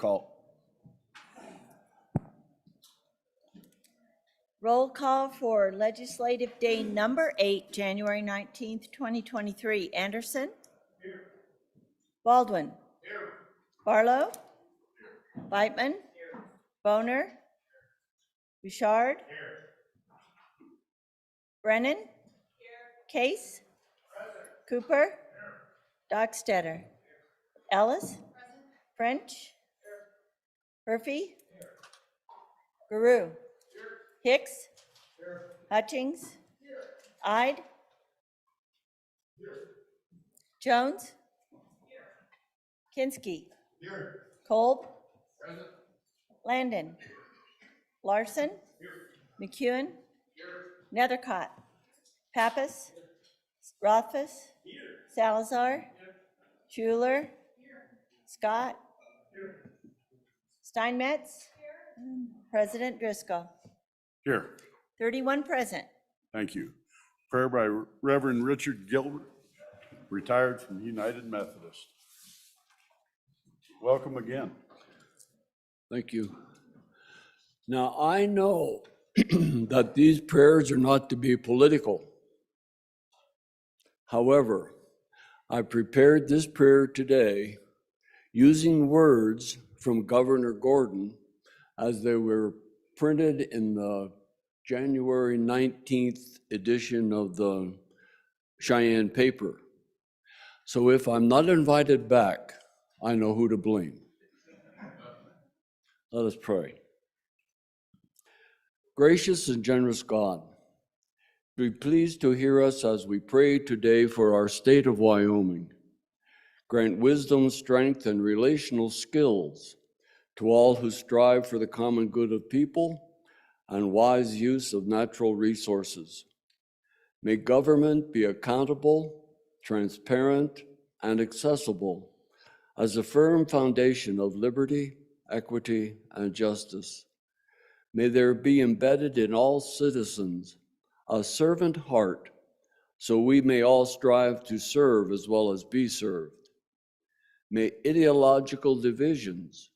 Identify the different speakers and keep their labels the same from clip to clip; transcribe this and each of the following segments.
Speaker 1: call.
Speaker 2: Roll call for Legislative Day number 8, January 19th, 2023. Anderson? Here. Baldwin? Here. Barlow? Here. Beitman? Here. Boner? Here. Bouchard? Here. Brennan? Here. Case? Present. Cooper? Here. Dockstetter? Here. Ellis? Present. French? Here. Murphy? Here. Guru? Here. Hicks? Here. Hutchings? Here. Ide? Here. Jones? Here. Kinski? Here. Kolb? Present. Landon? Larson? Here. McEwen? Here. Nethercott? Pappas? Here. Rothfuss? Here. Salazar? Here. Schuler? Here. Scott? Here. Steinmetz? Here. President Driscoll?
Speaker 1: Here.
Speaker 2: 31 present.
Speaker 1: Thank you. Prayer by Reverend Richard Gilbert, retired from United Methodist. Welcome again.
Speaker 3: Thank you. Now, I know that these prayers are not to be political. However, I prepared this prayer today using words from Governor Gordon as they were printed in the January 19th edition of the Cheyenne paper. So if I'm not invited back, I know who to blame. Let us pray. Gracious and generous God, be pleased to hear us as we pray today for our state of Wyoming. Grant wisdom, strength, and relational skills to all who strive for the common good of people and wise use of natural resources. May government be accountable, transparent, and accessible as a firm foundation of liberty, equity, and justice. May there be embedded in all citizens a servant heart, so we may all strive to serve as well as be served. May ideological divisions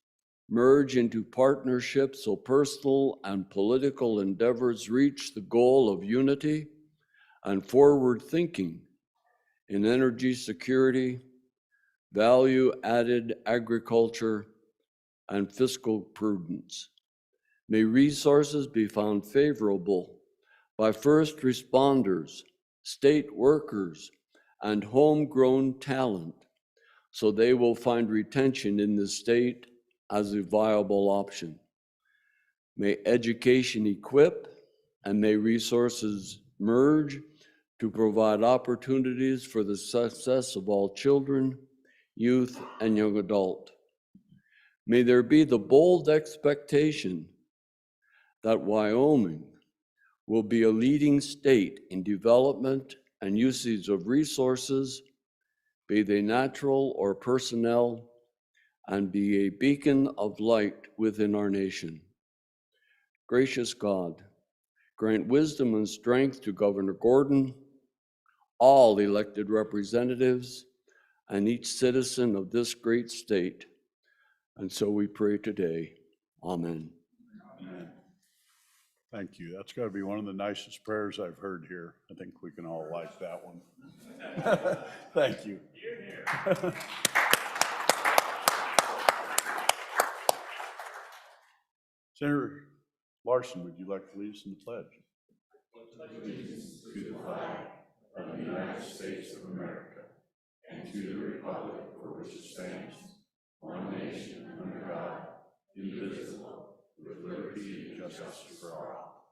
Speaker 3: merge into partnerships so personal and political endeavors reach the goal of unity and forward thinking in energy security, value-added agriculture, and fiscal prudence. May resources be found favorable by first responders, state workers, and homegrown talent, so they will find retention in the state as a viable option. May education equip, and may resources merge to provide opportunities for the success of all children, youth, and young adult. May there be the bold expectation that Wyoming will be a leading state in development and usage of resources, be they natural or personnel, and be a beacon of light within our nation. Gracious God, grant wisdom and strength to Governor Gordon, all elected representatives, and each citizen of this great state. And so we pray today. Amen.
Speaker 1: Amen. Thank you. That's got to be one of the nicest prayers I've heard here. I think we can all like that one. Thank you. Senator Larson, would you like to lead us in the pledge?
Speaker 4: Allegiance to the flag of the United States of America and to the republic for which it stands, one nation under God, indivisible, with liberty and justice for all.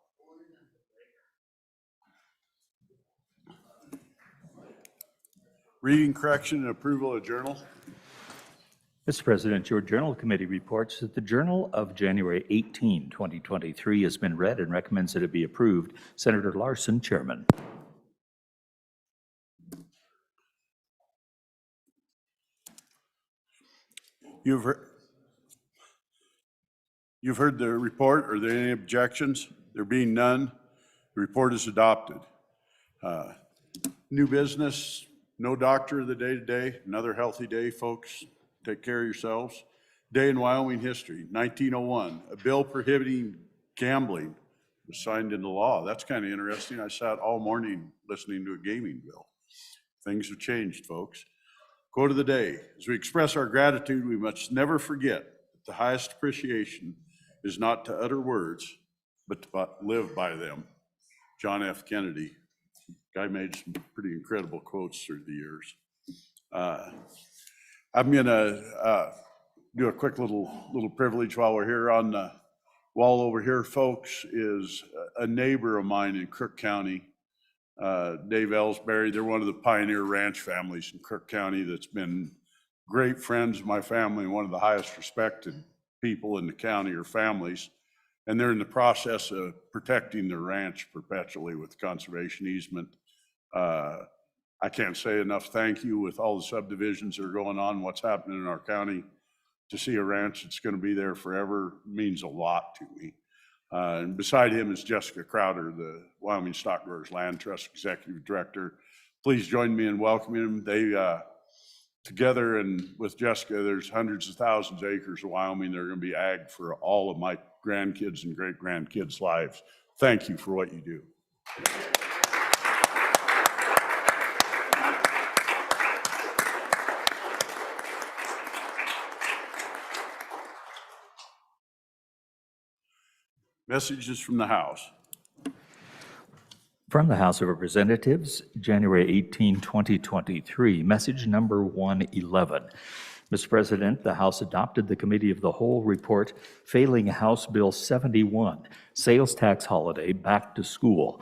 Speaker 1: Reading, correction, and approval of journal.
Speaker 5: Mr. President, your Journal Committee reports that the Journal of January 18, 2023 has been read and recommends that it be approved. Senator Larson, Chairman.
Speaker 1: You've heard the report. Are there any objections? There being none, the report is adopted. New business, no doctor of the day today. Another healthy day, folks. Take care of yourselves. Day in Wyoming history, 1901, a bill prohibiting gambling was signed into law. That's kind of interesting. I sat all morning listening to a gaming bill. Things have changed, folks. Quote of the day, as we express our gratitude, we must never forget that the highest appreciation is not to utter words, but to live by them. John F. Kennedy. Guy made some pretty incredible quotes through the years. I'm gonna do a quick little privilege while we're here. On the wall over here, folks, is a neighbor of mine in Crook County, Dave Ellsbury. They're one of the pioneer ranch families in Crook County that's been great friends of my family and one of the highest respected people in the county or families. And they're in the process of protecting their ranch perpetually with conservation easement. I can't say enough thank you with all the subdivisions that are going on, what's happening in our county. To see a ranch that's going to be there forever means a lot to me. And beside him is Jessica Crowder, the Wyoming Stock Growers Land Trust Executive Director. Please join me in welcoming them. They, together and with Jessica, there's hundreds of thousands of acres of Wyoming that are going to be ag for all of my grandkids and great-grandkids' lives. Thank you for what you do. Messages from the House.
Speaker 5: From the House of Representatives, January 18, 2023, message number 111. Mr. President, the House adopted the Committee of the Whole report failing House Bill 71, Sales Tax Holiday Back to School.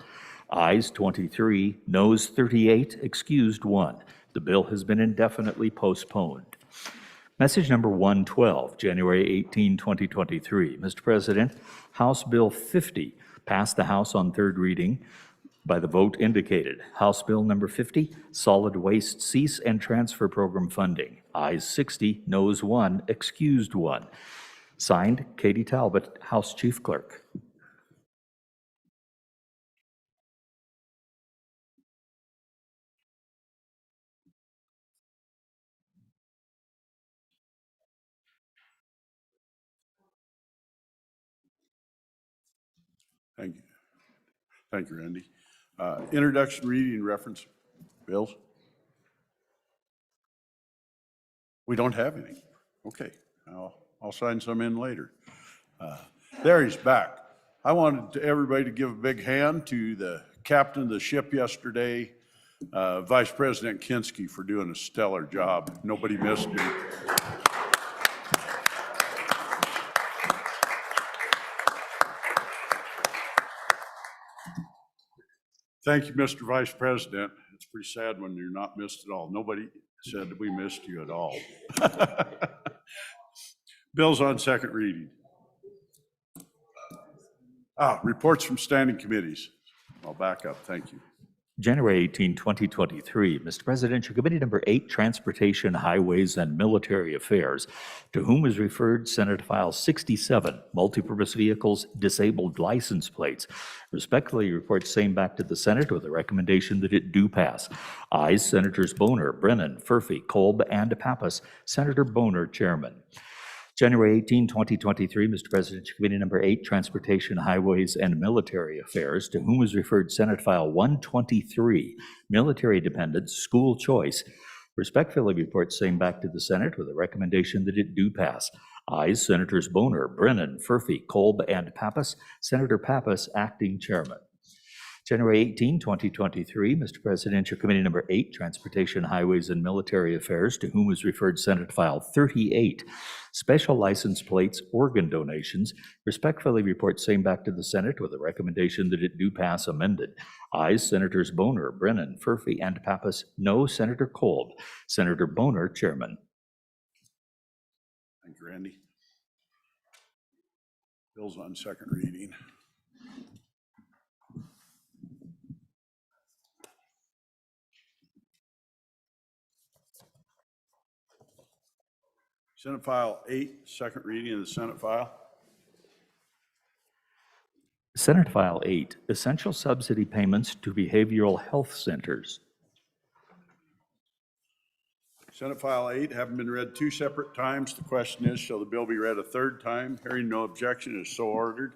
Speaker 5: Ayes 23, noes 38, excused 1. The bill has been indefinitely postponed. Message number 112, January 18, 2023. Mr. President, House Bill 50 passed the House on third reading by the vote indicated. House Bill number 50, Solid Waste Cease and Transfer Program Funding. Ayes 60, noes 1, excused 1. Signed, Katie Talbot, House Chief Clerk.
Speaker 1: Thank you. Thank you, Randy. Introduction, reading, reference bills. We don't have any. Okay, I'll sign some in later. There he's back. I wanted everybody to give a big hand to the captain of the ship yesterday, Vice President Kinski, for doing a stellar job. Nobody missed him. Thank you, Mr. Vice President. It's pretty sad when you're not missed at all. Nobody said that we missed you at all. Bills on second reading. Reports from standing committees. I'll back up. Thank you.
Speaker 5: January 18, 2023. Mr. President, your Committee Number 8, Transportation, Highways, and Military Affairs, to whom is referred Senate File 67, Multipurpose Vehicles, Disabled License Plates, respectfully reports same back to the Senate with a recommendation that it do pass. Ayes, Senators Boner, Brennan, Furphy, Kolb, and Pappas. Senator Boner, Chairman. January 18, 2023, Mr. President, Committee Number 8, Transportation, Highways, and Military Affairs, to whom is referred Senate File 123, Military Dependents, School Choice, respectfully reports same back to the Senate with a recommendation that it do pass. Ayes, Senators Boner, Brennan, Furphy, Kolb, and Pappas. Senator Pappas, Acting Chairman. January 18, 2023, Mr. President, your Committee Number 8, Transportation, Highways, and Military Affairs, to whom is referred Senate File 38, Special License Plates, Organ Donations, respectfully report same back to the Senate with a recommendation that it do pass amended. Ayes, Senators Boner, Brennan, Furphy, and Pappas. No, Senator Kolb. Senator Boner, Chairman.
Speaker 1: Thank you, Randy. Bills on second reading. Senate File 8, second reading of the Senate file.
Speaker 5: Senate File 8, Essential Subsidy Payments to Behavioral Health Centers.
Speaker 1: Senate File 8 having been read 2 separate times. The question is, shall the bill be read a third time? Hearing no objection, is so ordered.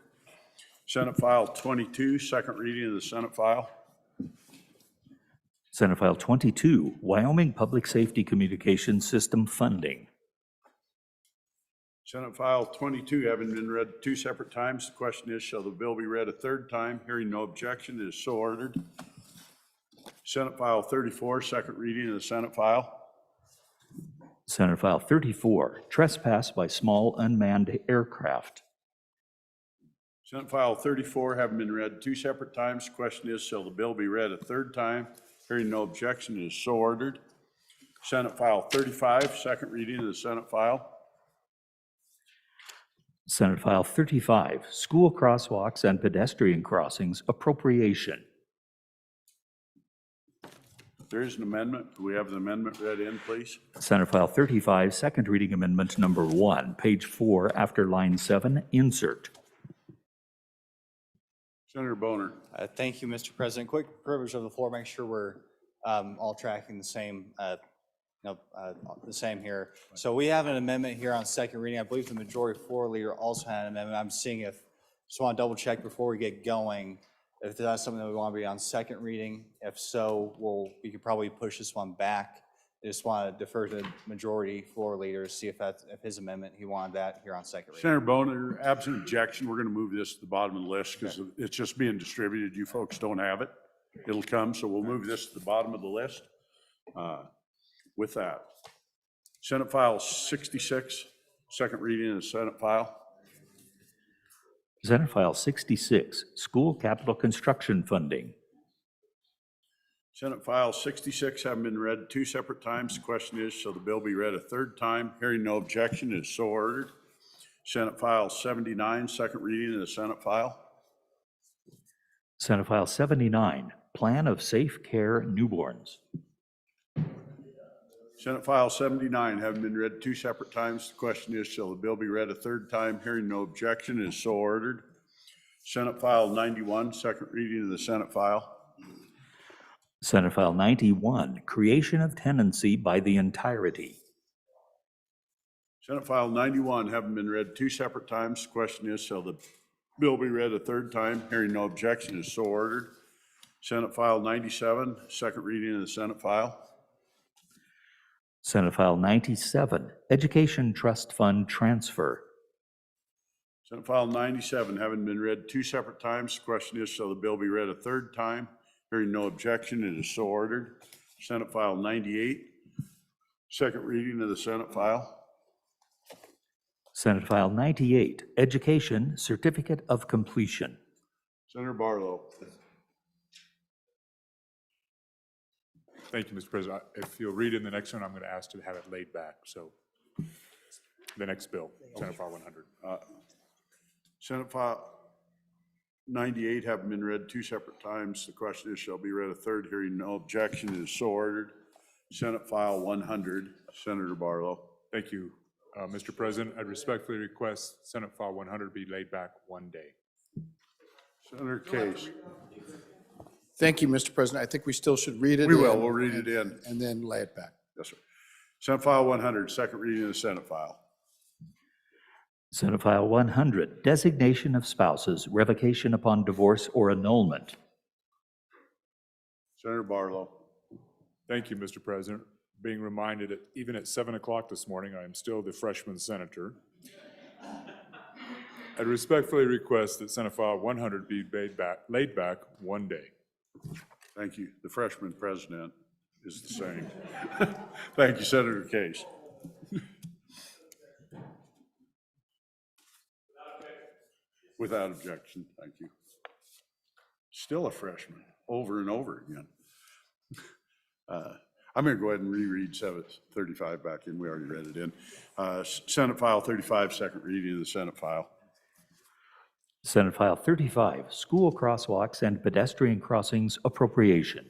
Speaker 1: Senate File 22, second reading of the Senate file.
Speaker 5: Senate File 22, Wyoming Public Safety Communications System Funding.
Speaker 1: Senate File 22 having been read 2 separate times. The question is, shall the bill be read a third time? Hearing no objection, it is so ordered. Senate File 34, second reading of the Senate file.
Speaker 5: Senate File 34, Trespass by Small Unmanned Aircraft.
Speaker 1: Senate File 34 having been read 2 separate times. The question is, shall the bill be read a third time? Hearing no objection, it is so ordered. Senate File 35, second reading of the Senate file.
Speaker 5: Senate File 35, School Crosswalks and Pedestrian Crossings Appropriation.
Speaker 1: There is an amendment. Do we have the amendment read in, please?
Speaker 5: Senate File 35, second reading amendment number 1, page 4, after line 7, insert.
Speaker 1: Senator Boner.
Speaker 6: Thank you, Mr. President. Quick privilege of the floor, make sure we're all tracking the same, the same here. So we have an amendment here on second reading. I believe the majority floor leader also had an amendment. I'm seeing if, just want to double check before we get going, if that's something that we want to be on second reading. If so, we could probably push this one back. I just want to defer to the majority floor leader to see if his amendment, he wanted that here on second reading.
Speaker 1: Senator Boner, absent objection, we're going to move this to the bottom of the list because it's just being distributed. You folks don't have it. It'll come, so we'll move this to the bottom of the list. With that, Senate File 66, second reading of the Senate file.
Speaker 5: Senate File 66, School Capital Construction Funding.
Speaker 1: Senate File 66 having been read 2 separate times. The question is, shall the bill be read a third time? Hearing no objection, it is so ordered. Senate File 79, second reading of the Senate file.
Speaker 5: Senate File 79, Plan of Safe Care Newborns.
Speaker 1: Senate File 79 having been read 2 separate times. The question is, shall the bill be read a third time? Hearing no objection, it is so ordered. Senate File 91, second reading of the Senate file.
Speaker 5: Senate File 91, Creation of Tenancy by the Entirety.
Speaker 1: Senate File 91 having been read 2 separate times. The question is, shall the bill be read a third time? Hearing no objection, it is so ordered. Senate File 97, second reading of the Senate file.
Speaker 5: Senate File 97, Education Trust Fund Transfer.
Speaker 1: Senate File 97 having been read 2 separate times. The question is, shall the bill be read a third time? Hearing no objection, it is so ordered. Senate File 98, second reading of the Senate file.
Speaker 5: Senate File 98, Education Certificate of Completion.
Speaker 1: Senator Barlow.
Speaker 4: Thank you, Mr. President. If you'll read in the next one, I'm going to ask to have it laid back. So the next bill, Senate File 100.
Speaker 1: Senate File 98 having been read 2 separate times. The question is, shall be read a third. Hearing no objection, it is so ordered. Senate File 100, Senator Barlow.
Speaker 4: Thank you, Mr. President. I respectfully request Senate File 100 be laid back 1 day.
Speaker 1: Senator Case.
Speaker 7: Thank you, Mr. President. I think we still should read it.
Speaker 1: We will.
Speaker 7: in
Speaker 1: We'll read it in.
Speaker 7: And then lay it back.
Speaker 1: Yes, sir. Senate File 100, second reading of the Senate file.
Speaker 5: Senate File 100, Designation of Spouses, Revocation upon Divorce or Annulment.
Speaker 1: Senator Barlow.
Speaker 4: Thank you, Mr. President. Being reminded that even at 7 o'clock this morning, I am still the freshman senator. I respectfully request that Senate File 100 be laid back 1 day.
Speaker 1: Thank you. The freshman president is the same. Thank you, Senator Case. Without objection, thank you. Still a freshman, over and over again. I'm going to go ahead and reread 735 back in. We already read it in. Senate File 35, second reading of the Senate file.
Speaker 5: Senate File 35, School Crosswalks and Pedestrian Crossings Appropriation.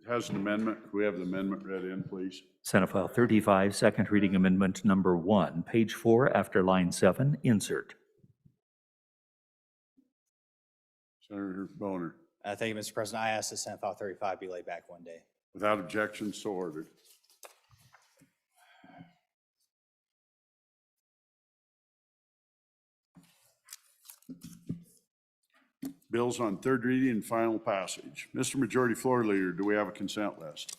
Speaker 1: It has an amendment. Can we have the amendment read in, please?
Speaker 5: Senate File 35, second reading amendment number 1, page 4, after line 7, insert.
Speaker 1: Senator Boner.
Speaker 6: Thank you, Mr. President. I ask that Senate File 35 be laid back 1 day.
Speaker 1: Without objection, so ordered. Bills on third reading and final passage. Mr. Majority Floor Leader, do we have a consent list?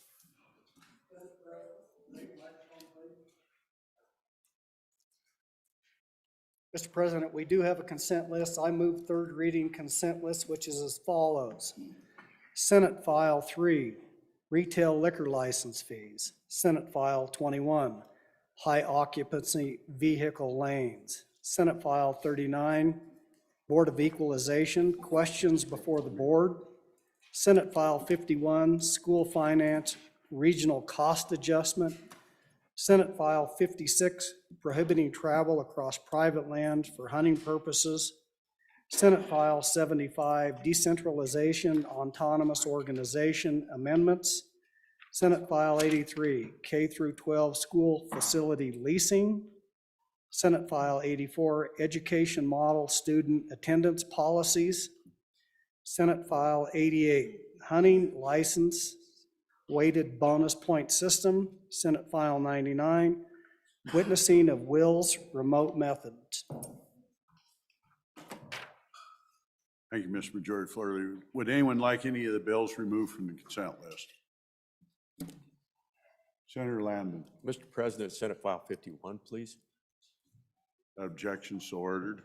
Speaker 8: Mr. President, we do have a consent list. I move third reading consent list, which is as follows. Senate File 3, retail liquor license fees. Senate File 21, high occupancy vehicle lanes. Senate File 39, Board of Equalization, questions before the board. Senate File 51, school finance, regional cost adjustment. Senate File 56, prohibiting travel across private land for hunting purposes. Senate File 75, decentralization, autonomous organization amendments. Senate File 83, K through 12 school facility leasing. Senate File 84, education model student attendance policies. Senate File 88, hunting license weighted bonus point system. Senate File 99, witnessing of wills remote methods.
Speaker 1: Thank you, Mr. Majority Floor Leader. Would anyone like any of the bills removed from the consent list? Senator Landon.
Speaker 9: Mr. President, Senate File 51, please.
Speaker 1: Without objection, so ordered.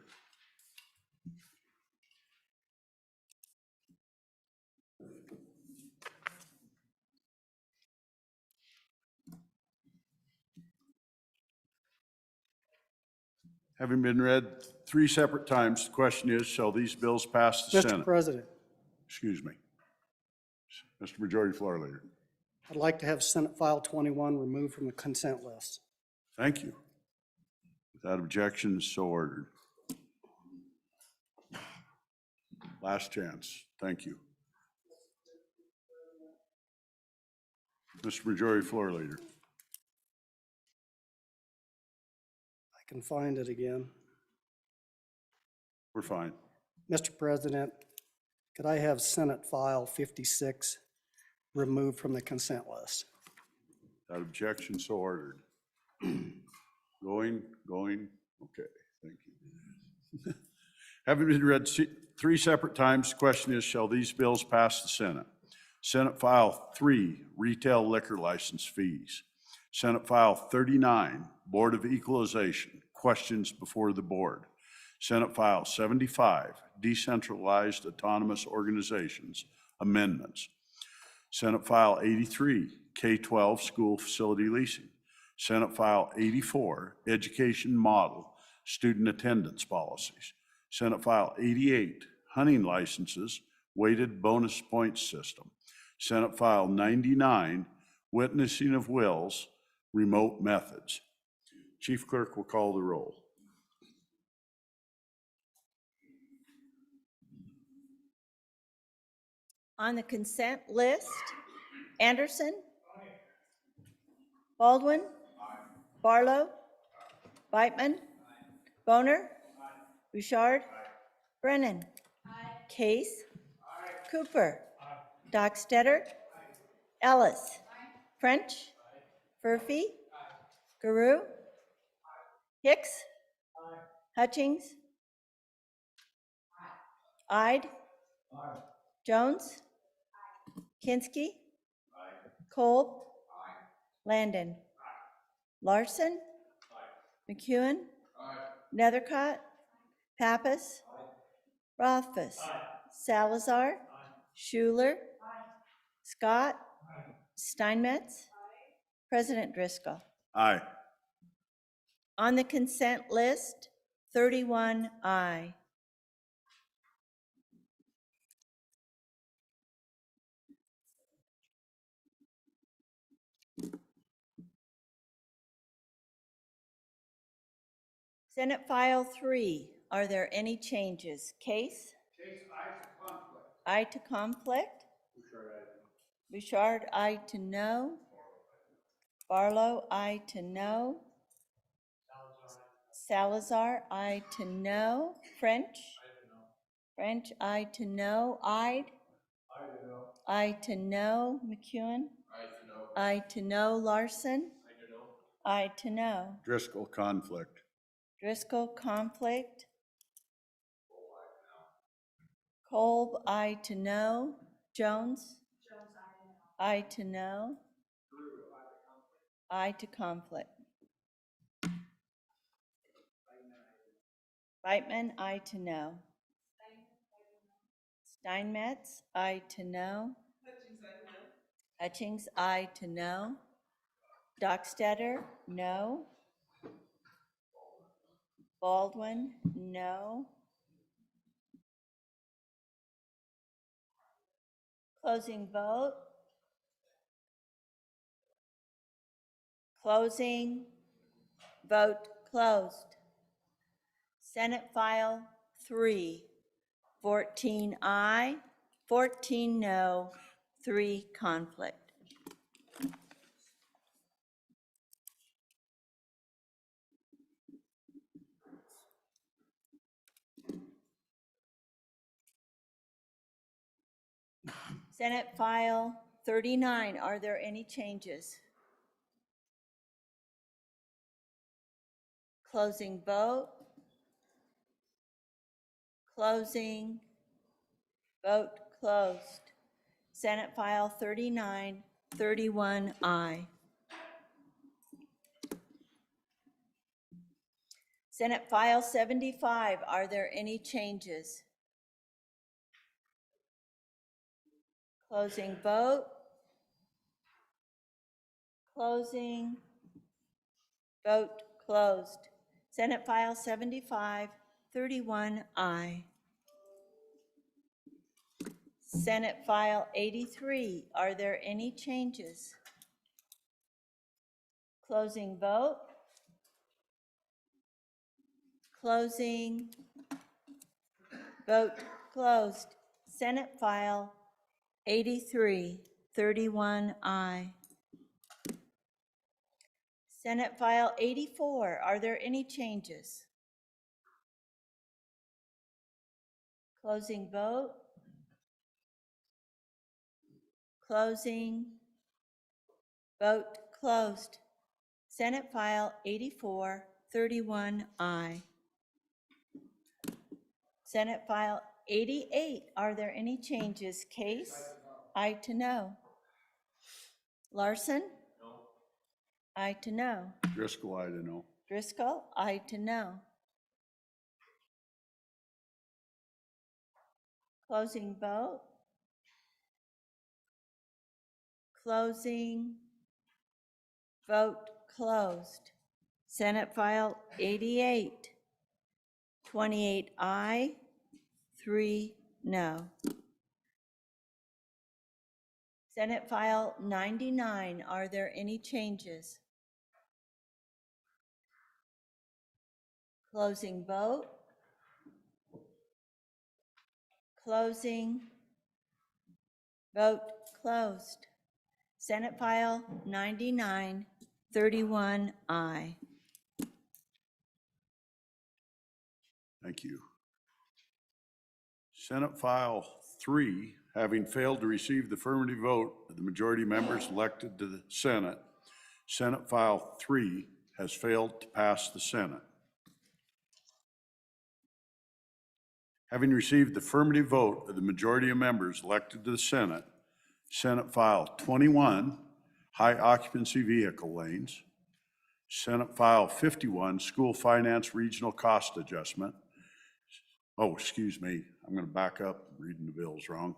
Speaker 1: Having been read 3 separate times, the question is, shall these bills pass the
Speaker 8: Mr.
Speaker 1: Senate?
Speaker 8: President,
Speaker 1: Excuse me. Mr. Majority Floor Leader.
Speaker 8: I'd like to have Senate File 21 removed from the consent list.
Speaker 1: Thank you. Without objection, so ordered. Last chance. Thank you. Mr. Majority Floor Leader.
Speaker 8: I can find it again.
Speaker 1: We're fine.
Speaker 8: Mr. President, could I have Senate File 56 removed from the consent list?
Speaker 1: Without objection, so ordered. Going, okay, thank you. Having been read 3 separate times, the question is, shall these bills pass the Senate? Senate File 3, retail liquor license fees. Senate File 39, Board of Equalization, questions before the board. Senate File 75, decentralized autonomous organizations, amendments. Senate File 83, K-12 school facility leasing. Senate File 84, education model, student attendance policies. Senate File 88, hunting licenses, weighted bonus points system. Senate File 99, witnessing of wills, remote methods. Chief Clerk will call the roll.
Speaker 2: On the consent list, Anderson. Baldwin. Barlow. Beitman. Boner. Bouchard. Brennan. Case. Cooper. Dockstetter. Ellis. French. Murphy. Guru. Hicks. Hutchings. Ide. Jones. Kinski. Kolb. Landon. Larson. McEwen. Nethercott. Pappas. Rothfuss. Salazar. Schuler. Scott. Steinmetz. President Driscoll.
Speaker 1: Aye.
Speaker 2: On the consent list, 31 aye. Senate File 3, are there any changes? Case? Case aye to conflict. Aye to conflict. Bouchard aye to no. Barlow aye to no. Salazar aye to no. French? French aye to no. Ide? Aye to no. McEwen? Aye I to know, Larson. I to know.
Speaker 1: Driscoll, conflict.
Speaker 2: Driscoll, conflict. Kolb, I to know. Jones? I to know. I to conflict. Beitman, I to know. Steinmetz, I to know. Hutchings, I to know. Dockstetter, no. Baldwin, no. Closing vote. Closing. Vote closed. Senate File 3, 14 aye, 14 no, 3 conflict. Senate File 39, are there any changes? Closing vote. Closing. Vote closed. Senate File 39, 31 aye. Senate File 75, are there any changes? Closing vote. Closing. Vote closed. Senate File 75, 31 aye. Senate File 83, are there any changes? Closing vote. Closing. Vote closed. Senate File 83, 31 aye. Senate File 84, are there any changes? Closing vote. Closing. Vote closed. Senate File 84, 31 aye. Senate File 88, are there any changes? Case? I to know. Larson? No. I to know.
Speaker 1: Driscoll, I to know.
Speaker 2: Driscoll? I to know. Closing vote. Closing. Vote closed. Senate File 88, 28 aye, 3 no. Senate File 99, are there any changes? Closing vote. Closing. Vote closed. Senate File 99, 31 aye.
Speaker 1: Thank you. Senate File 3, having failed to receive the affirmative vote of the majority of members elected to the Senate, Senate File 3 has failed to pass the Senate. Having received the affirmative vote of the majority of members elected to the Senate, Senate File 21, high occupancy vehicle lanes, Senate File 51, school finance regional cost adjustment. Oh, excuse me, I'm going to back up, reading the bills wrong.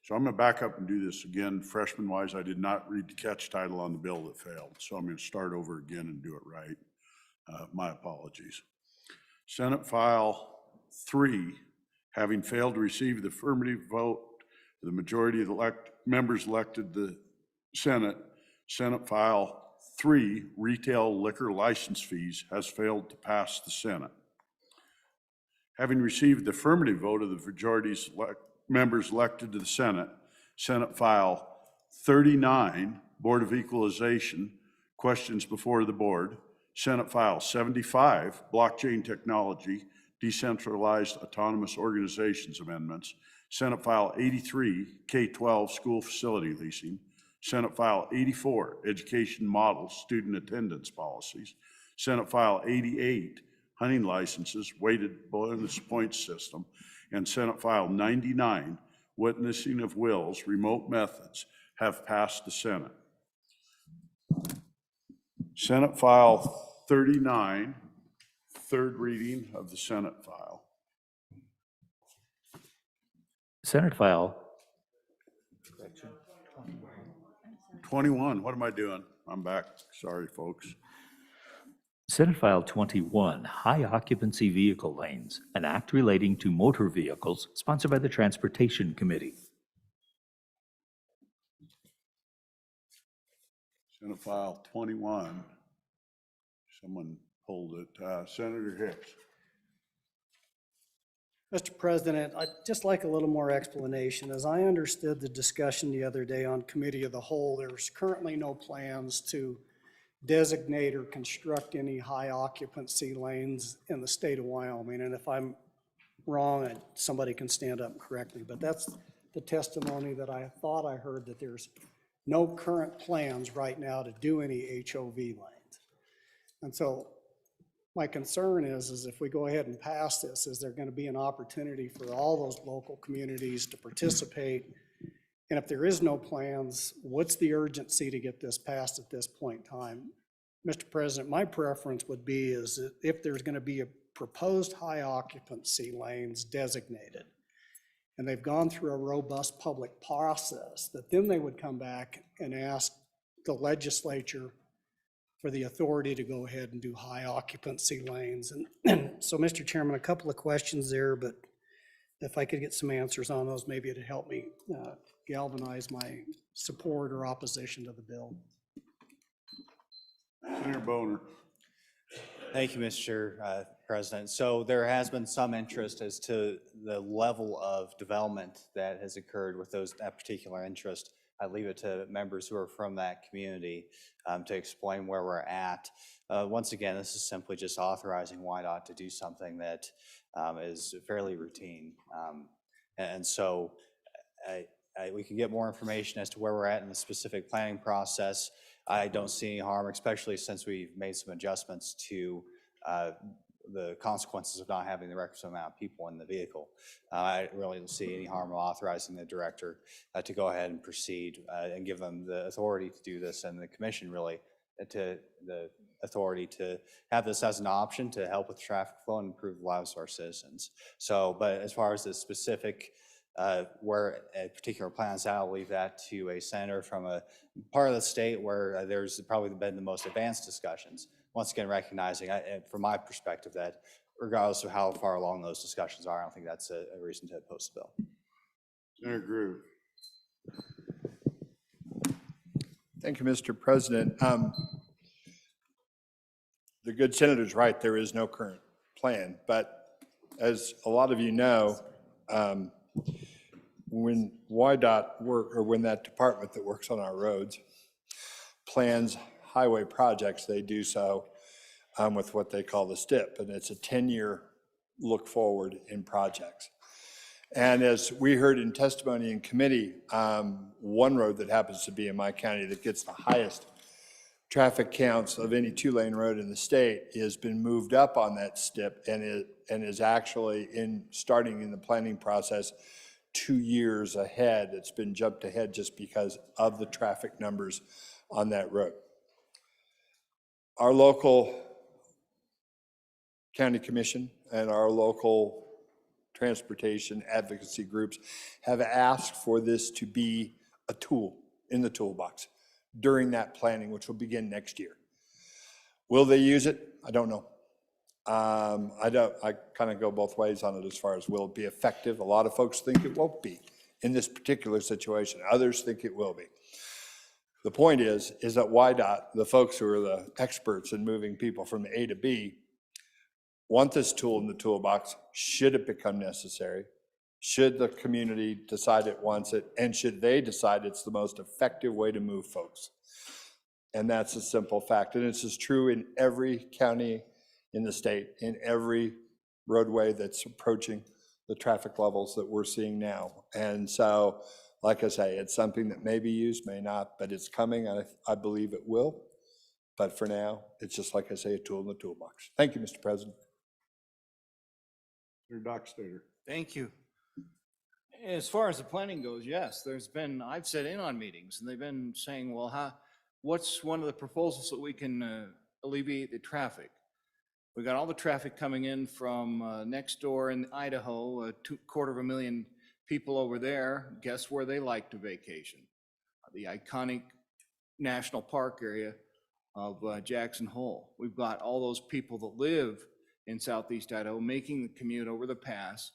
Speaker 1: So I'm going to back up and do this again. Freshman-wise, I did not read the catch title on the bill that failed, so I'm going to start over again and do it right. My apologies. Senate File 3, having failed to receive the affirmative vote of the majority of the members elected to the Senate, Senate File 3, retail liquor license fees, has failed to pass the Senate. Having received the affirmative vote of the majority's members elected to the Senate, Senate File 39, Board of Equalization, questions before the board, Senate File 75, Blockchain Technology, Decentralized Autonomous Organizations Amendments, Senate File 83, K-12 School Facility Leasing, Senate File 84, Education Model Student Attendance Policies. Senate File 88, Hunting Licenses, Weighted Bonus Point System. And Senate File 99, Witnessing of Wills, Remote Methods, have passed the Senate. Senate File 39, third reading of the Senate file.
Speaker 5: Senate File
Speaker 1: 21, what am I doing? I'm back. Sorry, folks.
Speaker 5: Senate File 21, High Occupancy Vehicle Lanes, an act relating to motor vehicles, sponsored by the Transportation Committee.
Speaker 1: Senate File 21. Someone pulled it. Senator Hicks.
Speaker 8: Mr. President, I'd just like a little more explanation. As I understood the discussion the other day on Committee of the Whole, there's currently no plans to designate or construct any high occupancy lanes in the state of Wyoming. And if I'm wrong, somebody can stand up and correct me, but that's the testimony that I thought I heard, that there's no current plans right now to do any HOV lanes. And so my concern is if we go ahead and pass this, is there going to be an opportunity for all those local communities to participate? And if there is no plans, what's the urgency to get this passed at this point in time? Mr. President, my preference would be is that if there's going to be a proposed high occupancy lanes designated, and they've gone through a robust public process, that then they would come back and ask the legislature for the authority to go ahead and do high occupancy lanes. And so, Mr. Chairman, a couple of questions there, but if I could get some answers on those, maybe it'd help me galvanize my support or opposition to the bill.
Speaker 1: Senator Boner.
Speaker 6: Thank you, Mr. President. So there has been some interest as to the level of development that has occurred with that particular interest. I leave it to members who are from that community to explain where we're at. Once again, this is simply just authorizing WYDOT to do something that is fairly routine. And so we can get more information as to where we're at in the specific planning process. I don't see any harm, especially since we've made some adjustments to the consequences of not having the requisite amount of people in the vehicle. I really don't see any harm in authorizing the director to go ahead and proceed and give them the authority to do this, and the commission really to the authority to have this as an option to help with traffic flow and improve the lives of our citizens. So, but as far as the specific where a particular plan is at, I'll leave that to a senator from a part of the state where there's probably been the most advanced discussions. Once again, recognizing, from my perspective, that regardless of how far along those discussions are, I don't think that's a reason to oppose the bill.
Speaker 1: Senator Groove.
Speaker 10: Thank you, Mr. President. The good senator's right, there is no current plan, but as a lot of you know, when WYDOT when that department that works on our roads plans highway projects, they do so with what they call the STIP, and it's a 10-year look forward in projects. And as we heard in testimony in committee, one road that happens to be in my county that gets the highest traffic counts of any two-lane road in the state has been moved up on that STIP and is actually starting in the planning process 2 years ahead. It's been jumped ahead just because of the traffic numbers on that road. Our local county commission and our local transportation advocacy groups have asked for this to be a tool in the toolbox during that planning, which will begin next year. Will they use it? I don't know. I kind of go both ways on it as far as will it be effective. A lot of folks think it won't be in this particular situation. Others think it will be. The point is that WYDOT, the folks who are the experts in moving people from A to B, want this tool in the toolbox should it become necessary, should the community decide it wants it, and should they decide it's the most effective way to move folks. And that's a simple fact. And this is true in every county in the state, in every roadway that's approaching the traffic levels that we're seeing now. And so Like I say, it's something that may be used, may not, but it's coming, and I believe it will. But for now, it's just like I say, a tool in the toolbox. Thank you, Mr. President.
Speaker 1: Senator Doc Stater.
Speaker 6: Thank you. As far as the planning goes, yes, I've sat in on meetings and they've been saying, well, what's one of the proposals that we can alleviate the traffic? We got all the traffic coming in from next door in Idaho, 250,000 people over there. Guess where they like to vacation? The iconic national park area of Jackson Hole. We've got all those people that live in Southeast Idaho making the commute over the pass.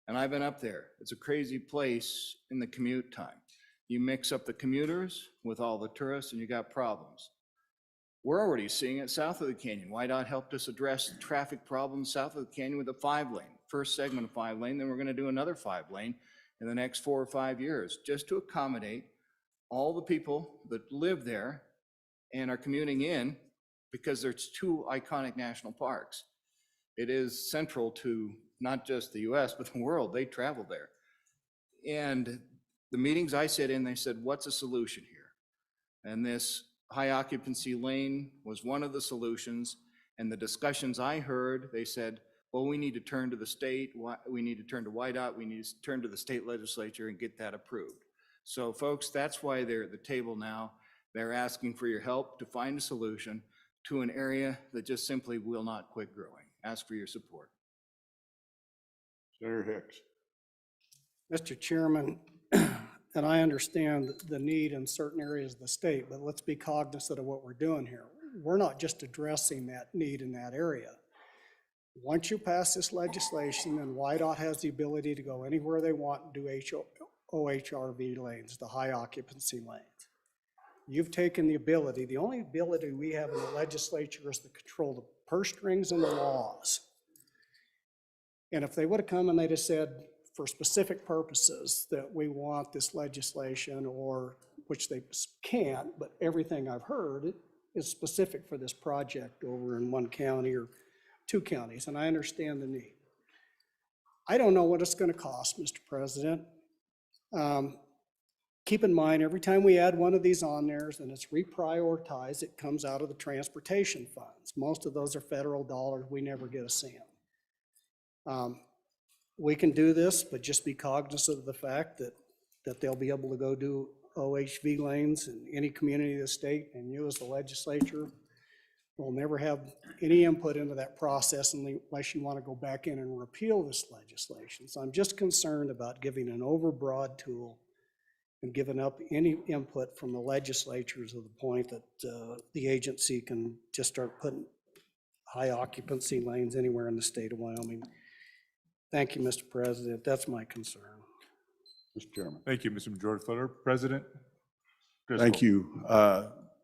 Speaker 6: And I've been up there. It's a crazy place in the commute time. You mix up the commuters with all the tourists and you got problems. We're already seeing it south of the canyon. YDOT helped us address traffic problems south of the canyon with a 5-lane, first segment of 5-lane, then we're gonna do another 5-lane in the next 4 or 5 years, just to accommodate all the people that live there and are commuting in because there's 2 iconic national parks. It is central to not just the US, but the world. They travel there. And the meetings I sit in, they said, what's a solution here? And this high occupancy lane was one of the solutions. And the discussions I heard, they said, well, we need to turn to the state, we need to turn to YDOT, we need to turn to the state legislature and get that approved. So folks, that's why they're at the table now. They're asking for your help to find a solution to an area that just simply will not quit growing. Ask for your support.
Speaker 1: Senator Hicks.
Speaker 8: Mr. Chairman, and I understand the need in certain areas of the state, but let's be cognizant of what we're doing here. We're not just addressing that need in that area. Once you pass this legislation, then YDOT has the ability to go anywhere they want and do OHRV lanes, the high occupancy lanes. You've taken the ability, the only ability we have in the legislature is to control the purse strings and the laws. And if they would have come and they'd have said, for specific purposes, that we want this legislation, or which they can't, but everything I've heard is specific for this project over in one county or 2 counties, and I understand the need. I don't know what it's going to cost, Mr. President. Keep in mind, every time we add one of these on there and it's reprioritized, it comes out of the transportation funds. Most of those are federal dollars. We never get a cent. We can do this, but just be cognizant of the fact that they'll be able to go do OHV lanes in any community of the state, and you as the legislature will never have any input into that process unless you want to go back in and repeal this legislation. So I'm just concerned about giving an overbroad tool and giving up any input from the legislatures to the point that the agency can just start putting high occupancy lanes anywhere in the state of Wyoming. Thank you, Mr. President. That's my concern.
Speaker 1: Mr. Chairman.
Speaker 4: Thank you, Mr. Majority Leader. President Driscoll.
Speaker 1: Thank you.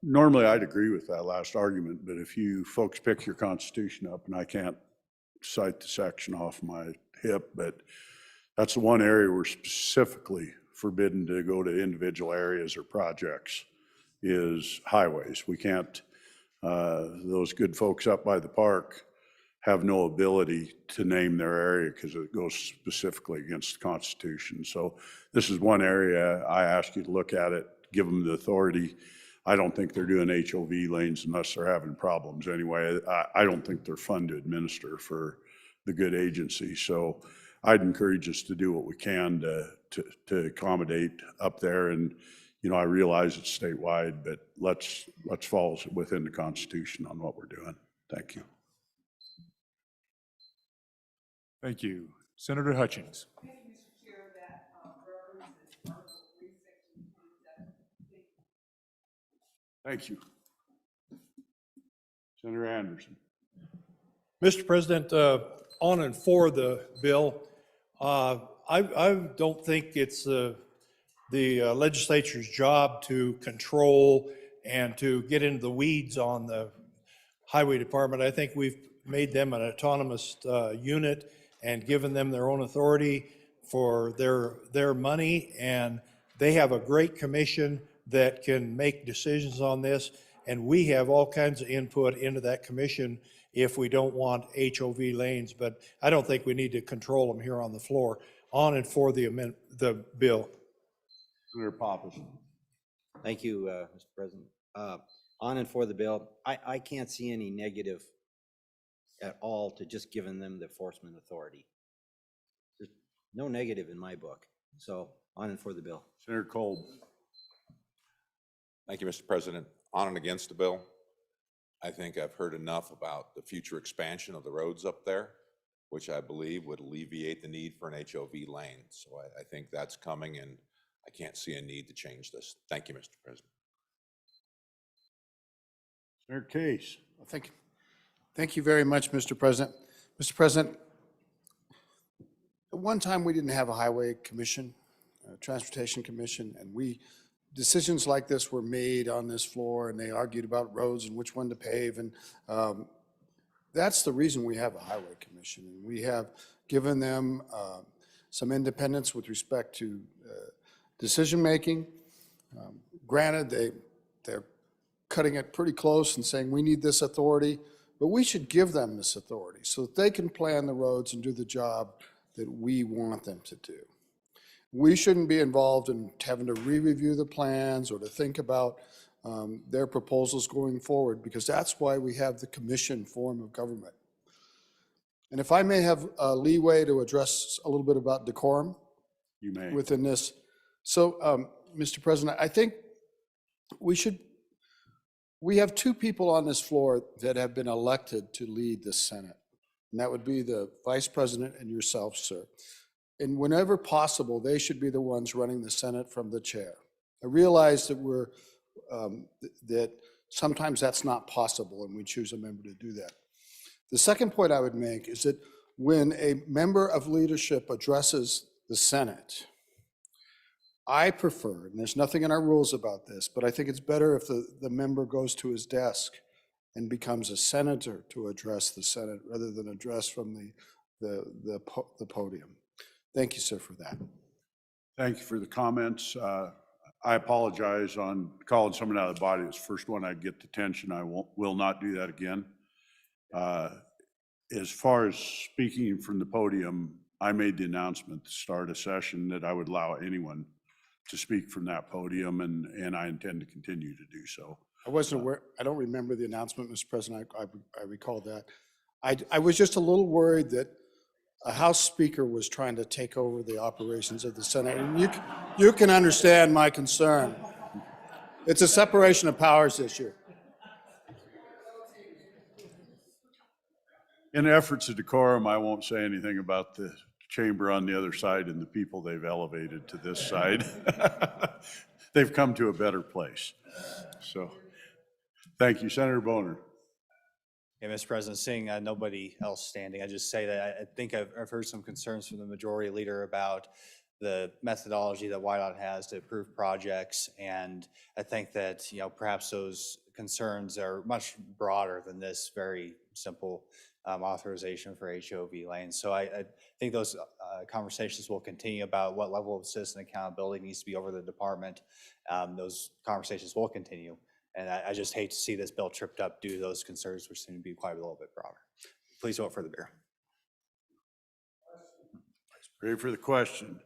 Speaker 1: Normally, I'd agree with that last argument, but if you folks pick your Constitution up, and I can't cite the section off my hip, but that's the one area we're specifically forbidden to go to individual areas or projects is highways. We can't, those good folks up by the park have no ability to name their area because it goes specifically against the Constitution. So this is one area I ask you to look at it, give them the authority. I don't think they're doing HOV lanes unless they're having problems anyway. I don't think they're fun to administer for the good agency. So I'd encourage us to do what we can to accommodate up there. And, you know, I realize it's statewide, but let's fall within the Constitution on what we're doing. Thank you.
Speaker 4: Thank you. Senator Hutchings.
Speaker 1: Thank you. Senator Anderson.
Speaker 11: Mr. President, on and for the bill, I don't think it's the legislature's job to control and to get into the weeds on the highway department. I think we've made them an autonomous unit and given them their own authority for their money, and they have a great commission that can make decisions on this, and we have all kinds of input into that commission if we don't want HOV lanes, but I don't think we need to control them here on the floor. On and for the bill.
Speaker 1: Senator Pappas.
Speaker 12: Thank you, Mr. President. On and for the bill, I can't see any negative at all to just giving them the enforcement authority. There's no negative in my book, so on and for the bill.
Speaker 1: Senator Kolb.
Speaker 4: Thank you, Mr. President. On and against the bill. I think I've heard enough about the future expansion of the roads up there, which I believe would alleviate the need for an HOV lane. So I think that's coming, and I can't see a need to change this. Thank you, Mr. President.
Speaker 1: Senator Case.
Speaker 7: Thank you very much, Mr. President. Mr. President, at one time we didn't have a highway commission, a transportation commission, and decisions like this were made on this floor, and they argued about roads and which one to pave. And that's the reason we have a highway commission. And we have given them some independence with respect to decision-making. Granted, they're cutting it pretty close and saying we need this authority, but we should give them this authority so that they can plan the roads and do the job that we want them to do. We shouldn't be involved in having to re-review the plans or to think about their proposals going forward, because that's why we have the commission form of government. And if I may have leeway to address a little bit about decorum.
Speaker 1: You may.
Speaker 7: Within this. So, Mr. President, I think we have two people on this floor that have been elected to lead the Senate, and that would be the Vice President and yourself, sir. And whenever possible, they should be the ones running the Senate from the chair. I realize that that sometimes that's not possible, and we choose a member to do that. The second point I would make is that when a member of leadership addresses the Senate, I prefer, and there's nothing in our rules about this, but I think it's better if the member goes to his desk and becomes a senator to address the Senate rather than address from the podium. Thank you, sir, for that.
Speaker 1: Thank you for the comments. I apologize on calling someone out of the body. It's the first one I get detention. I will not do that again. As far as speaking from the podium, I made the announcement to start a session that I would allow anyone to speak from that podium, and I intend to continue to do so.
Speaker 7: I wasn't aware, I don't remember the announcement, Mr. President. I recall that. I was just a little worried that a House Speaker was trying to take over the operations of the Senate. And you can understand my concern. It's a separation of powers issue.
Speaker 1: In efforts of decorum, I won't say anything about the chamber on the other side and the people they've elevated to this side. They've come to a better place. So, thank you. Senator Boner.
Speaker 6: Yeah, Mr. President, seeing nobody else standing, I just say that I think I've heard some concerns from the majority leader about the methodology that WYDOT has to approve projects, and I think that perhaps those concerns are much broader than this very simple authorization for HOV lanes. So I think those conversations will continue about what level of citizen accountability needs to be over the department. Those conversations will continue. And I just hate to see this bill tripped up due to those concerns, which seem to be quite a little bit broader. Please vote for the bill.
Speaker 1: Ready for the question.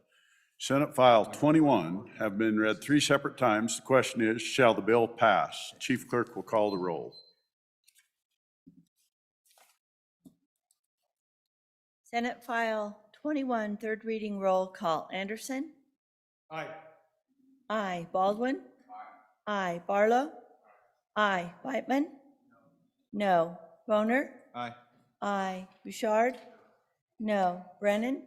Speaker 1: Senate File 21 have been read 3 separate times. The question is, shall the bill pass? Chief Clerk will call the roll.
Speaker 2: Senate File 21, third reading roll call. Anderson?
Speaker 11: Aye.
Speaker 2: Aye. Baldwin? Aye. Barlow? Aye. Whitman? No. Boner?
Speaker 6: Aye.
Speaker 2: Aye. Bouchard? No. Brennan?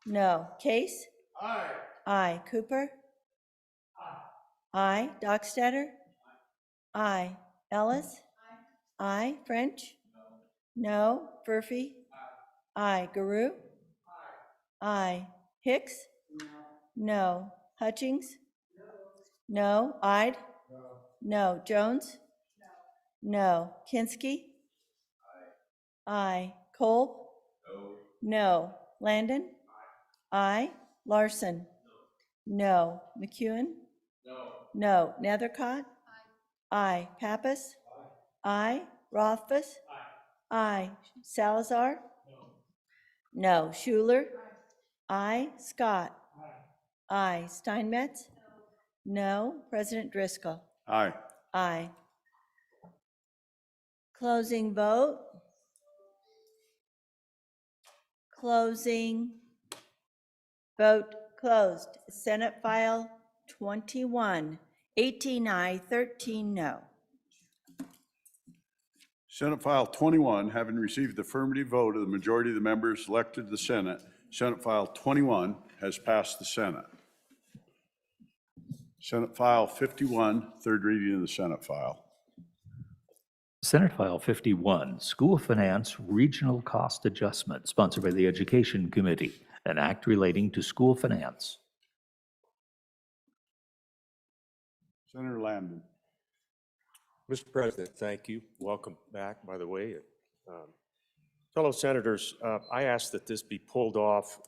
Speaker 2: No. Case?
Speaker 11: Aye.
Speaker 2: Aye. Cooper? Aye. Dockstader? Aye. Ellis? Aye. French? No. Furphy? Aye. Guru? Aye. Hicks? No. Hutchings? No. Ide? No. Jones? No. Kinski? Aye. Kolb? No. Landon? Aye. Larson? No. McEwen? No. Nethercott? Aye. Pappas? Aye. Rothfuss? Aye. Salazar? No. Schuler? Aye. Scott? Aye. Steinmetz? No. President Driscoll?
Speaker 1: Aye.
Speaker 2: Aye. Closing vote. Closing. Vote closed. Senate File 21, 18 aye, 13 no.
Speaker 1: Senate File 21, having received the affirmative vote of the majority of the members elected to the Senate, Senate File 21 has passed the Senate. Senate File 51, third reading of the Senate file.
Speaker 5: Senate File 51, School Finance Regional Cost Adjustment, sponsored by the Education Committee, an act relating to school finance.
Speaker 1: Senator Landon.
Speaker 9: Mr. President, thank you. Welcome back, by the way. Fellow senators, I ask that this be pulled off,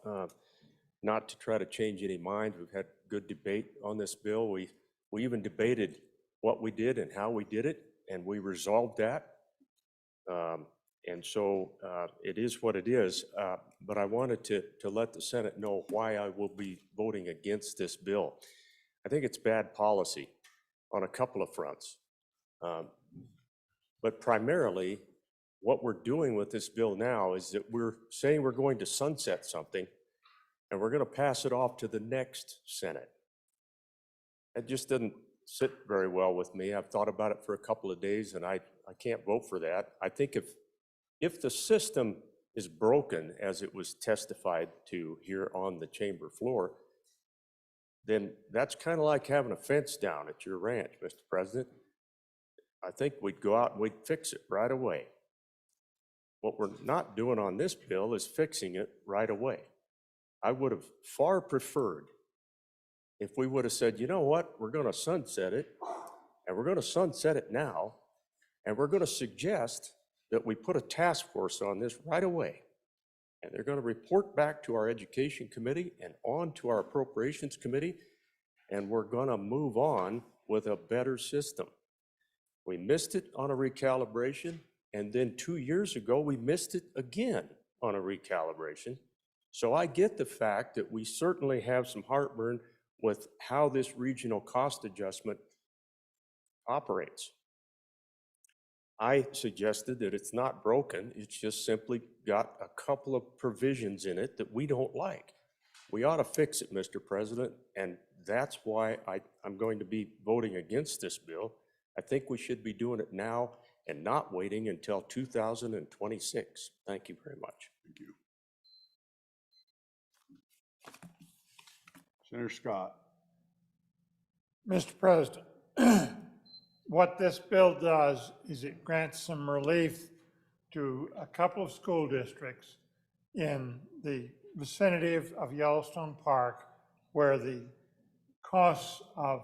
Speaker 9: not to try to change any minds. We've had good debate on this bill. We even debated what we did and how we did it, and we resolved that. And so it is what it is, but I wanted to let the Senate know why I will be voting against this bill. I think it's bad policy on a couple of fronts. But primarily, what we're doing with this bill now is that we're saying we're going to sunset something, and we're going to pass it off to the next Senate. It just doesn't sit very well with me. I've thought about it for a couple of days, and I can't vote for that. I think if the system is broken, as it was testified to here on the chamber floor, then that's kind of like having a fence down at your ranch, Mr. President. I think we'd go out and we'd fix it right away. What we're not doing on this bill is fixing it right away. I would have far preferred if we would have said, you know what, we're going to sunset it, and we're going to sunset it now, and we're going to suggest that we put a task force on this right away. And they're going to report back to our Education Committee and on to our Appropriations Committee, and we're going to move on with a better system. We missed it on a recalibration, and then 2 years ago, we missed it again on a recalibration. So I get the fact that we certainly have some heartburn with how this regional cost adjustment operates. I suggested that it's not broken, it's just simply got a couple of provisions in it that we don't like. We ought to fix it, Mr. President, and that's why I'm going to be voting against this bill. I think we should be doing it now and not waiting until 2026. Thank you very much.
Speaker 1: Thank you. Senator Scott.
Speaker 11: Mr. President, what this bill does is it grants some relief to a couple of school districts in the vicinity of Yellowstone Park where the costs of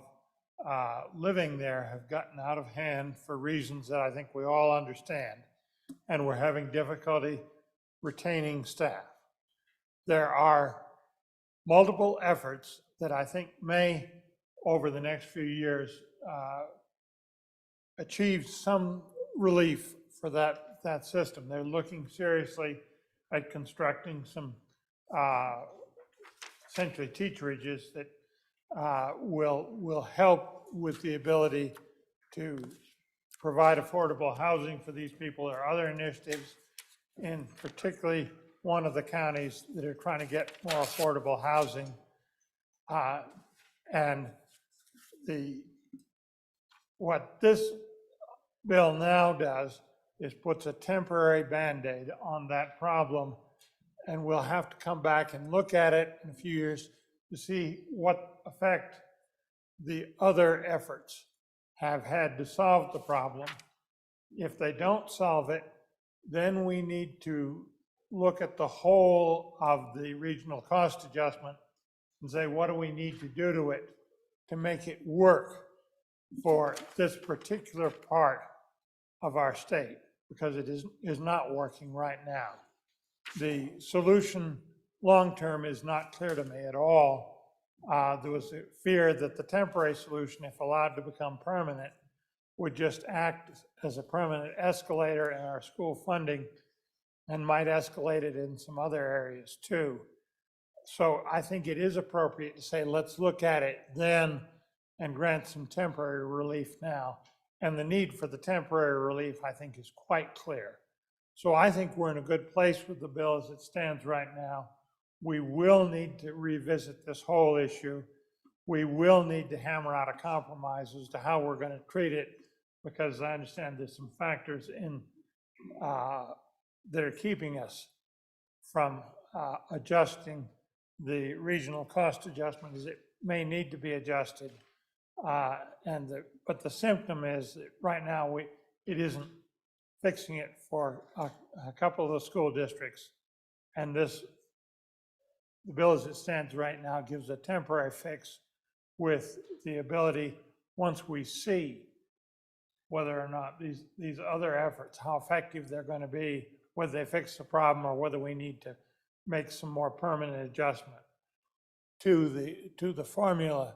Speaker 11: living there have gotten out of hand for reasons that I think we all understand, and we're having difficulty retaining staff. There are multiple efforts that I think may, over the next few years, achieve some relief for that system. They're looking seriously at constructing some essentially teacherages that will help with the ability to provide affordable housing for these people. There are other initiatives in particularly one of the counties that are trying to get more affordable housing. And what this bill now does is puts a temporary Band-Aid on that problem, and we'll have to come back and look at it in a few years to see what effect the other efforts have had to solve the problem. If they don't solve it, then we need to look at the whole of the regional cost adjustment and say, what do we need to do to it to make it work for this particular part of our state, because it is not working right now. The solution long-term is not clear to me at all. There was a fear that the temporary solution, if allowed to become permanent, would just act as a permanent escalator in our school funding and might escalate it in some other areas too. So I think it is appropriate to say, let's look at it then and grant some temporary relief now. And the need for the temporary relief, I think, is quite clear. So I think we're in a good place with the bill as it stands right now. We will need to revisit this whole issue. We will need to hammer out a compromise as to how we're going to treat it, because I understand there's some factors in that are keeping us from adjusting the regional cost adjustment, as it may need to be adjusted. But the symptom is that right now it isn't fixing it for a couple of the school districts. And the bill as it stands right now gives a temporary fix with the ability, once we see whether or not these other efforts, how effective they're going to be, whether they fix the problem or whether we need to make some more permanent adjustment to the formula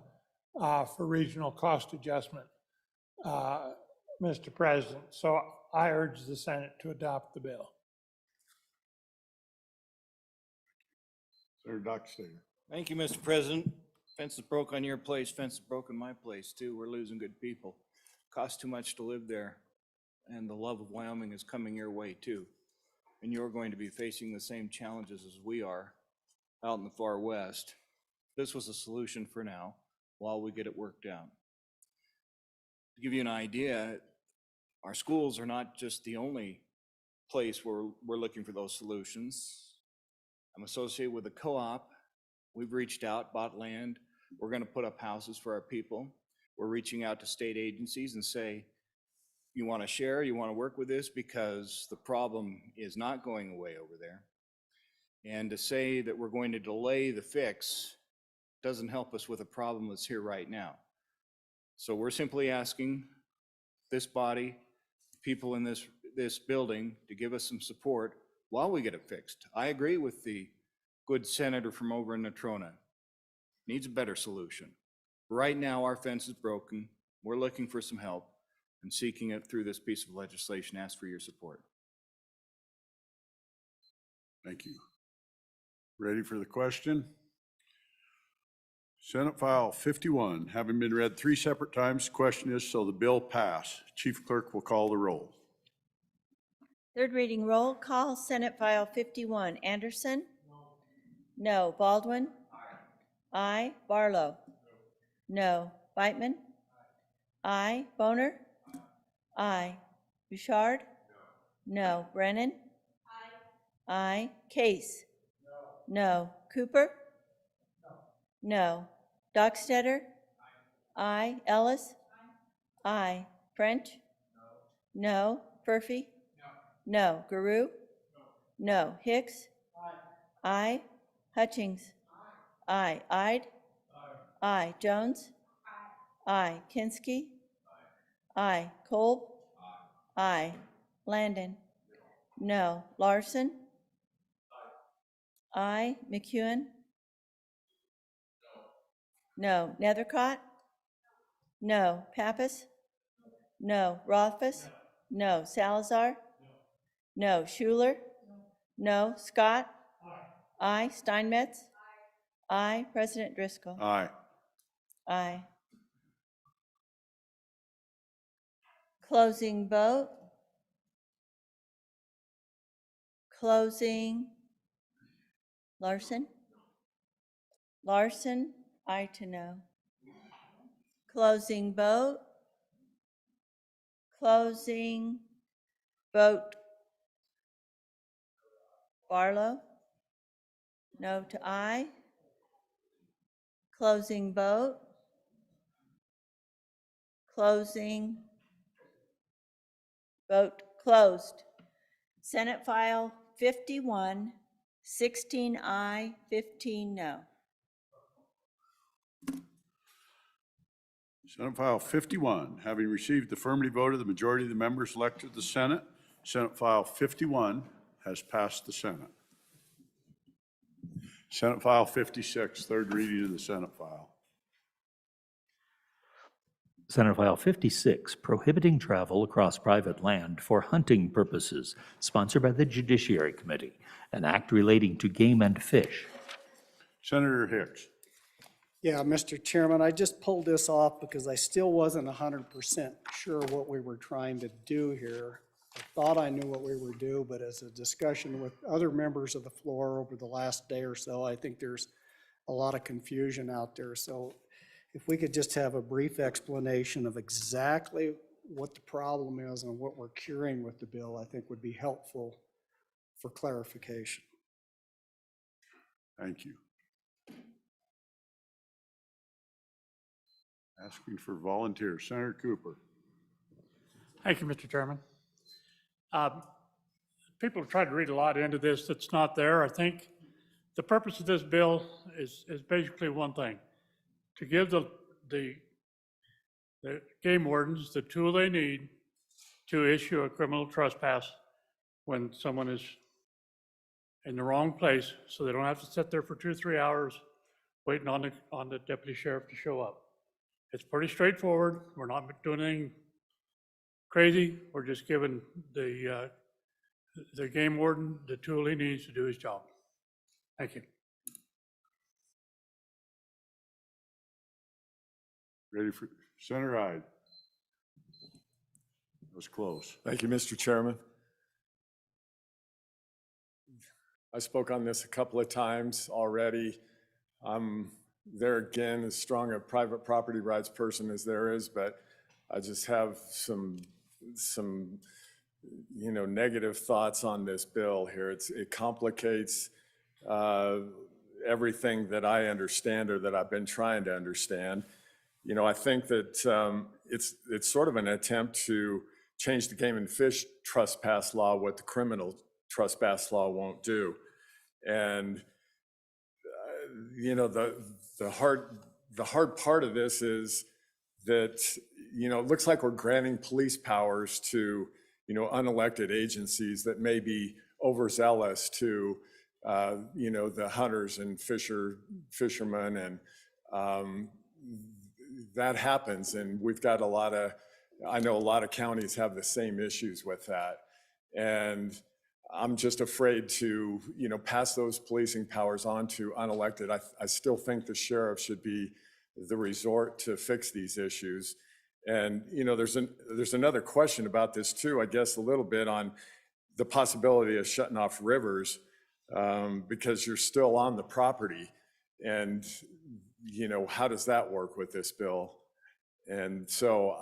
Speaker 11: for regional cost adjustment, Mr. President. So I urge the Senate to adopt the bill.
Speaker 1: Senator Dockstader.
Speaker 13: Thank you, Mr. President. Fence is broke on your place, fence is broke on my place too. We're losing good people. Costs too much to live there. And the love of Wyoming is coming your way too. And you're going to be facing the same challenges as we are out in the far west. This was a solution for now while we get it worked out. To give you an idea, our schools are not just the only place where we're looking for those solutions. I'm associated with a co-op. We've reached out, bought land. We're going to put up houses for our people. We're reaching out to state agencies and say, you want to share, you want to work with this, because the problem is not going away over there. And to say that we're going to delay the fix doesn't help us with a problem that's here right now. So we're simply asking this body, people in this building, to give us some support while we get it fixed. I agree with the good senator from over in Natrona. Needs a better solution. Right now, our fence is broken. We're looking for some help and seeking it through this piece of legislation. Ask for your support.
Speaker 1: Thank you. Ready for the question? Senate File 51, having been read 3 separate times, the question is, so the bill pass. Chief Clerk will call the roll.
Speaker 2: Third reading roll call, Senate File 51. Anderson? No. Baldwin? Aye. Barlow? No. Beitman? Aye. Boner? Aye. Bouchard? No. Brennan? Aye. Case? No. Cooper? No. Docksteder? Aye. Ellis? Aye. French? No. Furphy? No. Guru? No. Hicks? Aye. Hutchings? Aye. Ide? Aye. Jones? Aye. Kinski? Aye. Kolb? Aye. Landon? No. Larson? Aye. McEwen? No. Nethercott? No. Pappas? No. Rothfuss? No. Salazar? No. Schuler? No. Scott? Aye. Steinmetz? Aye. President Driscoll?
Speaker 1: Aye.
Speaker 2: Aye. Closing vote. Closing. Larson? Larson, aye to no. Closing vote. Closing vote. Barlow? No to aye. Closing vote. Closing vote closed. Senate File 51, 16 aye, 15 no.
Speaker 1: Senate File 51, having received the affirmative vote of the majority of the members elected to the Senate, Senate File 51 has passed the Senate. Senate File 56, third reading of the Senate file.
Speaker 5: Senate File 56, prohibiting travel across private land for hunting purposes, sponsored by the Judiciary Committee, an act relating to game and fish.
Speaker 1: Senator Hicks.
Speaker 8: Yeah, Mr. Chairman, I just pulled this off because I still wasn't 100% sure what we were trying to do here. I thought I knew what we were doing, but as a discussion with other members of the floor over the last day or so, I think there's a lot of confusion out there. So if we could just have a brief explanation of exactly what the problem is and what we're curing with the bill, I think would be helpful for clarification.
Speaker 1: Thank you. Asking for volunteers. Senator Cooper.
Speaker 14: Thank you, Mr. Chairman. People have tried to read a lot into this that's not there. I think the purpose of this bill is basically one thing, to give the game wardens the tool they need to issue a criminal trespass when someone is in the wrong place, so they don't have to sit there for 2 or 3 hours waiting on the deputy sheriff to show up. It's pretty straightforward. We're not doing anything crazy. We're just giving the game warden the tool he needs to do his job. Thank you.
Speaker 1: Ready for Senator Hyde? That was close.
Speaker 15: Thank you, Mr. Chairman. I spoke on this a couple of times already. I'm there again, as strong a private property rights person as there is, but I just have some negative thoughts on this bill here. It complicates everything that I understand or that I've been trying to understand. I think that it's sort of an attempt to change the game and fish trespass law, what the criminal trespass law won't do. And the hard part of this is that it looks like we're granting police powers to unelected agencies that may be overzealous to the hunters and fishermen, and that happens. And we've got I know a lot of counties have the same issues with that. And I'm just afraid to, pass those policing powers on to unelected. I still think the sheriff should be the resort to fix these issues. And, there's another question about this too, I guess, a little bit on the possibility of shutting off rivers because you're still on the property. And, how does that work with this bill? And so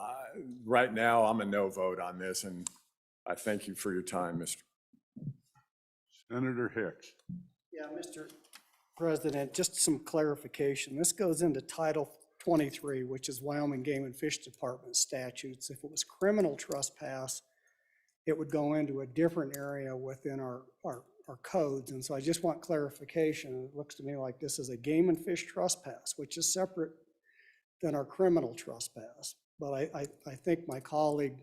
Speaker 15: right now I'm a no vote on this, and I thank you for your time, Mr.
Speaker 1: Senator Hicks.
Speaker 8: Yeah, Mr. President, just some clarification. This goes into Title 23, which is Wyoming Game and Fish Department statutes. If it was criminal trespass, it would go into a different area within our codes. And so I just want clarification. It looks to me like this is a game and fish trespass, which is separate than our criminal trespass. But I think my colleague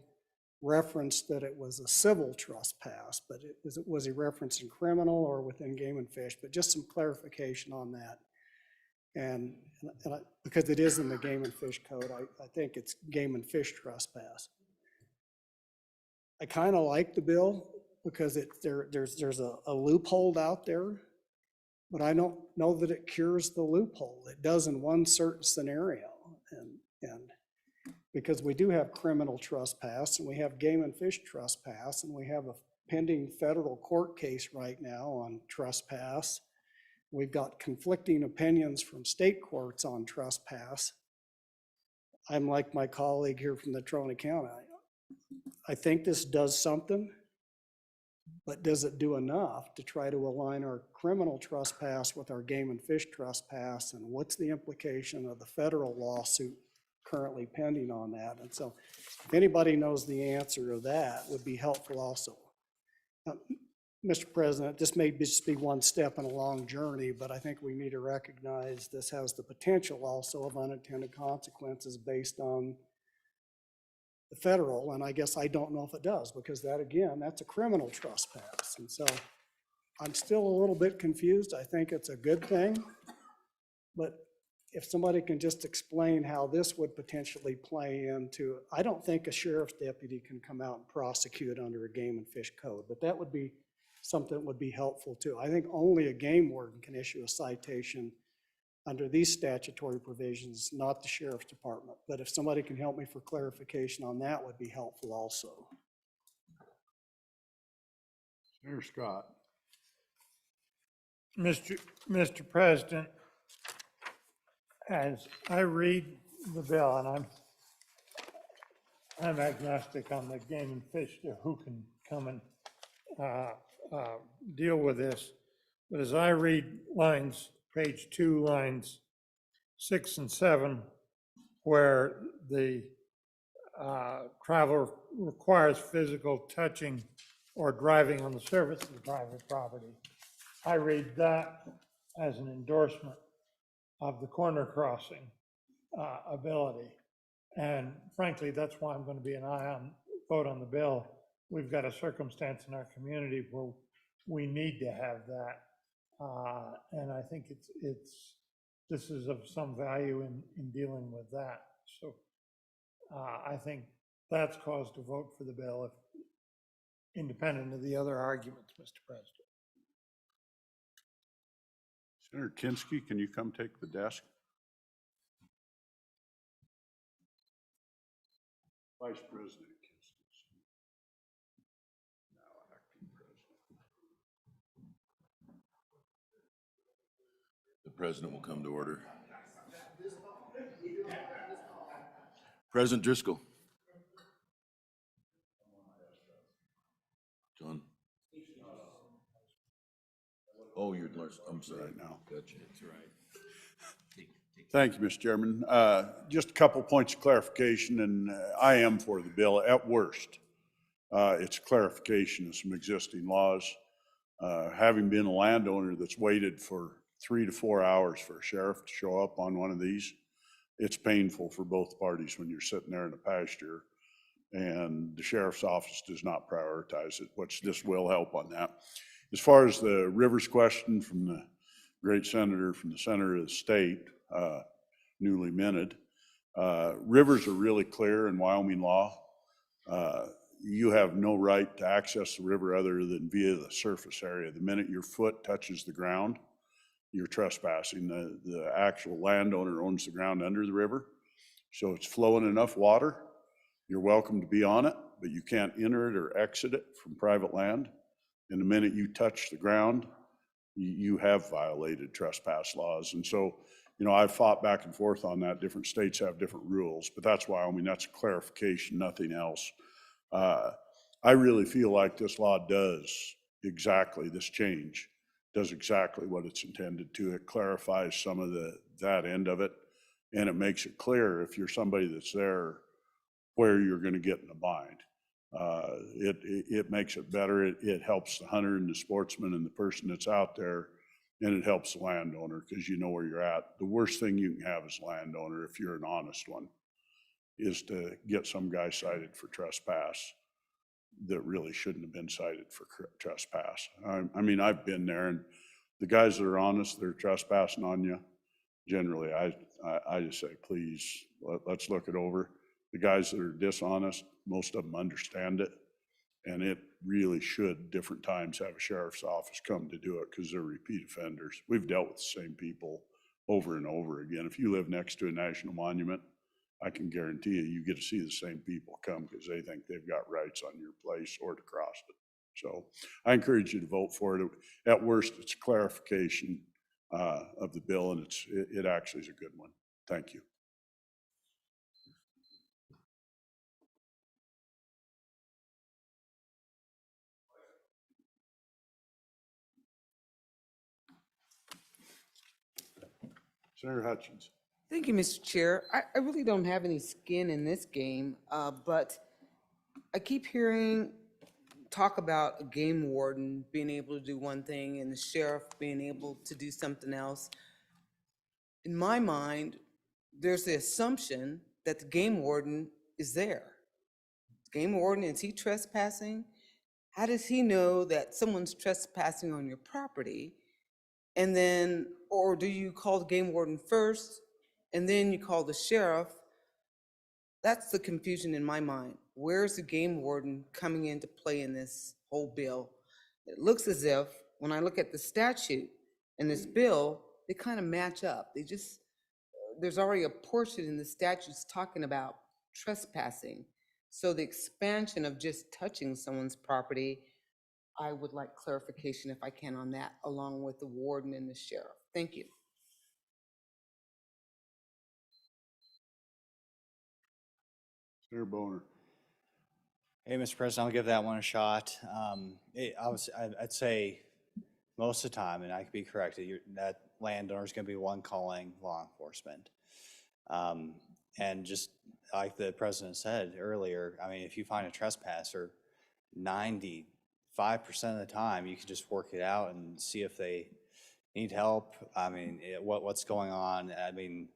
Speaker 8: referenced that it was a civil trespass, but was he referencing criminal or within game and fish? But just some clarification on that. And because it is in the game and fish code, I think it's game and fish trespass. I kind of like the bill because there's a loophole out there, but I don't know that it cures the loophole. It does in one certain scenario, and because we do have criminal trespass and we have game and fish trespass, and we have a pending federal court case right now on trespass. We've got conflicting opinions from state courts on trespass. I'm like my colleague here from the Trona County. I think this does something, but does it do enough to try to align our criminal trespass with our game and fish trespass? And what's the implication of the federal lawsuit currently pending on that? And so if anybody knows the answer to that, would be helpful also. Mr. President, this may just be one step in a long journey, but I think we need to recognize this has the potential also of unintended consequences based on the federal, and I guess I don't know if it does, because that, again, that's a criminal trespass. And so I'm still a little bit confused. I think it's a good thing, but if somebody can just explain how this would potentially play into, I don't think a sheriff's deputy can come out and prosecute under a game and fish code, but that would be something that would be helpful too. I think only a game warden can issue a citation under these statutory provisions, not the sheriff's department. But if somebody can help me for clarification on that, would be helpful also.
Speaker 1: Senator Scott.
Speaker 14: Mr. President, as I read the bill, and I'm agnostic on the game and fish to who can come and deal with this. But as I read page 2, lines 6 and 7, where the travel requires physical touching or driving on the surface of the private property, I read that as an endorsement of the corner crossing ability. And frankly, that's why I'm going to be an vote on the bill. We've got a circumstance in our community where we need to have that. And I think this is of some value in dealing with that. So I think that's cause to vote for the bill, independent of the other arguments, Mr. President.
Speaker 1: Senator Kinski, can you come take the desk? Vice President Kinski. Now acting president.
Speaker 4: The president will come to order. President Driscoll. John. Oh, you're, I'm sorry.
Speaker 1: Right now.
Speaker 4: Gotcha. That's right.
Speaker 1: Thank you, Mr. Chairman. Just a couple points of clarification, and I am for the bill at worst. It's clarification of some existing laws. Having been a landowner that's waited for 3 to 4 hours for a sheriff to show up on one of these, it's painful for both parties when you're sitting there in a pasture and the sheriff's office does not prioritize it, which this will help on that. As far as the rivers question from the great senator from the center of the state, newly minted, rivers are really clear in Wyoming law. You have no right to access the river other than via the surface area. The minute your foot touches the ground, you're trespassing. The actual landowner owns the ground under the river. So it's flowing enough water. You're welcome to be on it, but you can't enter it or exit it from private land. And the minute you touch the ground, you have violated trespass laws. And so, you know, I've fought back and forth on that. Different states have different rules, but that's Wyoming. That's a clarification, nothing else. I really feel like this law does exactly, this change does exactly what it's intended to. It clarifies some of that end of it, and it makes it clear if you're somebody that's there where you're going to get in a bind. It makes it better. It helps the hunter and the sportsman and the person that's out there, and it helps the landowner because you know where you're at. The worst thing you can have as a landowner, if you're an honest one, is to get some guy cited for trespass that really shouldn't have been cited for trespass. I mean, I've been there, and the guys that are honest, they're trespassing on you. Generally, I just say, please, let's look it over. The guys that are dishonest, most of them understand it, and it really should, different times, have a sheriff's office come to do it because they're repeat offenders. We've dealt with the same people over and over again. If you live next to a national monument, I can guarantee you get to see the same people come because they think they've got rights on your place or to cross it. So I encourage you to vote for it. At worst, it's a clarification of the bill, and it actually is a good one. Thank you. Senator Hutchins.
Speaker 16: Thank you, Mr. Chair. I really don't have any skin in this game, but I keep hearing talk about a game warden being able to do one thing and the sheriff being able to do something else. In my mind, there's the assumption that the game warden is there. Game warden, is he trespassing? How does he know that someone's trespassing on your property? And then, or do you call the game warden first and then you call the sheriff? That's the confusion in my mind. Where's the game warden coming into play in this whole bill? It looks as if, when I look at the statute in this bill, they kind of match up. They just, there's already a portion in the statutes talking about trespassing. So the expansion of just touching someone's property, I would like clarification if I can on that, along with the warden and the sheriff. Thank you.
Speaker 1: Senator Boner.
Speaker 6: Hey, Mr. President, I'll give that one a shot. I'd say most of the time, and I could be corrected, that landowner's gonna be one calling law enforcement. And just like the president said earlier, I mean, if you find a trespasser, 95% of the time, you can just work it out and see if they need help. I mean, what's going on? I mean,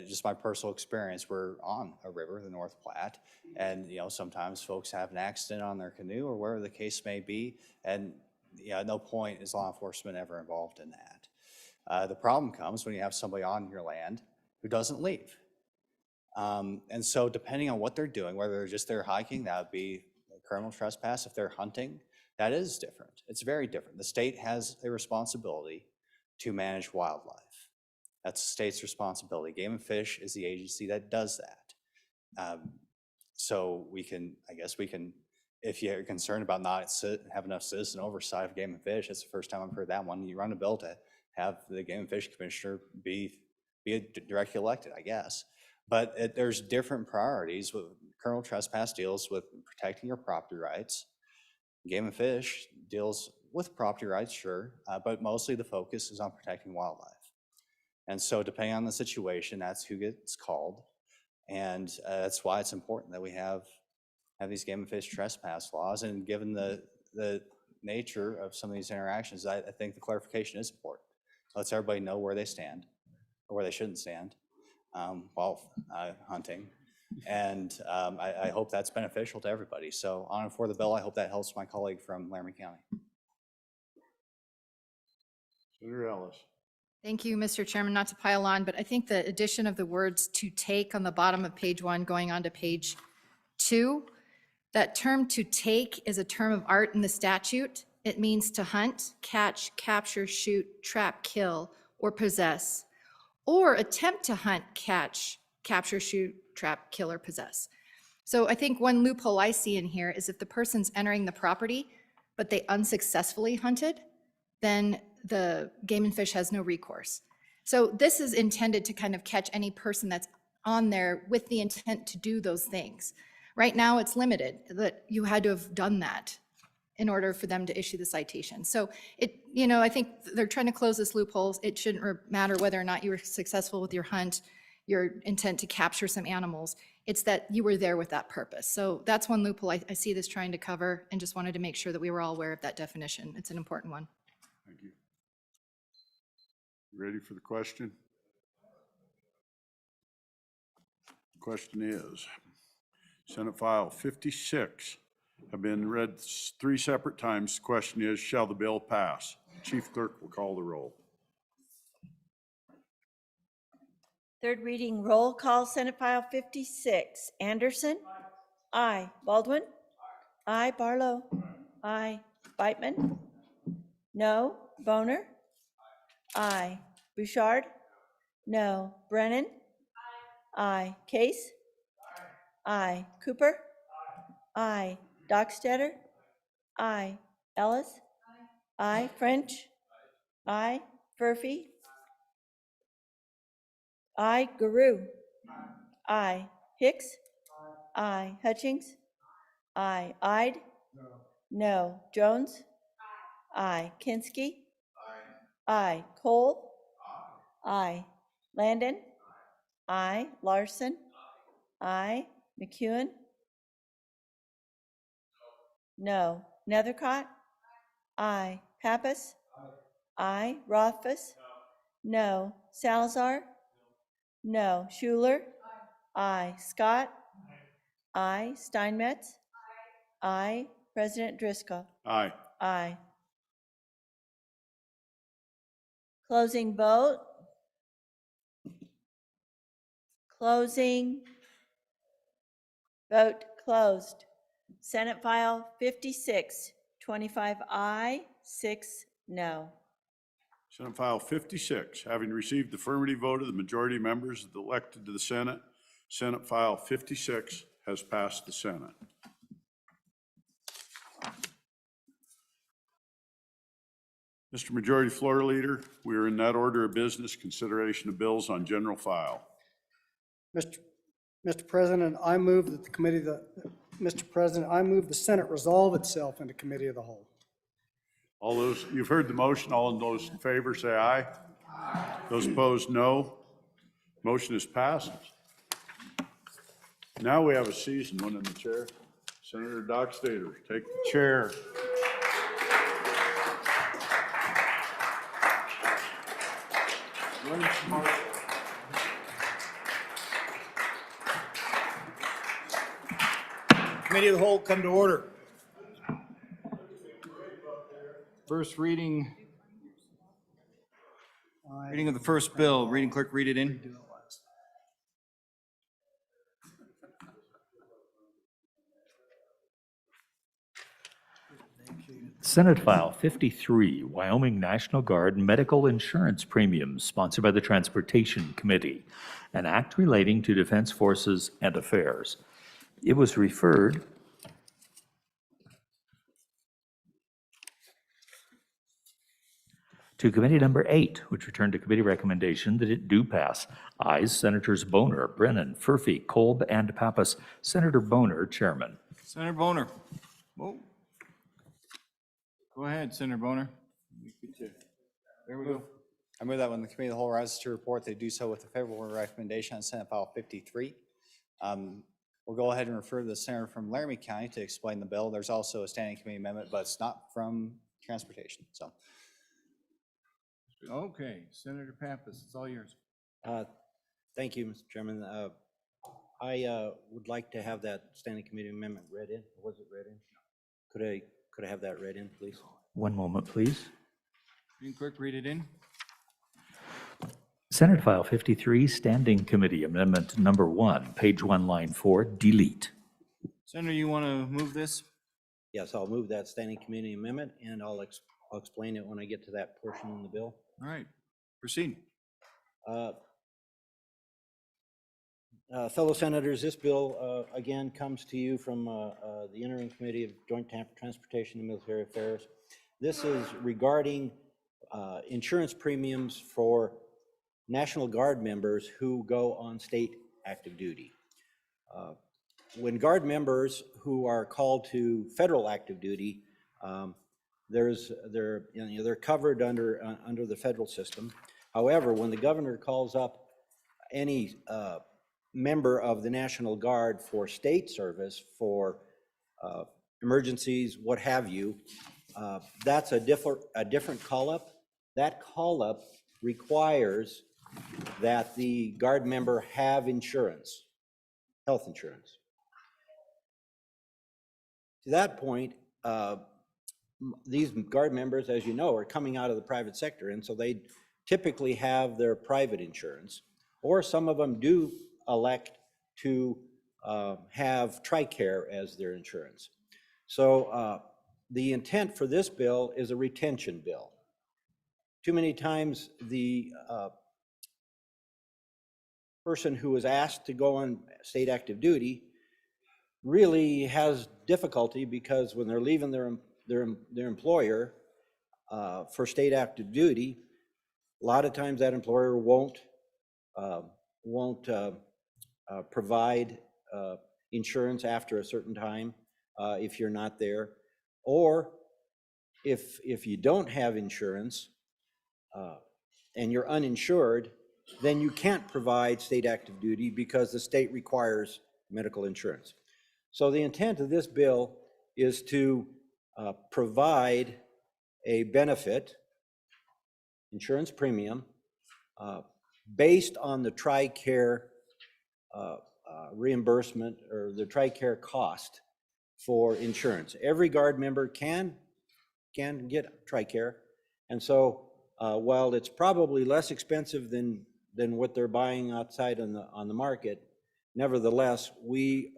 Speaker 6: just my personal experience, we're on a river, the North Platte, and, sometimes folks have an accident on their canoe or wherever the case may be, and, at no point is law enforcement ever involved in that. The problem comes when you have somebody on your land who doesn't leave. And so depending on what they're doing, whether they're just there hiking, that would be a criminal trespass. If they're hunting, that is different. It's very different. The state has a responsibility to manage wildlife. That's the state's responsibility. Game and Fish is the agency that does that. So I guess we can, if you're concerned about not have enough citizen oversight of Game and Fish, it's the first time I've heard that one. You run a bill to have the Game and Fish Commissioner be directly elected, I guess. But there's different priorities. With criminal trespass deals with protecting your property rights. Game and Fish deals with property rights, sure, but mostly the focus is on protecting wildlife. And so depending on the situation, that's who gets called. And that's why it's important that we have these Game and Fish trespass laws. And given the nature of some of these interactions, I think the clarification is important. Lets everybody know where they stand or where they shouldn't stand while hunting. And I hope that's beneficial to everybody. So on and for the bill, I hope that helps my colleague from Laramie County.
Speaker 1: Senator Ellis.
Speaker 17: Thank you, Mr. Chairman. Not to pile on, but I think the addition of the words "to take" on the bottom of page 1 going on to page 2, that term "to take" is a term of art in the statute. It means to hunt, catch, capture, shoot, trap, kill, or possess, or attempt to hunt, catch, capture, shoot, trap, kill, or possess. So I think one loophole I see in here is if the person's entering the property, but they unsuccessfully hunted, then the Game and Fish has no recourse. So this is intended to kind of catch any person that's on there with the intent to do those things. Right now, it's limited, that you had to have done that in order for them to issue the citation. So I think they're trying to close this loophole. It shouldn't matter whether or not you were successful with your hunt, your intent to capture some animals. It's that you were there with that purpose. So that's one loophole I see this trying to cover, and just wanted to make sure that we were all aware of that definition. It's an important one.
Speaker 1: Thank you. Ready for the question? Question is, Senate File 56 have been read 3 separate times. The question is, shall the bill pass? Chief Clerk will call the roll.
Speaker 2: Third reading, roll call, Senate File 56. Anderson? Aye. Baldwin? Aye. Barlow? Aye. Beitman? No. Boner? Aye. Bouchard? No. Brennan? Aye. Case? Aye. Cooper? Aye. Dockstader? Aye. Ellis? Aye. French? Aye. Furphy? Aye. Guru? Aye. Hicks? Aye. Hutchings? Aye. Ide? No. Jones? Aye. Kinski? Aye. Cole? Aye. Landon? Aye. Larson? Aye. McEwen? No. Nethercott? Aye. Pappas? Aye. Rothfuss? No. Salazar? No. Schuler? Aye. Scott? Aye. Steinmetz? Aye. President Driscoll?
Speaker 1: Aye.
Speaker 2: Aye. Closing vote. Closing. Vote closed. Senate File 56, 25 aye, 6 no.
Speaker 1: Senate File 56, having received the affirmative vote of the majority of members elected to the Senate, Senate File 56 has passed the Senate. Mr. Majority Floor Leader, we are in that order of business, consideration of bills on general file.
Speaker 8: Mr. President, I move that the committee, Mr. President, I move the Senate resolve itself into committee of the whole.
Speaker 1: All those, you've heard the motion. All those in favor say aye. Those opposed, no. Motion is passed. Now we have a seasoned one in the chair. Senator Doc Stater, take the chair.
Speaker 13: Committee of the Whole, come to order. First reading of the first bill. Reading clerk, read it in.
Speaker 5: Senate File 53, Wyoming National Guard Medical Insurance Premiums, sponsored by the Transportation Committee, an act relating to Defense Forces and Affairs. It was referred to Committee Number 8, which returned to committee recommendation that it do pass. Ayes, Senators Boner, Brennan, Furphy, Kolb, and Pappas. Senator Boner, Chairman.
Speaker 13: Senator Boner. Whoa. Go ahead, Senator Boner. There we go.
Speaker 6: I move that when the committee of the whole rises to report, they do so with a favorable recommendation on Senate File 53. We'll go ahead and refer to the senator from Laramie County to explain the bill. There's also a standing committee amendment, but it's not from transportation, so.
Speaker 13: Okay, Senator Pappas, it's all yours.
Speaker 12: Thank you, Mr. Chairman. I would like to have that standing committee amendment read in. Was it read in? Could I have that read in, please?
Speaker 5: One moment, please.
Speaker 13: Reading clerk, read it in.
Speaker 5: Senate File 53, Standing Committee Amendment Number 1, page 1, line 4, delete.
Speaker 13: Senator, you want to move this?
Speaker 12: Yes, I'll move that standing committee amendment, and I'll explain it when I get to that portion in the bill.
Speaker 13: All right, proceed.
Speaker 12: Fellow senators, this bill again comes to you from the Interim Committee of Joint Transportation and Military Affairs. This is regarding insurance premiums for National Guard members who go on state active duty. When Guard members who are called to federal active duty, they're covered under the federal system. However, when the governor calls up any member of the National Guard for state service, for emergencies, what have you, that's a different call-up. That call-up requires that the Guard member have insurance, health insurance. To that point, these Guard members, as you know, are coming out of the private sector, and so they typically have their private insurance, or some of them do elect to have TRICARE as their insurance. So the intent for this bill is a retention bill. Too many times the person who is asked to go on state active duty really has difficulty, because when they're leaving their employer for state active duty, a lot of times that employer won't provide insurance after a certain time if you're not there, or if you don't have insurance and you're uninsured, then you can't provide state active duty because the state requires medical insurance. So the intent of this bill is to provide a benefit, insurance premium, based on the TRICARE reimbursement, or the TRICARE cost for insurance. Every Guard member can get TRICARE, and so while it's probably less expensive than what they're buying outside on the market, nevertheless, we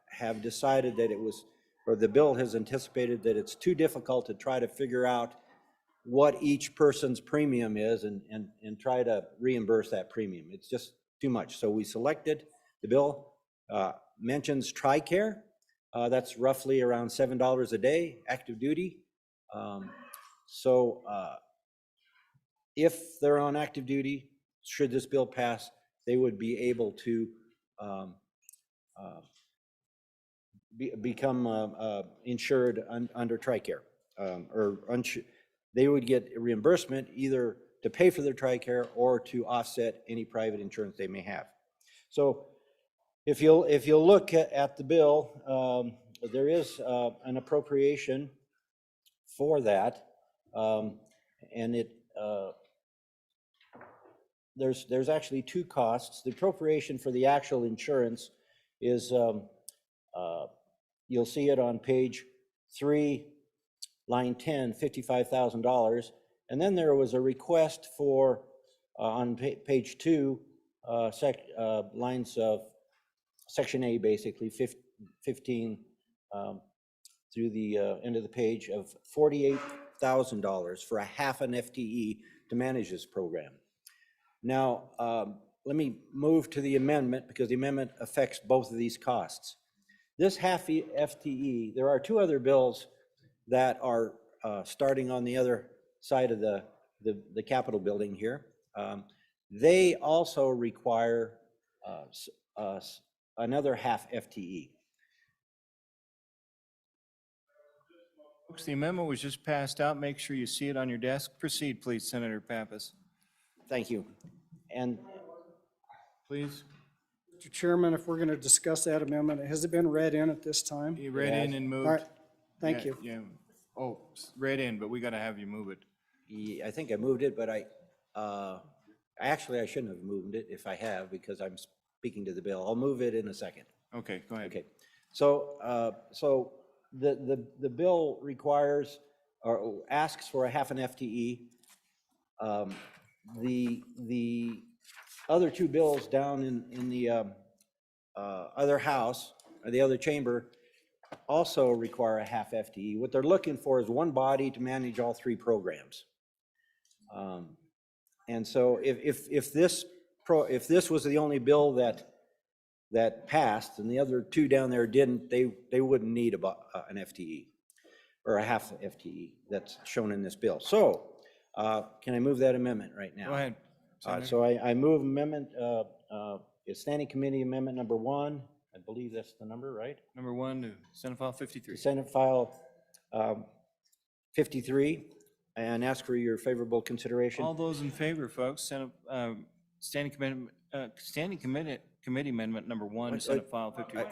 Speaker 12: have decided that the bill has anticipated that it's too difficult to try to figure out what each person's premium is and try to reimburse that premium. It's just too much. So we selected, the bill mentions TRICARE. That's roughly around $7 a day, active duty. So if they're on active duty, should this bill pass, they would be able to become insured under TRICARE, they would get reimbursement either to pay for their TRICARE or to offset any private insurance they may have. So if you'll look at the bill, there is an appropriation for that, and it there's actually two costs. The appropriation for the actual insurance is you'll see it on page 3, line 10, $55,000. And then there was a request for, on page 2, lines of section A, basically, 15 through the end of the page, of $48,000 for a half an FTE to manage this program. Now, let me move to the amendment because the amendment affects both of these costs. This half FTE, there are two other bills that are starting on the other side of the Capitol building here. They also require another half FTE.
Speaker 13: Folks, the amendment was just passed out. Make sure you see it on your desk. Proceed, please, Senator Pappas.
Speaker 12: Thank you. And
Speaker 13: please.
Speaker 8: Mr. Chairman, if we're going to discuss that amendment, has it been read in at this time?
Speaker 13: You read in and moved.
Speaker 8: All right, thank you.
Speaker 13: Yeah. Oh, read in, but we got to have you move it.
Speaker 12: I think I moved it, but actually I shouldn't have moved it if I have, because I'm speaking to the bill. I'll move it in a second.
Speaker 13: Okay, go ahead.
Speaker 12: Okay. So the bill requires or asks for a half an FTE. The other two bills down in the other house, or the other chamber, also require a half FTE. What they're looking for is one body to manage all three programs. And so if this was the only bill that passed and the other two down there didn't, they wouldn't need about an FTE or a half FTE that's shown in this bill. So can I move that amendment right now?
Speaker 13: Go ahead.
Speaker 12: So I move amendment, Standing Committee Amendment number 1. I believe that's the number, right?
Speaker 13: Number 1 to Senate File 53.
Speaker 12: Senate File 53, and ask for your favorable consideration.
Speaker 13: All those in favor, folks, Standing Committee Amendment number 1 to Senate File 53.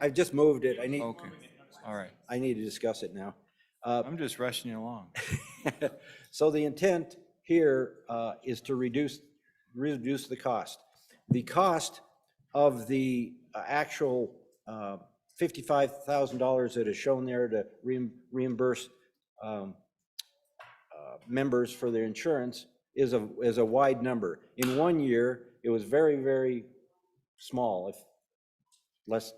Speaker 12: I've just moved it.
Speaker 13: Okay, all right.
Speaker 12: I need to discuss it now.
Speaker 13: I'm just rushing you along.
Speaker 12: So the intent here is to reduce the cost. The cost of the actual $55,000 that is shown there to reimburse members for their insurance is a wide number. In 1 year, it was very, very small, if less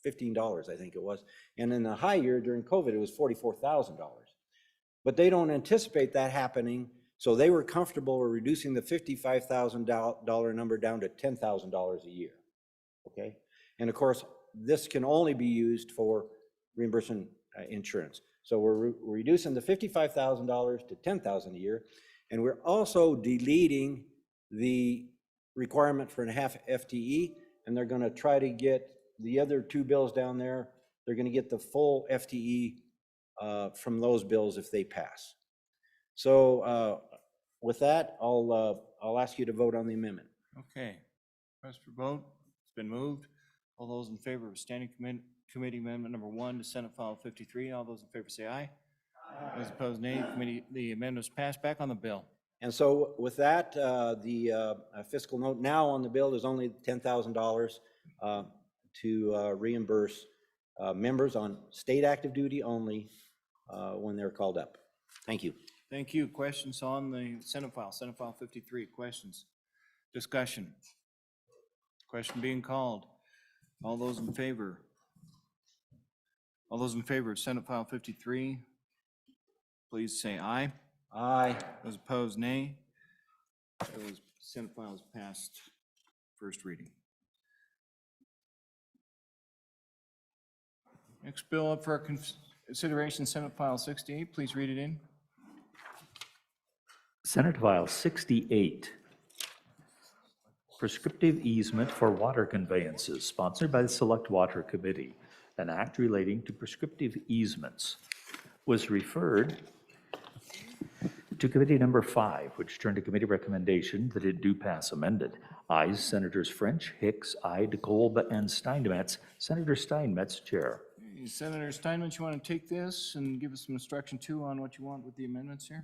Speaker 12: $15, I think it was. And in the high year during COVID, it was $44,000. But they don't anticipate that happening, so they were comfortable with reducing the $55,000 number down to $10,000 a year, okay? And of course, this can only be used for reimbursement insurance. So we're reducing the $55,000 to $10,000 a year, and we're also deleting the requirement for a half FTE, and they're gonna try to get the other two bills down there, they're gonna get the full FTE from those bills if they pass. So with that, I'll ask you to vote on the amendment.
Speaker 13: Okay, press for vote. It's been moved. All those in favor of Standing Committee Amendment number 1 to Senate File 53, all those in favor say aye. Aye. Those opposed, nay. The amendment is passed. Back on the bill.
Speaker 12: And so with that, the fiscal note now on the bill is only $10,000 to reimburse members on state active duty only when they're called up. Thank you.
Speaker 13: Thank you. Questions on the Senate File 53. Questions? Discussion? Question being called. All those in favor? All those in favor of Senate File 53, please say aye.
Speaker 12: Aye.
Speaker 13: Those opposed, nay. Those Senate files passed first reading. Next bill up for consideration, Senate File 68. Please read it in.
Speaker 5: Senate File 68, Prescriptive Easement for Water Conveyances, sponsored by the Select Water Committee. An act relating to prescriptive easements was referred to Committee Number 5, which turned to committee recommendation that it do pass amended. Ayes, Senators French, Hicks, DeKalb, and Steinmetz. Senator Steinmetz, Chair.
Speaker 13: Senator Steinmetz, you want to take this and give us some instruction too on what you want with the amendments here?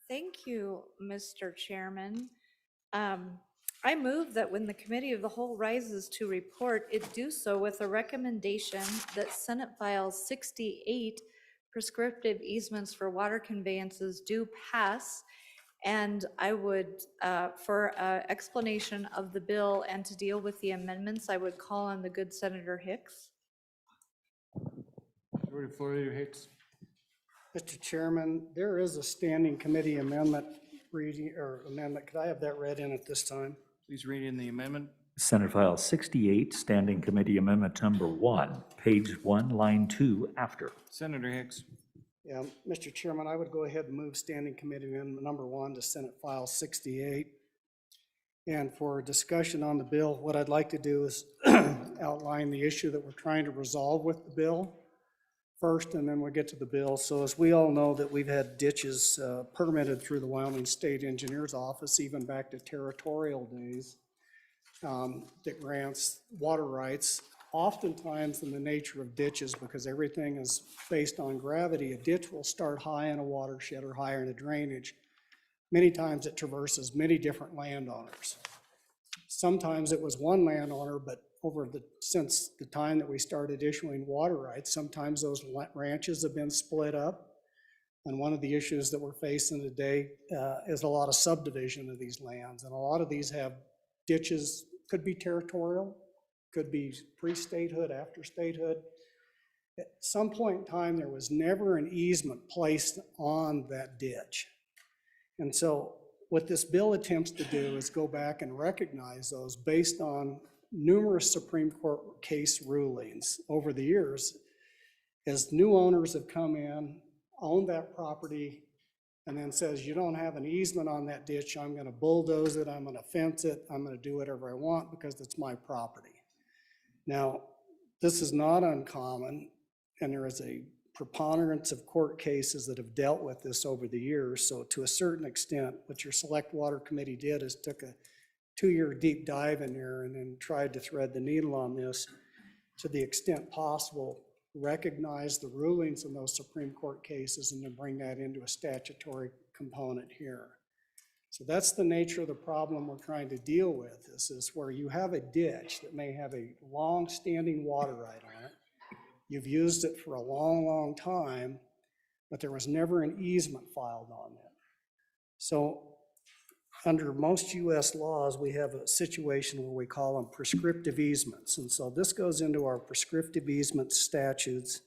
Speaker 18: Thank you, Mr. Chairman. I move that when the Committee of the Whole rises to report, it do so with a recommendation that Senate File 68, prescriptive easements for water conveyances, do pass. And I would, for explanation of the bill and to deal with the amendments, I would call on the good Senator Hicks.
Speaker 13: Majority Floor Leader Hicks.
Speaker 8: Mr. Chairman, there is a standing committee amendment reading, or amendment. Could I have that read in at this time?
Speaker 13: Please read in the amendment.
Speaker 5: Senate File 68, Standing Committee Amendment Number 1, page 1, line 2, after.
Speaker 13: Senator Hicks.
Speaker 8: Yeah, Mr. Chairman, I would go ahead and move standing committee amendment number 1 to Senate File 68. And for discussion on the bill, what I'd like to do is outline the issue that we're trying to resolve with the bill first, and then we'll get to the bill. So as we all know that we've had ditches permitted through the Wyoming State Engineer's Office, even back to territorial days, that grants water rights, oftentimes in the nature of ditches, because everything is based on gravity. A ditch will start high in a watershed or higher in a drainage. Many times it traverses many different landowners. Sometimes it was one landowner, but since the time that we started issuing water rights, sometimes those ranches have been split up. And one of the issues that we're facing today is a lot of subdivision of these lands. And a lot of these have ditches, could be territorial, could be pre-statehood, after statehood. At some point in time, there was never an easement placed on that ditch. And so what this bill attempts to do is go back and recognize those based on numerous Supreme Court case rulings over the years. As new owners have come in, owned that property, and then says, you don't have an easement on that ditch, I'm gonna bulldoze it, I'm gonna fence it, I'm gonna do whatever I want because it's my property. Now, this is not uncommon, and there is a preponderance of court cases that have dealt with this over the years. So to a certain extent, what your Select Water Committee did is took a 2-year deep dive in there and then tried to thread the needle on this to the extent possible, recognize the rulings in those Supreme Court cases and then bring that into a statutory component here. So that's the nature of the problem we're trying to deal with. This is where you have a ditch that may have a long-standing water right on it. You've used it for a long, long time, but there was never an easement filed on it. So under most US laws, we have a situation where we call them prescriptive easements. And so this goes into our prescriptive easement statutes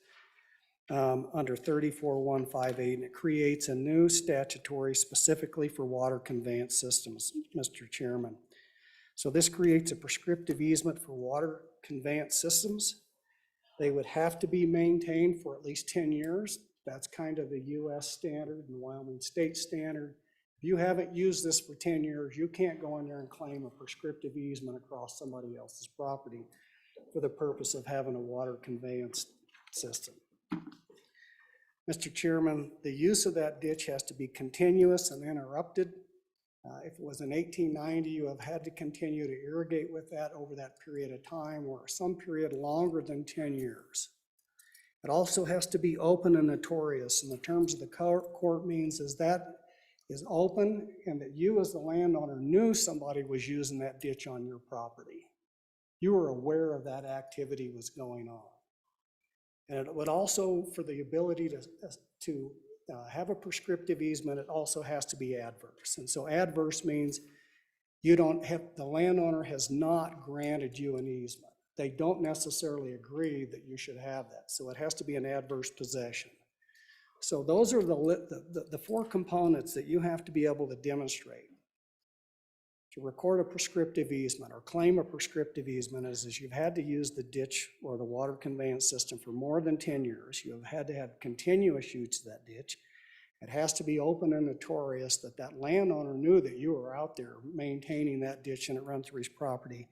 Speaker 8: under 34158, and it creates a new statutory specifically for water conveyance systems, Mr. Chairman. So this creates a prescriptive easement for water conveyance systems. They would have to be maintained for at least 10 years. That's kind of the US standard and the Wyoming state standard. If you haven't used this for 10 years, you can't go in there and claim a prescriptive easement across somebody else's property for the purpose of having a water conveyance system. Mr. Chairman, the use of that ditch has to be continuous and uninterrupted. If it was in 1890, you have had to continue to irrigate with that over that period of time, or some period longer than 10 years. It also has to be open and notorious. In the terms of the court means is that is open and that you as the landowner knew somebody was using that ditch on your property. You were aware of that activity was going on. And it would also, for the ability to have a prescriptive easement, it also has to be adverse. And so adverse means you don't have, the landowner has not granted you an easement. They don't necessarily agree that you should have that. So it has to be an adverse possession. So those are the four components that you have to be able to demonstrate. To record a prescriptive easement or claim a prescriptive easement is you've had to use the ditch or the water conveyance system for more than 10 years. You have had to have continuous use of that ditch. It has to be open and notorious that that landowner knew that you were out there maintaining that ditch and it run through his property.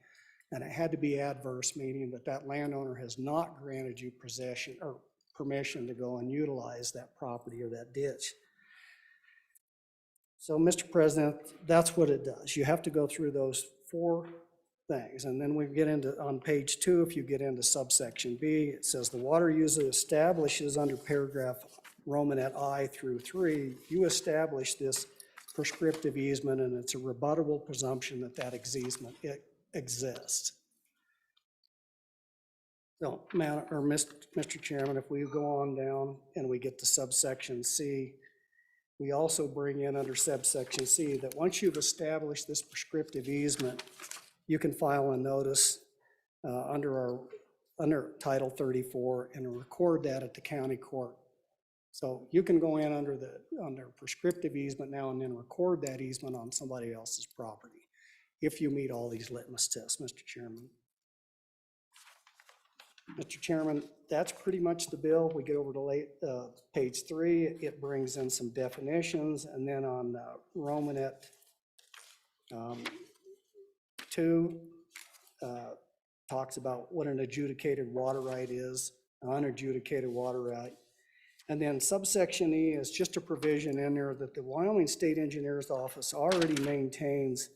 Speaker 8: And it had to be adverse, meaning that that landowner has not granted you possession or permission to go and utilize that property or that ditch. So, Mr. President, that's what it does. You have to go through those four things. And then we get into, on page 2, if you get into subsection B, it says the water user establishes under paragraph Romanet I through 3, you establish this prescriptive easement, and it's a rebuttable presumption that that easement exists. So, Mr. Chairman, if we go on down and we get to subsection C, we also bring in under subsection C that once you've established this prescriptive easement, you can file a notice under Title 34 and record that at the county court. So you can go in under prescriptive easement now and then record that easement on somebody else's property if you meet all these litmus tests, Mr. Chairman. Mr. Chairman, that's pretty much the bill. We get over to page 3. It brings in some definitions, and then on Romanet 2 talks about what an adjudicated water right is, an unadjudicated water right. And then subsection E is just a provision in there that the Wyoming State Engineer's Office already maintains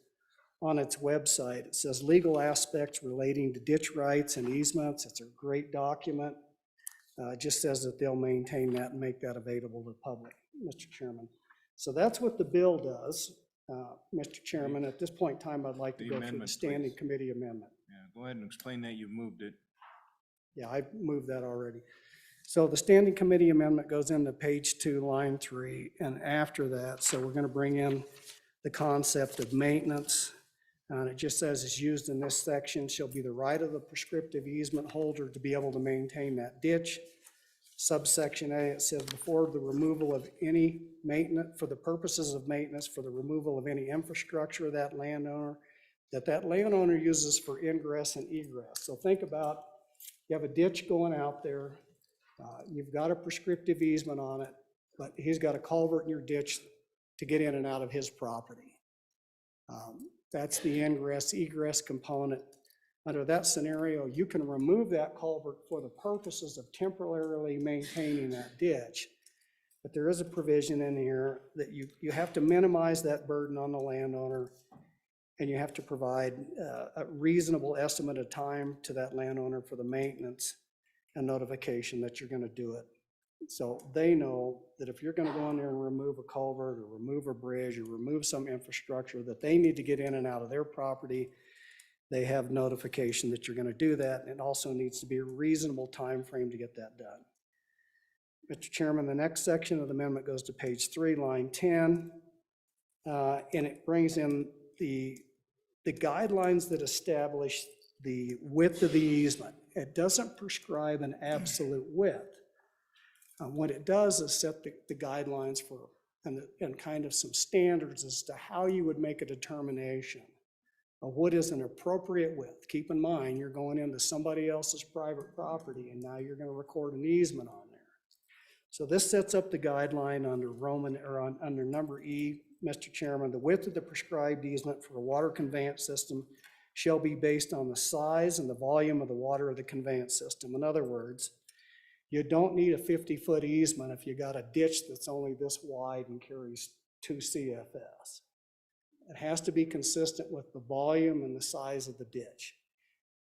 Speaker 8: on its website. It says legal aspects relating to ditch rights and easements. It's a great document. It just says that they'll maintain that and make that available to the public, Mr. Chairman. So that's what the bill does. Mr. Chairman, at this point in time, I'd like to go through the standing committee amendment.
Speaker 13: Yeah, go ahead and explain that you moved it.
Speaker 8: Yeah, I moved that already. So the standing committee amendment goes into page 2, line 3, and after that, so we're going to bring in the concept of maintenance. And it just says it's used in this section shall be the right of the prescriptive easement holder to be able to maintain that ditch. Subsection A, it says before the removal of any maintenance, for the purposes of maintenance, for the removal of any infrastructure of that landowner, that landowner uses for ingress and egress. So think about, you have a ditch going out there, you've got a prescriptive easement on it, but he's got a culvert in your ditch to get in and out of his property. That's the ingress egress component. Under that scenario, you can remove that culvert for the purposes of temporarily maintaining that ditch. But there is a provision in here that you have to minimize that burden on the landowner, and you have to provide a reasonable estimate of time to that landowner for the maintenance and notification that you're going to do it. So they know that if you're going to go in there and remove a culvert or remove a bridge or remove some infrastructure that they need to get in and out of their property, they have notification that you're going to do that. And it also needs to be a reasonable time frame to get that done. Mr. Chairman, the next section of the amendment goes to page 3, line 10, and it brings in the guidelines that establish the width of the easement. It doesn't prescribe an absolute width. What it does is set the guidelines for and kind of some standards as to how you would make a determination of what is an appropriate width. Keep in mind, you're going into somebody else's private property and now you're going to record an easement on there. So this sets up the guideline under under number E, Mr. Chairman. The width of the prescribed easement for a water conveyance system shall be based on the size and the volume of the water of the conveyance system. In other words, you don't need a 50-foot easement if you got a ditch that's only this wide and carries 2 CFS. It has to be consistent with the volume and the size of the ditch.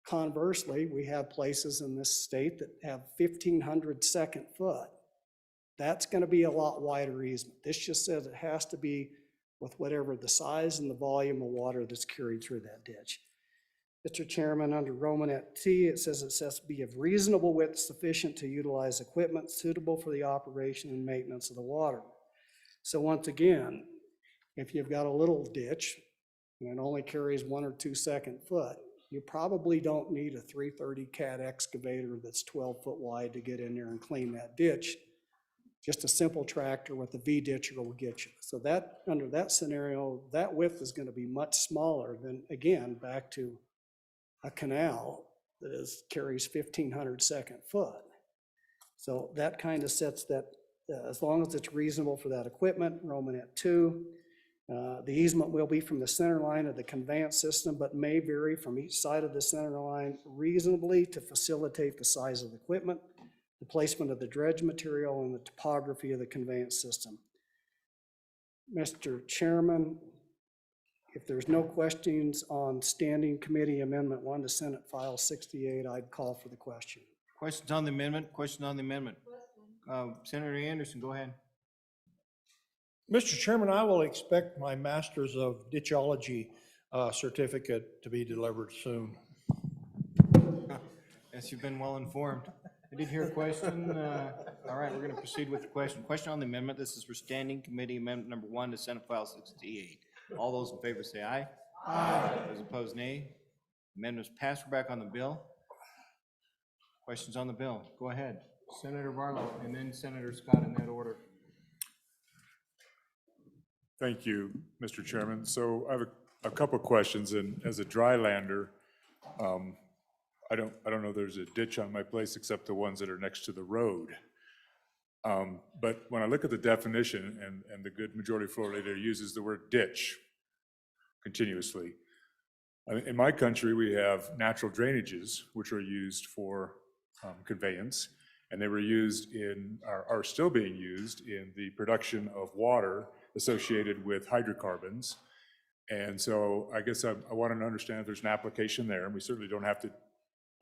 Speaker 8: Conversely, we have places in this state that have 1,500 second foot. That's going to be a lot wider easement. This just says it has to be with whatever the size and the volume of water that's carried through that ditch. Mr. Chairman, under Romanet T, it says to be of reasonable width sufficient to utilize equipment suitable for the operation and maintenance of the water. So once again, if you've got a little ditch and it only carries 1 or 2 second foot, you probably don't need a 330 cat excavator that's 12 foot wide to get in there and clean that ditch. just a simple tractor with a V-ditcher will get you. So that, under that scenario, that width is gonna be much smaller than, again, back to a canal that carries 1,500 second foot. So that kind of sets that, as long as it's reasonable for that equipment, Romanet 2. The easement will be from the center line of the conveyance system, but may vary from each side of the center line reasonably to facilitate the size of the equipment, the placement of the dredge material, and the topography of the conveyance system. Mr. Chairman, if there's no questions on Standing Committee Amendment 1 to Senate File 68, I'd call for the question.
Speaker 13: Questions on the amendment? Question on the amendment? Senator Anderson, go ahead.
Speaker 11: Mr. Chairman, I will expect my Masters of Ditchology certificate to be delivered soon.
Speaker 13: Yes, you've been well informed. I did hear a question. All right, we're going to proceed with the question. Question on the amendment. This is for Standing Committee Amendment number 1 to Senate File 68. All those in favor say aye. Aye. Those opposed, nay. Amendment is passed. We're back on the bill. Questions on the bill? Go ahead. Senator Barlow and then Senator Scott in that order.
Speaker 4: Thank you, Mr. Chairman. So I have a couple questions, and as a drylander, I don't know there's a ditch on my place except the ones that are next to the road. But when I look at the definition, and the good majority floor leader uses the word ditch continuously. In my country, we have natural drainages, which are used for conveyance, and they were used are still being used in the production of water associated with hydrocarbons. And so I guess I want to understand if there's an application there, and we certainly don't have to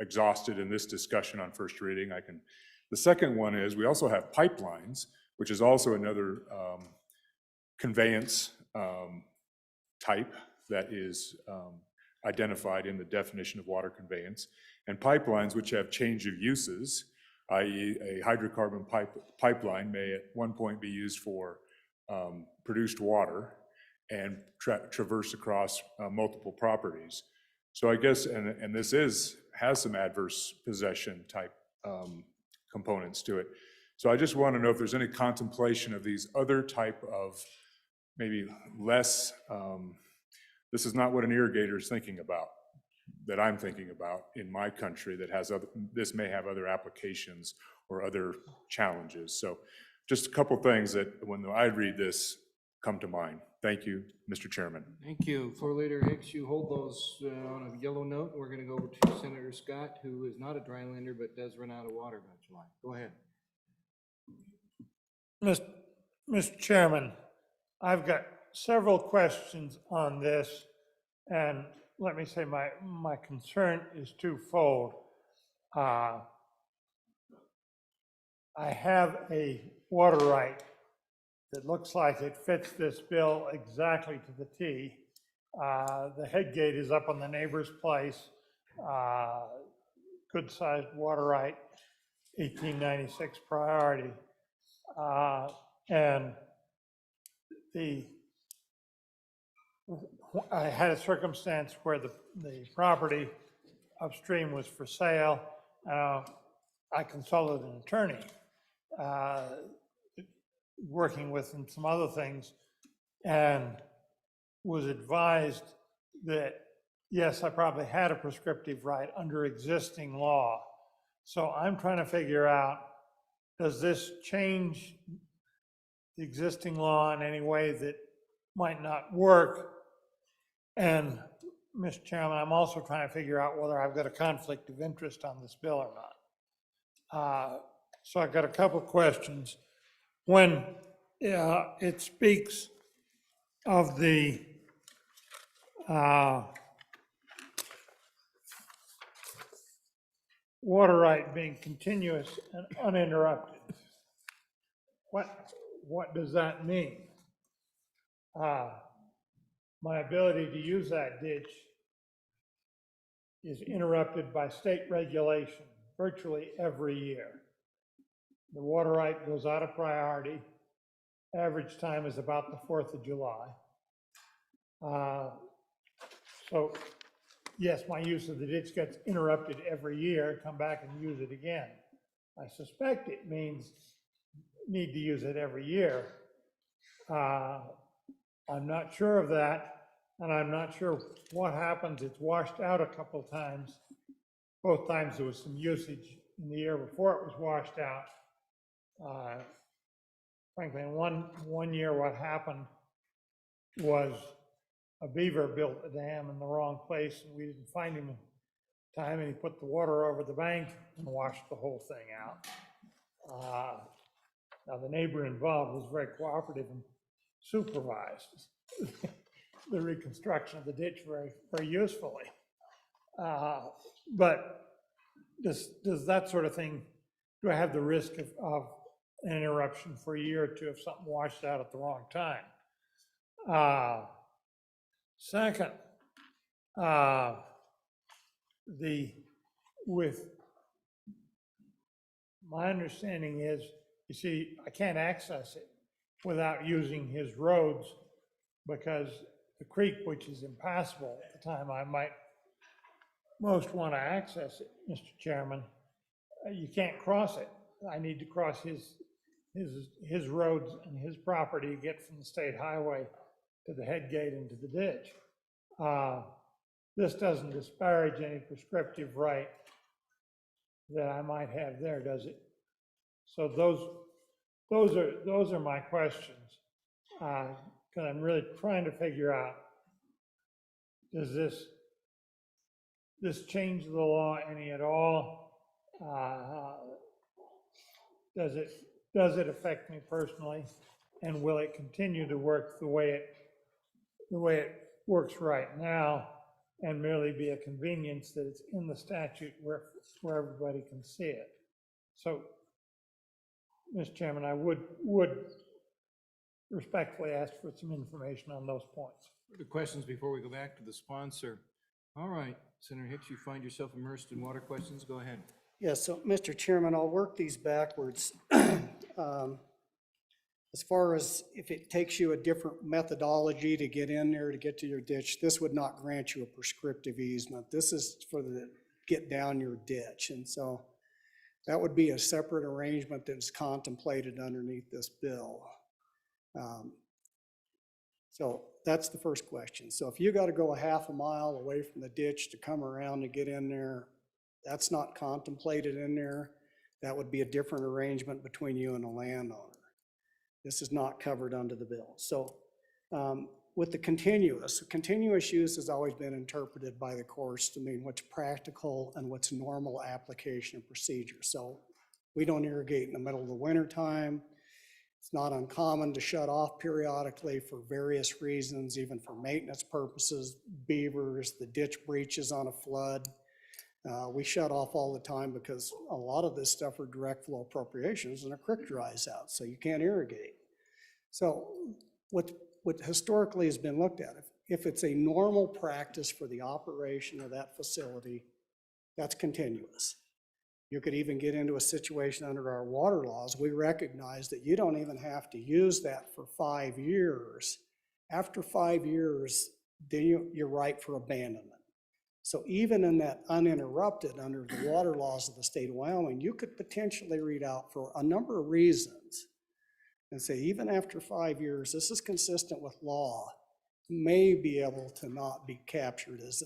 Speaker 4: exhaust it in this discussion on first reading. The second one is we also have pipelines, which is also another conveyance type that is identified in the definition of water conveyance, and pipelines which have change of uses, i.e. a hydrocarbon pipeline may at one point be used for produced water and traverse across multiple properties. So I guess, and this has some adverse possession type components to it. So I just want to know if there's any contemplation of these other type of maybe less, this is not what an irrigator is thinking about, that I'm thinking about in my country that has other, this may have other applications or other challenges. So just a couple things that when I read this come to mind. Thank you, Mr. Chairman.
Speaker 13: Thank you. Floor Leader Hicks, you hold those on a yellow note. We're going to go over to Senator Scott, who is not a drylander but does run out of water by July. Go ahead.
Speaker 11: Mr. Chairman, I've got several questions on this, and let me say my concern is twofold. I have a water right that looks like it fits this bill exactly to the T. The head gate is up on the neighbor's place, good sized water right, 1896 priority. And I had a circumstance where the property upstream was for sale. I consulted an attorney, working with some other things, and was advised that, yes, I probably had a prescriptive right under existing law. So I'm trying to figure out, does this change the existing law in any way that might not work? And Mr. Chairman, I'm also trying to figure out whether I've got a conflict of interest on this bill or not. So I've got a couple questions. When it speaks of the water right being continuous and uninterrupted, what does that mean? My ability to use that ditch is interrupted by state regulation virtually every year. The water right goes out of priority. Average time is about the 4th of July. So yes, my use of the ditch gets interrupted every year, come back and use it again. I suspect it means need to use it every year. I'm not sure of that, and I'm not sure what happens. It's washed out a couple times. Both times there was some usage in the year before it was washed out. Frankly, in one year, what happened was a beaver built a dam in the wrong place, and we didn't find him in time, and he put the water over the bank and washed the whole thing out. Now, the neighbor involved was very cooperative and supervised the reconstruction of the ditch very, very usefully. But does that sort of thing, do I have the risk of an interruption for a year or two if something washed out at the wrong time? Second, with my understanding is, you see, I can't access it without using his roads because the creek, which is impassable at the time I might most want to access it, Mr. Chairman, you can't cross it. I need to cross his roads and his property to get from the state highway to the head gate into the ditch. This doesn't disparage any prescriptive right that I might have there, does it? So those are my questions, because I'm really trying to figure out, does this change the law any at all? Does it affect me personally, and will it continue to work the way it works right now, and merely be a convenience that it's in the statute where everybody can see it? So, Mr. Chairman, I would respectfully ask for some information on those points.
Speaker 19: The questions before we go back to the sponsor. All right, Senator Hicks, you find yourself immersed in water questions. Go ahead.
Speaker 8: Yes, so Mr. Chairman, I'll work these backwards. As far as if it takes you a different methodology to get in there, to get to your ditch, this would not grant you a prescriptive easement. This is for the get down your ditch. And so that would be a separate arrangement that's contemplated underneath this bill. So that's the first question. So if you got to go a half a mile away from the ditch to come around to get in there, that's not contemplated in there. That would be a different arrangement between you and the landowner. This is not covered under the bill. So with the continuous use has always been interpreted by the courts to mean what's practical and what's normal application and procedure. So we don't irrigate in the middle of the winter time. It's not uncommon to shut off periodically for various reasons, even for maintenance purposes, beavers, the ditch breaches on a flood. We shut off all the time because a lot of this stuff are direct flow appropriations and a creek dries out, so you can't irrigate. So what historically has been looked at, if it's a normal practice for the operation of that facility, that's continuous. You could even get into a situation under our water laws. We recognize that you don't even have to use that for 5 years. After 5 years, then you're ripe for abandonment. So even in that uninterrupted under the water laws of the state of Wyoming, you could potentially read out for a number of reasons and say, even after 5 years, this is consistent with law, may be able to not be captured as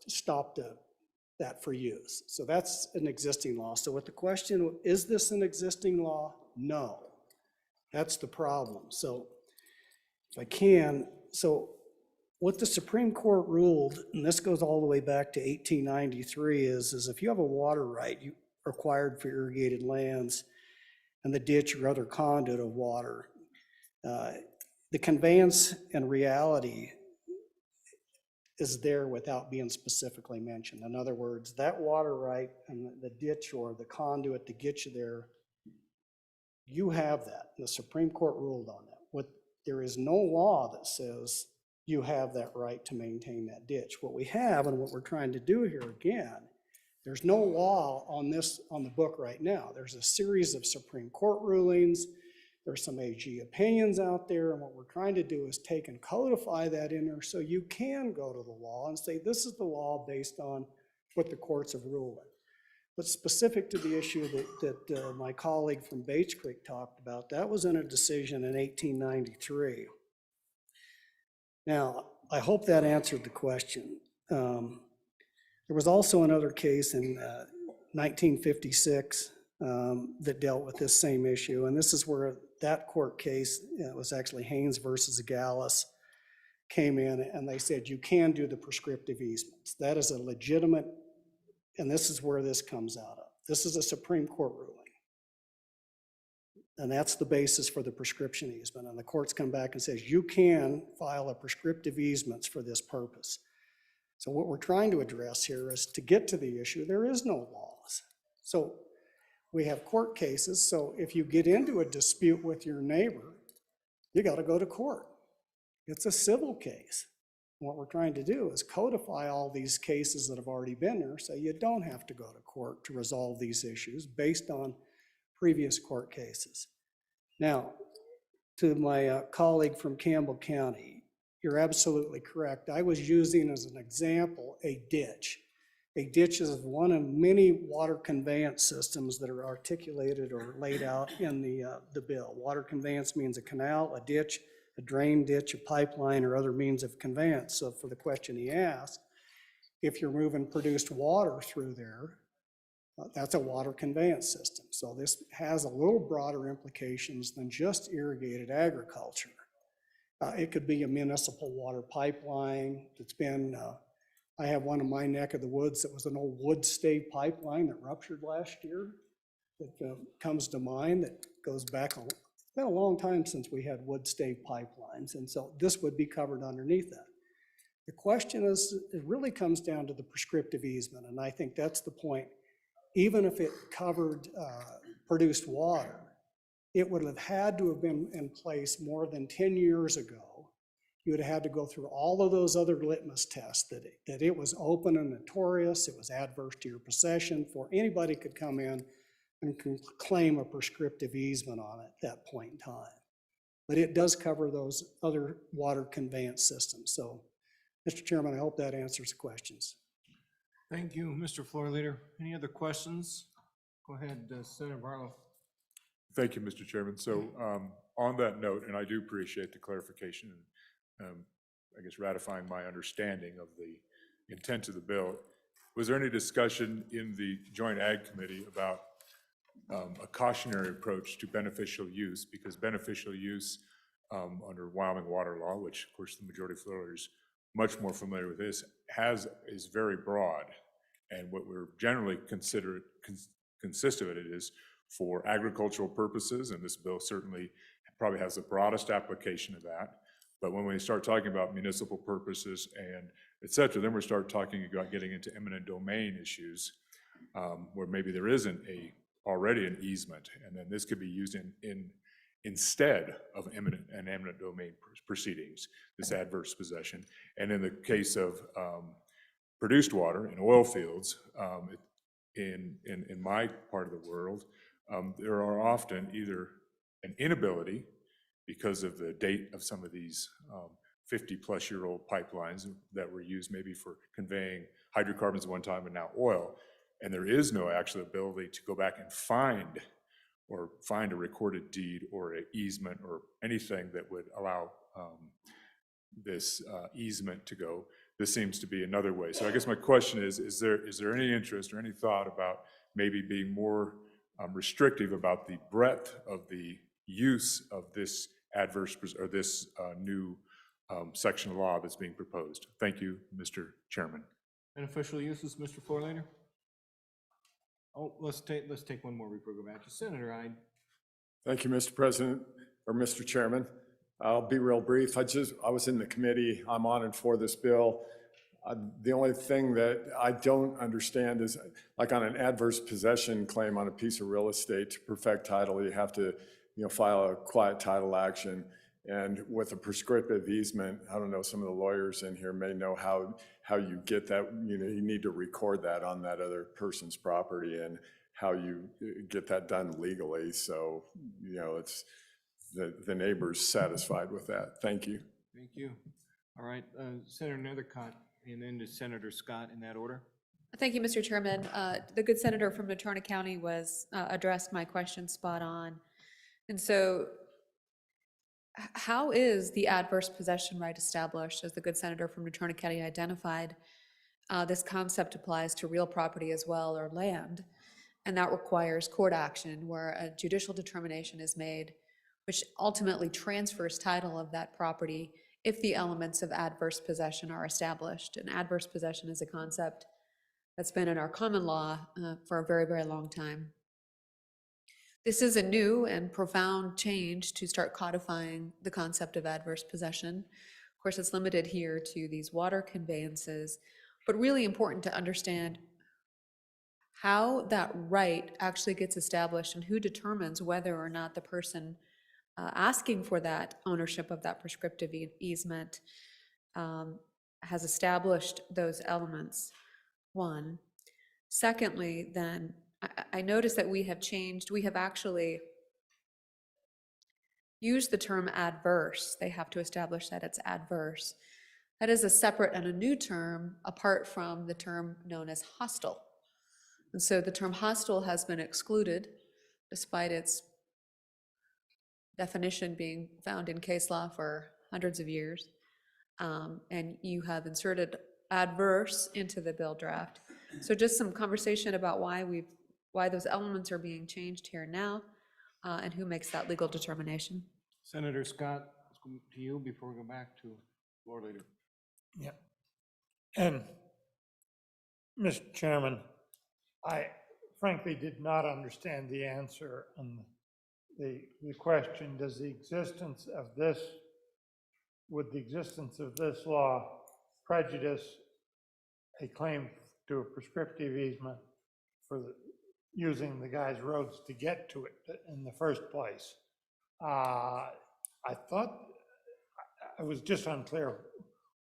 Speaker 8: stopped that for use. So that's an existing law. So with the question, is this an existing law? No, that's the problem. So if I can, so what the Supreme Court ruled, and this goes all the way back to 1893, is if you have a water right you required for irrigated lands and the ditch or other conduit of water, the conveyance and reality is there without being specifically mentioned. In other words, that water right and the ditch or the conduit to get you there, you have that. The Supreme Court ruled on that. There is no law that says you have that right to maintain that ditch. What we have and what we're trying to do here again, there's no law on this on the book right now. There's a series of Supreme Court rulings. There's some AG opinions out there, and what we're trying to do is take and codify that in there so you can go to the law and say, this is the law based on what the courts have ruled. But specific to the issue that my colleague from Bates Creek talked about, that was in a decision in 1893. Now, I hope that answered the question. There was also another case in 1956 that dealt with this same issue, and this is where that court case, it was actually Haynes versus Gallus, came in and they said you can do the prescriptive easements. That is a legitimate, and this is where this comes out of. This is a Supreme Court ruling. And that's the basis for the prescription easement. And the court's come back and says you can file a prescriptive easements for this purpose. So what we're trying to address here is to get to the issue, there is no laws. So we have court cases. So if you get into a dispute with your neighbor, you got to go to court. It's a civil case. What we're trying to do is codify all these cases that have already been there so you don't have to go to court to resolve these issues based on previous court cases. Now, to my colleague from Campbell County, you're absolutely correct. I was using as an example a ditch. A ditch is one of many water conveyance systems that are articulated or laid out in the bill. Water conveyance means a canal, a ditch, a drain ditch, a pipeline, or other means of conveyance. So for the question he asked, if you're moving produced water through there, that's a water conveyance system. So this has a little broader implications than just irrigated agriculture. It could be a municipal water pipeline that's been, I have one in my neck of the woods that was an old wood stave pipeline that ruptured last year. That comes to mind, that goes back, it's been a long time since we had wood stave pipelines, and so this would be covered underneath that. The question is, it really comes down to the prescriptive easement, and I think that's the point. Even if it covered produced water, it would have had to have been in place more than 10 years ago. You would have had to go through all of those other litmus tests, that it was open and notorious, it was adverse to your possession, for anybody could come in and can claim a prescriptive easement on it at that point in time. But it does cover those other water conveyance systems. So, Mr. Chairman, I hope that answers the questions.
Speaker 19: Thank you, Mr. Floor Leader. Any other questions? Go ahead, Senator Barlow.
Speaker 15: Thank you, Mr. Chairman. So on that note, and I do appreciate the clarification and I guess ratifying my understanding of the intent of the bill, was there any discussion in the Joint Ag Committee about a cautionary approach to beneficial use? Because beneficial use under Wyoming water law, which of course the majority floor leader is much more familiar with this, is very broad. And what we're generally consist of it is for agricultural purposes, and this bill certainly probably has the broadest application of that. But when we start talking about municipal purposes and et cetera, then we start talking about getting into eminent domain issues where maybe there isn't already an easement, and then this could be used instead of eminent domain proceedings, this adverse possession. And in the case of produced water in oil fields, in my part of the world, there are often either an inability because of the date of some of these 50-plus-year-old pipelines that were used maybe for conveying hydrocarbons at one time and now oil, and there is no actual ability to go back and find a recorded deed or an easement or anything that would allow this easement to go. This seems to be another way. So I guess my question is there any interest or any thought about maybe being more restrictive about the breadth of the use of this this new section of law that's being proposed? Thank you, Mr. Chairman.
Speaker 19: Beneficial uses, Mr. Floor Leader? Oh, let's take one more before we go back to Senator Ide.
Speaker 15: Thank you, Mr. President, or Mr. Chairman. I'll be real brief. I was in the committee. I'm on and for this bill. The only thing that I don't understand is, like on an adverse possession claim on a piece of real estate, to perfect title, you have to file a quiet title action. And with a prescriptive easement, I don't know, some of the lawyers in here may know how you get that. You need to record that on that other person's property and how you get that done legally. So, it's the neighbor's satisfied with that. Thank you.
Speaker 19: Thank you. All right, Senator Nethercott, and then to Senator Scott in that order.
Speaker 20: Thank you, Mr. Chairman. The good senator from Natrona County was, addressed my question spot on. And so how is the adverse possession right established? As the good senator from Natrona County identified, this concept applies to real property as well, or land. And that requires court action where a judicial determination is made, which ultimately transfers title of that property if the elements of adverse possession are established. And adverse possession is a concept that's been in our common law for a very, very long time. This is a new and profound change to start codifying the concept of adverse possession. Of course, it's limited here to these water conveyances, but really important to understand how that right actually gets established and who determines whether or not the person asking for that ownership of that prescriptive easement has established those elements, one. Secondly, then, I noticed that we have actually used the term adverse. They have to establish that it's adverse. That is a separate and a new term apart from the term known as hostile. And so the term hostile has been excluded despite its definition being found in case law for hundreds of years. And you have inserted adverse into the bill draft. So just some conversation about why those elements are being changed here now, and who makes that legal determination.
Speaker 19: Senator Scott, let's go to you before we go back to floor leader.
Speaker 11: Yeah. And, Mr. Chairman, I frankly did not understand the answer on the question, does the existence of this, would the existence of this law prejudice a claim to a prescriptive easement for using the guy's roads to get to it in the first place? I thought, I was just unclear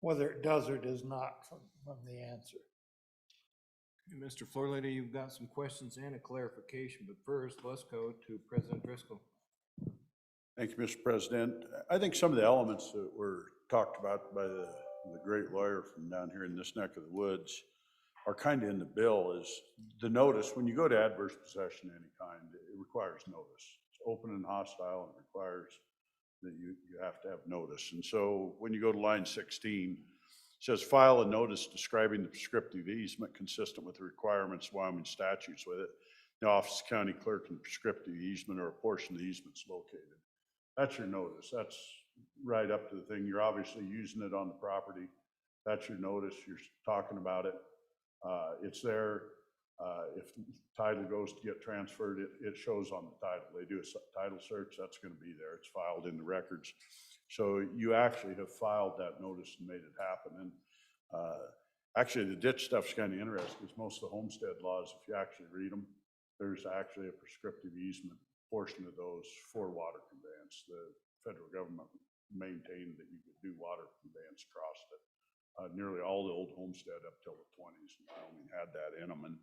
Speaker 11: whether it does or does not from the answer.
Speaker 19: Okay, Mr. Floor Leader, you've got some questions and a clarification, but first, let's go to President Driscoll.
Speaker 1: Thank you, Mr. President. I think some of the elements that were talked about by the great lawyer from down here in this neck of the woods are kind of in the bill. Is the notice, when you go to adverse possession of any kind, it requires notice. It's open and hostile and requires that you have to have notice. And so when you go to line 16, it says file a notice describing the prescriptive easement consistent with the requirements of Wyoming statutes with it. The office of county clerk and prescriptive easement or a portion of the easements located. That's your notice. That's right up to the thing. You're obviously using it on the property. That's your notice. You're talking about it. It's there. If the title goes to get transferred, it shows on the title. They do a title search, that's going to be there. It's filed in the records. So you actually have filed that notice and made it happen. And actually, the ditch stuff's kind of interesting because most of the homestead laws, if you actually read them, there's actually a prescriptive easement portion of those for water conveyance. The federal government maintained that you could do water conveyance across it. Nearly all the old homestead up till the 20s in Wyoming had that in them. And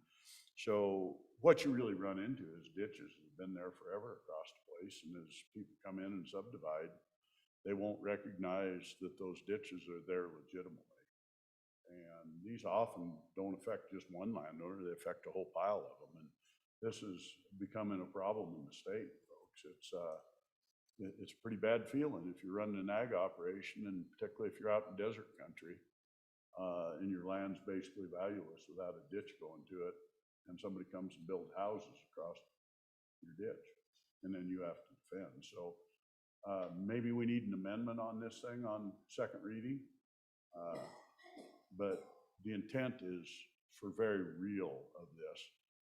Speaker 1: so what you really run into is ditches that have been there forever across the place. And as people come in and subdivide, they won't recognize that those ditches are there legitimately. And these often don't affect just one landowner, they affect a whole pile of them. And this is becoming a problem in the state, folks. It's a pretty bad feeling if you're running an ag operation, and particularly if you're out in desert country, and your land's basically valueless without a ditch going to it, and somebody comes and builds houses across your ditch, and then you have to defend. So maybe we need an amendment on this thing on second reading, but the intent is for very real of this.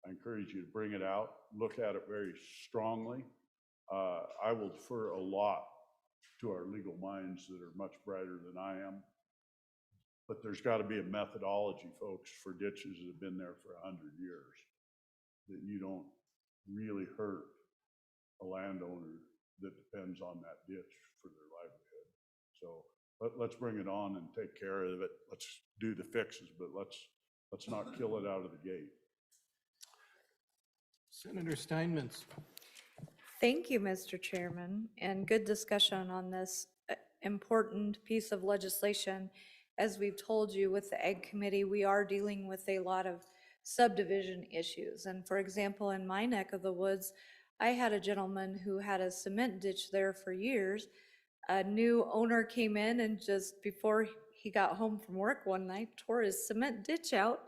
Speaker 1: I encourage you to bring it out, look at it very strongly. I will defer a lot to our legal minds that are much brighter than I am. But there's got to be a methodology, folks, for ditches that have been there for 100 years, that you don't really hurt a landowner that depends on that ditch for their livelihood. So let's bring it on and take care of it. Let's do the fixes, but let's not kill it out of the gate.
Speaker 19: Senator Steinmetz.
Speaker 18: Thank you, Mr. Chairman, and good discussion on this important piece of legislation. As we've told you with the Ag Committee, we are dealing with a lot of subdivision issues. And for example, in my neck of the woods, I had a gentleman who had a cement ditch there for years. A new owner came in and just before he got home from work one night, tore his cement ditch out,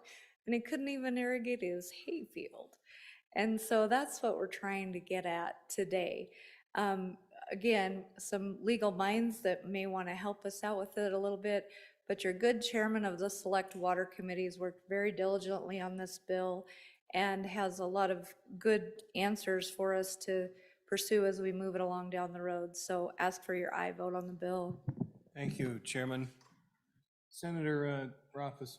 Speaker 18: and he couldn't even irrigate his hayfield. And so that's what we're trying to get at today. Again, some legal minds that may want to help us out with it a little bit, but your good chairman of the Select Water Committee has worked very diligently on this bill and has a lot of good answers for us to pursue as we move it along down the road. So ask for your aye vote on the bill.
Speaker 19: Thank you, Chairman. Senator Rothfuss.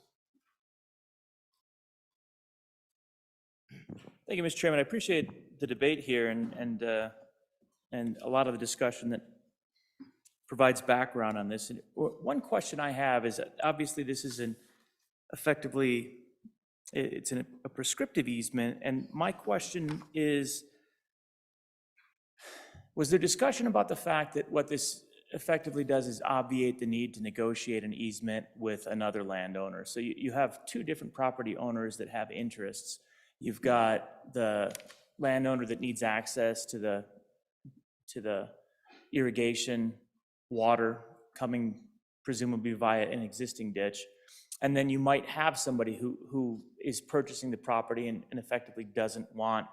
Speaker 21: Thank you, Mr. Chairman. I appreciate the debate here and a lot of the discussion that provides background on this. And one question I have is that obviously this is effectively a prescriptive easement, and my question is, was there discussion about the fact that what this effectively does is obviate the need to negotiate an easement with another landowner? So you have two different property owners that have interests. You've got the landowner that needs access to the irrigation water coming presumably via an existing ditch. And then you might have somebody who is purchasing the property and effectively doesn't want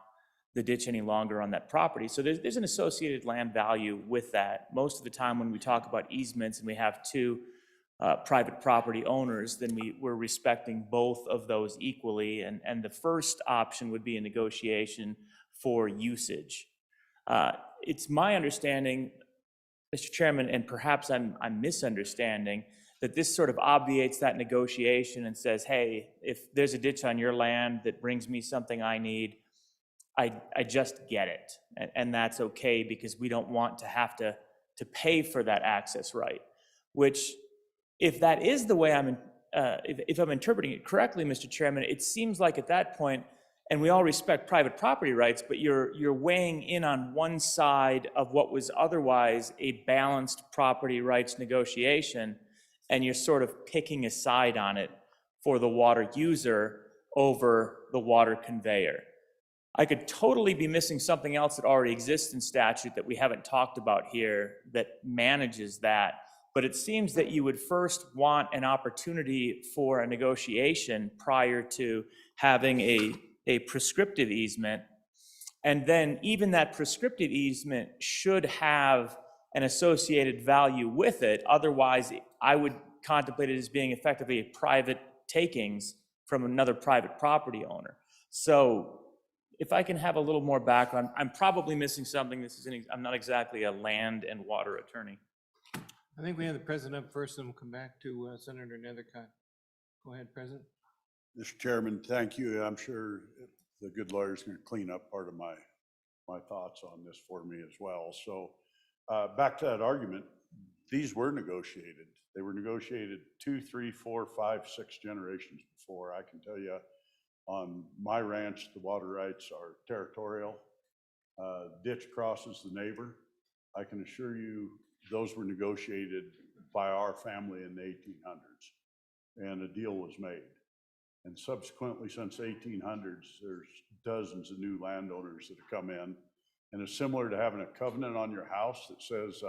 Speaker 21: the ditch any longer on that property. So there's an associated land value with that. Most of the time when we talk about easements and we have two private property owners, then we're respecting both of those equally. And the first option would be a negotiation for usage. It's my understanding, Mr. Chairman, and perhaps I'm misunderstanding, that this sort of obviates that negotiation and says, hey, if there's a ditch on your land that brings me something I need, I just get it. And that's okay because we don't want to have to pay for that access right. Which, if that is the way if I'm interpreting it correctly, Mr. Chairman, it seems like at that point, and we all respect private property rights, but you're weighing in on one side of what was otherwise a balanced property rights negotiation, and you're sort of picking a side on it for the water user over the water conveyor. I could totally be missing something else that already exists in statute that we haven't talked about here that manages that, but it seems that you would first want an opportunity for a negotiation prior to having a prescriptive easement, and then even that prescriptive easement should have an associated value with it. Otherwise, I would contemplate it as being effectively a private takings from another private property owner. So if I can have a little more background, I'm probably missing something. I'm not exactly a land and water attorney.
Speaker 19: I think we have the president up first, and we'll come back to Senator Nethercott. Go ahead, President.
Speaker 1: Mr. Chairman, thank you. I'm sure the good lawyer's going to clean up part of my thoughts on this for me as well. So back to that argument, these were negotiated. They were negotiated 2, 3, 4, 5, 6 generations before. I can tell you on my ranch, the water rights are territorial. Ditch crosses the neighbor. I can assure you those were negotiated by our family in the 1800s, and a deal was made. And subsequently, since 1800s, there's dozens of new landowners that have come in, and it's similar to having a covenant on your house that says,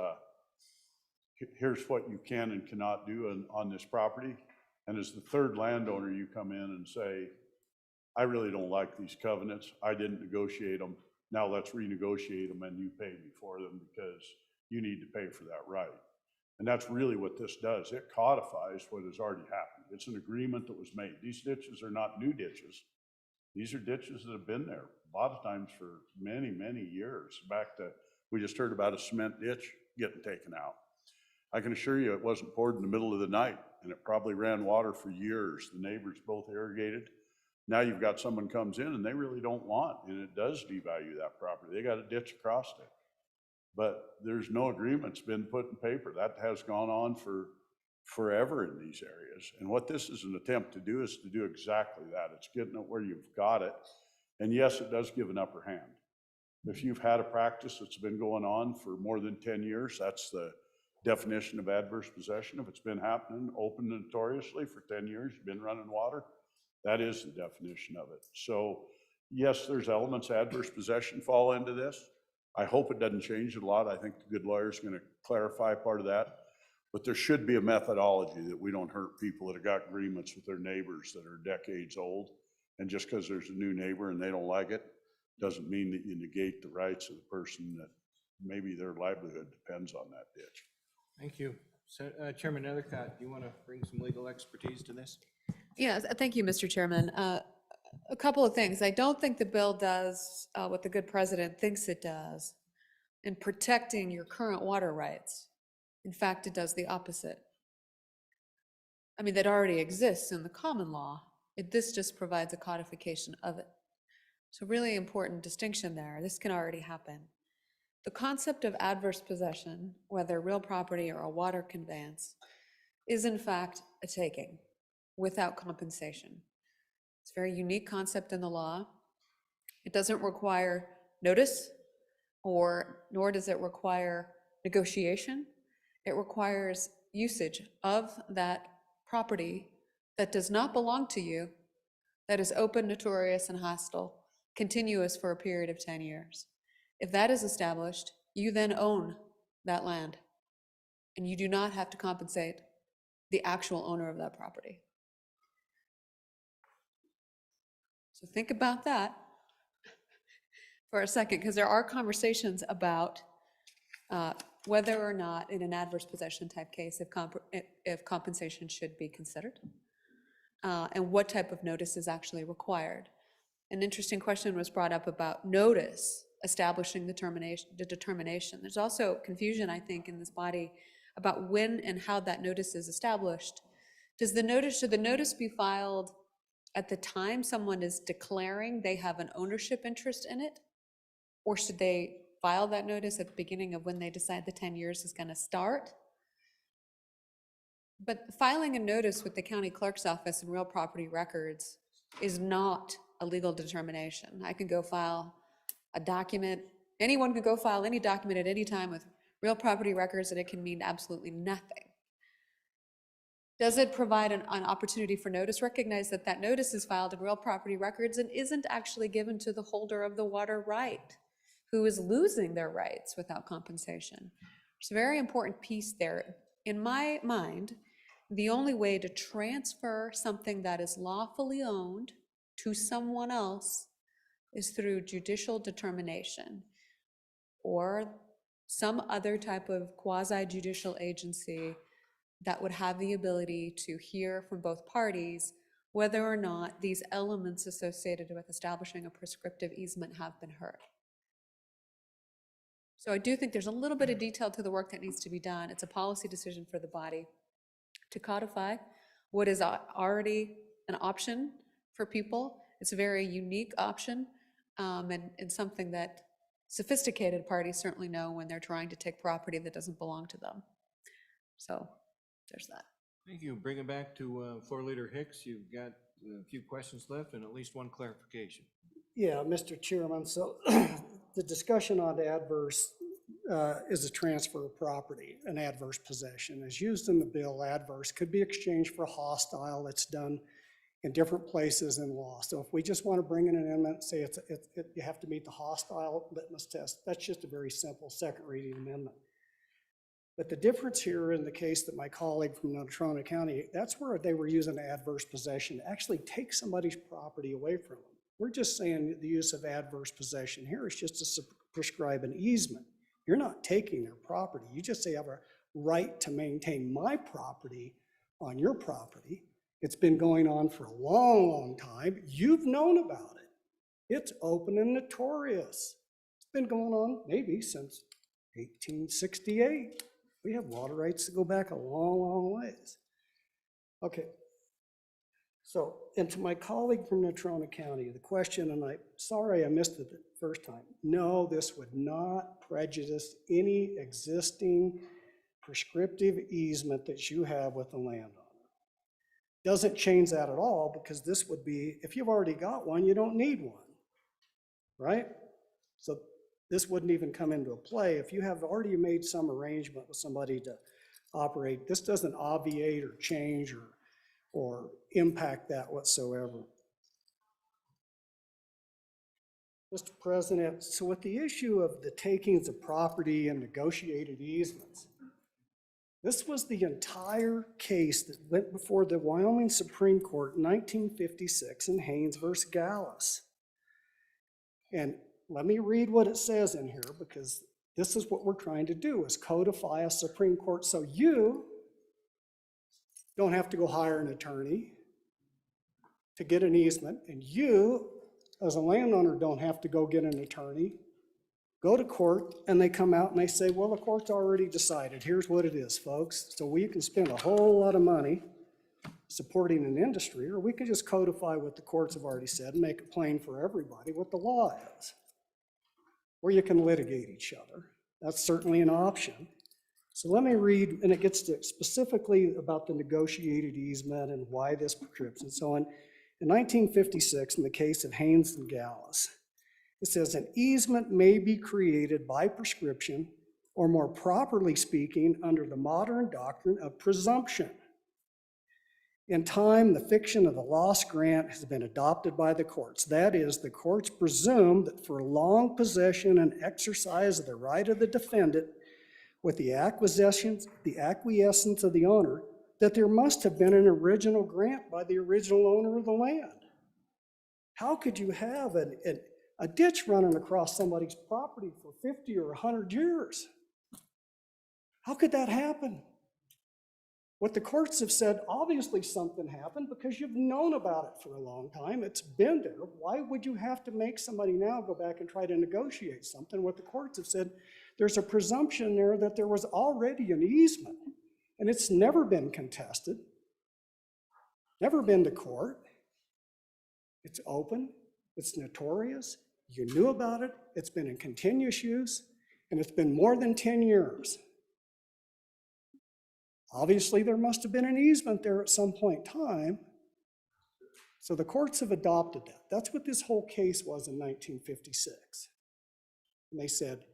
Speaker 1: here's what you can and cannot do on this property. And as the third landowner, you come in and say, I really don't like these covenants. I didn't negotiate them. Now let's renegotiate them and you pay me for them because you need to pay for that right. And that's really what this does. It codifies what has already happened. It's an agreement that was made. These ditches are not new ditches. These are ditches that have been there a lot of times for many, many years. Back to, we just heard about a cement ditch getting taken out. I can assure you it wasn't poured in the middle of the night, and it probably ran water for years. The neighbors both irrigated. Now you've got someone comes in and they really don't want, and it does devalue that property. They got a ditch across it. But there's no agreement's been put in paper. That has gone on for forever in these areas. And what this is an attempt to do is to do exactly that. It's getting it where you've got it. And yes, it does give an upper hand. If you've had a practice that's been going on for more than 10 years, that's the definition of adverse possession. If it's been happening open and notoriously for 10 years, you've been running water, That is the definition of it. So yes, there's elements of adverse possession fall into this. I hope it doesn't change a lot. I think the good lawyer's gonna clarify part of that. But there should be a methodology that we don't hurt people that have got agreements with their neighbors that are decades old. And just because there's a new neighbor and they don't like it, doesn't mean that you negate the rights of the person that maybe their livelihood depends on that ditch.
Speaker 19: Thank you. Chairman Nethercott, do you want to bring some legal expertise to this?
Speaker 20: Yes, thank you, Mr. Chairman. A couple of things. I don't think the bill does what the good president thinks it does in protecting your current water rights. In fact, it does the opposite. I mean, that already exists in the common law. This just provides a codification of it. So really important distinction there. This can already happen. The concept of adverse possession, whether real property or a water conveyance, is in fact a taking without compensation. It's a very unique concept in the law. It doesn't require notice, nor does it require negotiation. It requires usage of that property that does not belong to you, that is open, notorious, and hostile, continuous for a period of 10 years. If that is established, you then own that land, and you do not have to compensate the actual owner of that property. So think about that for a second, because there are conversations about whether or not in an adverse possession type case, if compensation should be considered, and what type of notice is actually required. An interesting question was brought up about notice establishing the determination. There's also confusion, I think, in this body about when and how that notice is established. Should the notice be filed at the time someone is declaring they have an ownership interest in it? Or should they file that notice at the beginning of when they decide the 10 years is going to start? But filing a notice with the county clerk's office and real property records is not a legal determination. I can go file a document, anyone can go file any document at any time with real property records, and it can mean absolutely nothing. Does it provide an opportunity for notice? Recognize that that notice is filed in real property records and isn't actually given to the holder of the water right, who is losing their rights without compensation. It's a very important piece there. In my mind, the only way to transfer something that is lawfully owned to someone else is through judicial determination or some other type of quasi-judicial agency that would have the ability to hear from both parties whether or not these elements associated with establishing a prescriptive easement have been heard. So I do think there's a little bit of detail to the work that needs to be done. It's a policy decision for the body to codify what is already an option for people. It's a very unique option, and something that sophisticated parties certainly know when they're trying to take property that doesn't belong to them. So there's that.
Speaker 19: Thank you. Bring it back to Floor Leader Hicks. You've got a few questions left and at least one clarification.
Speaker 8: Yeah, Mr. Chairman, so the discussion on adverse is a transfer of property, an adverse possession. As used in the bill, adverse could be exchanged for hostile. That's done in different places in law. So if we just want to bring in an amendment, say you have to meet the hostile litmus test, that's just a very simple second reading amendment. But the difference here in the case that my colleague from Natrona County, that's where they were using adverse possession to actually take somebody's property away from them. We're just saying the use of adverse possession here is just to prescribe an easement. You're not taking their property. You just say you have a right to maintain my property on your property. It's been going on for a long, long time. You've known about it. It's open and notorious. It's been going on maybe since 1868. We have water rights that go back a long, long ways. Okay. So, and to my colleague from Natrona County, the question, and sorry I missed it the first time. No, this would not prejudice any existing prescriptive easement that you have with the landowner. Doesn't change that at all, because this would be, if you've already got one, you don't need one, right? So this wouldn't even come into play. If you have already made some arrangement with somebody to operate, this doesn't obviate or change or impact that whatsoever. Mr. President, so with the issue of the takings of property and negotiated easements, this was the entire case that went before the Wyoming Supreme Court in 1956 in Haynes versus Gallus. And let me read what it says in here, because this is what we're trying to do, is codify a Supreme Court so you don't have to go hire an attorney to get an easement, and you, as a landowner, don't have to go get an attorney, go to court, and they come out and they say, well, the court's already decided. Here's what it is, folks. So we can spend a whole lot of money supporting an industry, or we can just codify what the courts have already said and make it plain for everybody what the law is. Or you can litigate each other. That's certainly an option. So let me read, and it gets to specifically about the negotiated easement and why this prescription. So in 1956, in the case of Haynes and Gallus, it says an easement may be created by prescription, or more properly speaking, under the modern doctrine of presumption. In time, the fiction of the lost grant has been adopted by the courts. That is, the courts presume that for long possession and exercise of the right of the defendant, with the acquiescence of the owner, that there must have been an original grant by the original owner of the land. How could you have a ditch running across somebody's property for 50 or 100 years? How could that happen? What the courts have said, obviously something happened because you've known about it for a long time. It's been there. Why would you have to make somebody now go back and try to negotiate something? What the courts have said, there's a presumption there that there was already an easement, and it's never been contested, never been to court. It's open, it's notorious, you knew about it, it's been in continuous use, and it's been more than 10 years. Obviously, there must have been an easement there at some point in time. So the courts have adopted that. That's what this whole case was in 1956. And they said,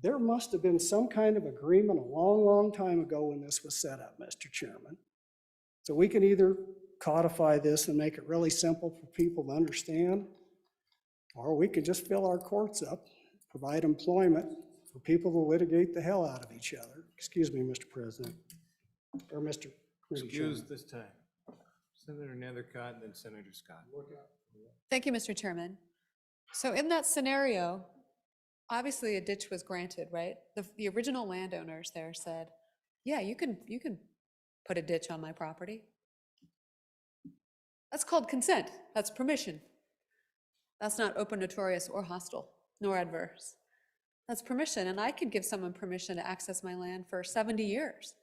Speaker 8: there must have been some kind of agreement a long, long time ago when this was set up, Mr. Chairman. So we can either codify this and make it really simple for people to understand, or we can just fill our courts up, provide employment for people to litigate the hell out of each other. Excuse me, Mr. President. Or Mr.
Speaker 19: Excuse this time. Senator Nethercott and then Senator Scott.
Speaker 20: Thank you, Mr. Chairman. So in that scenario, obviously a ditch was granted, right? The original landowners there said, yeah, you can put a ditch on my property. That's called consent. That's permission. That's not open, notorious, or hostile, nor adverse. That's permission, and I could give someone permission to access my land for 70 years.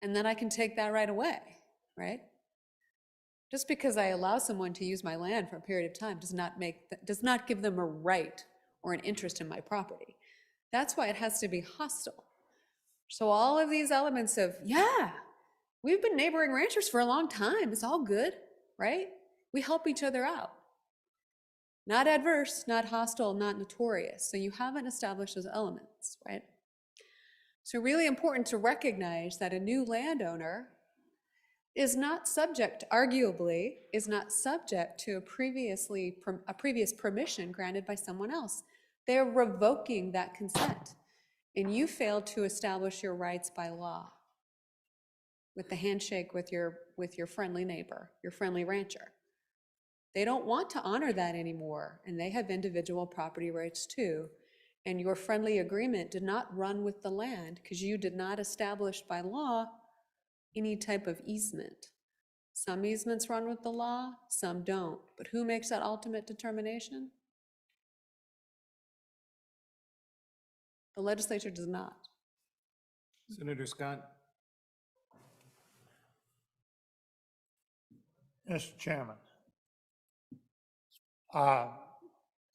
Speaker 20: And then I can take that right away, right? Just because I allow someone to use my land for a period of time does not give them a right or an interest in my property. That's why it has to be hostile. So all of these elements of, yeah, we've been neighboring ranchers for a long time. It's all good, right? We help each other out. Not adverse, not hostile, not notorious. So you haven't established those elements, right? So really important to recognize that a new landowner is not subject, arguably, is not subject to a previous permission granted by someone else. They're revoking that consent. And you failed to establish your rights by law with the handshake with your friendly neighbor, your friendly rancher. They don't want to honor that anymore, and they have individual property rights too. And your friendly agreement did not run with the land because you did not establish by law any type of easement. Some easements run with the law, some don't. But who makes that ultimate determination? The legislature does not.
Speaker 19: Senator Scott.
Speaker 11: Mr. Chairman,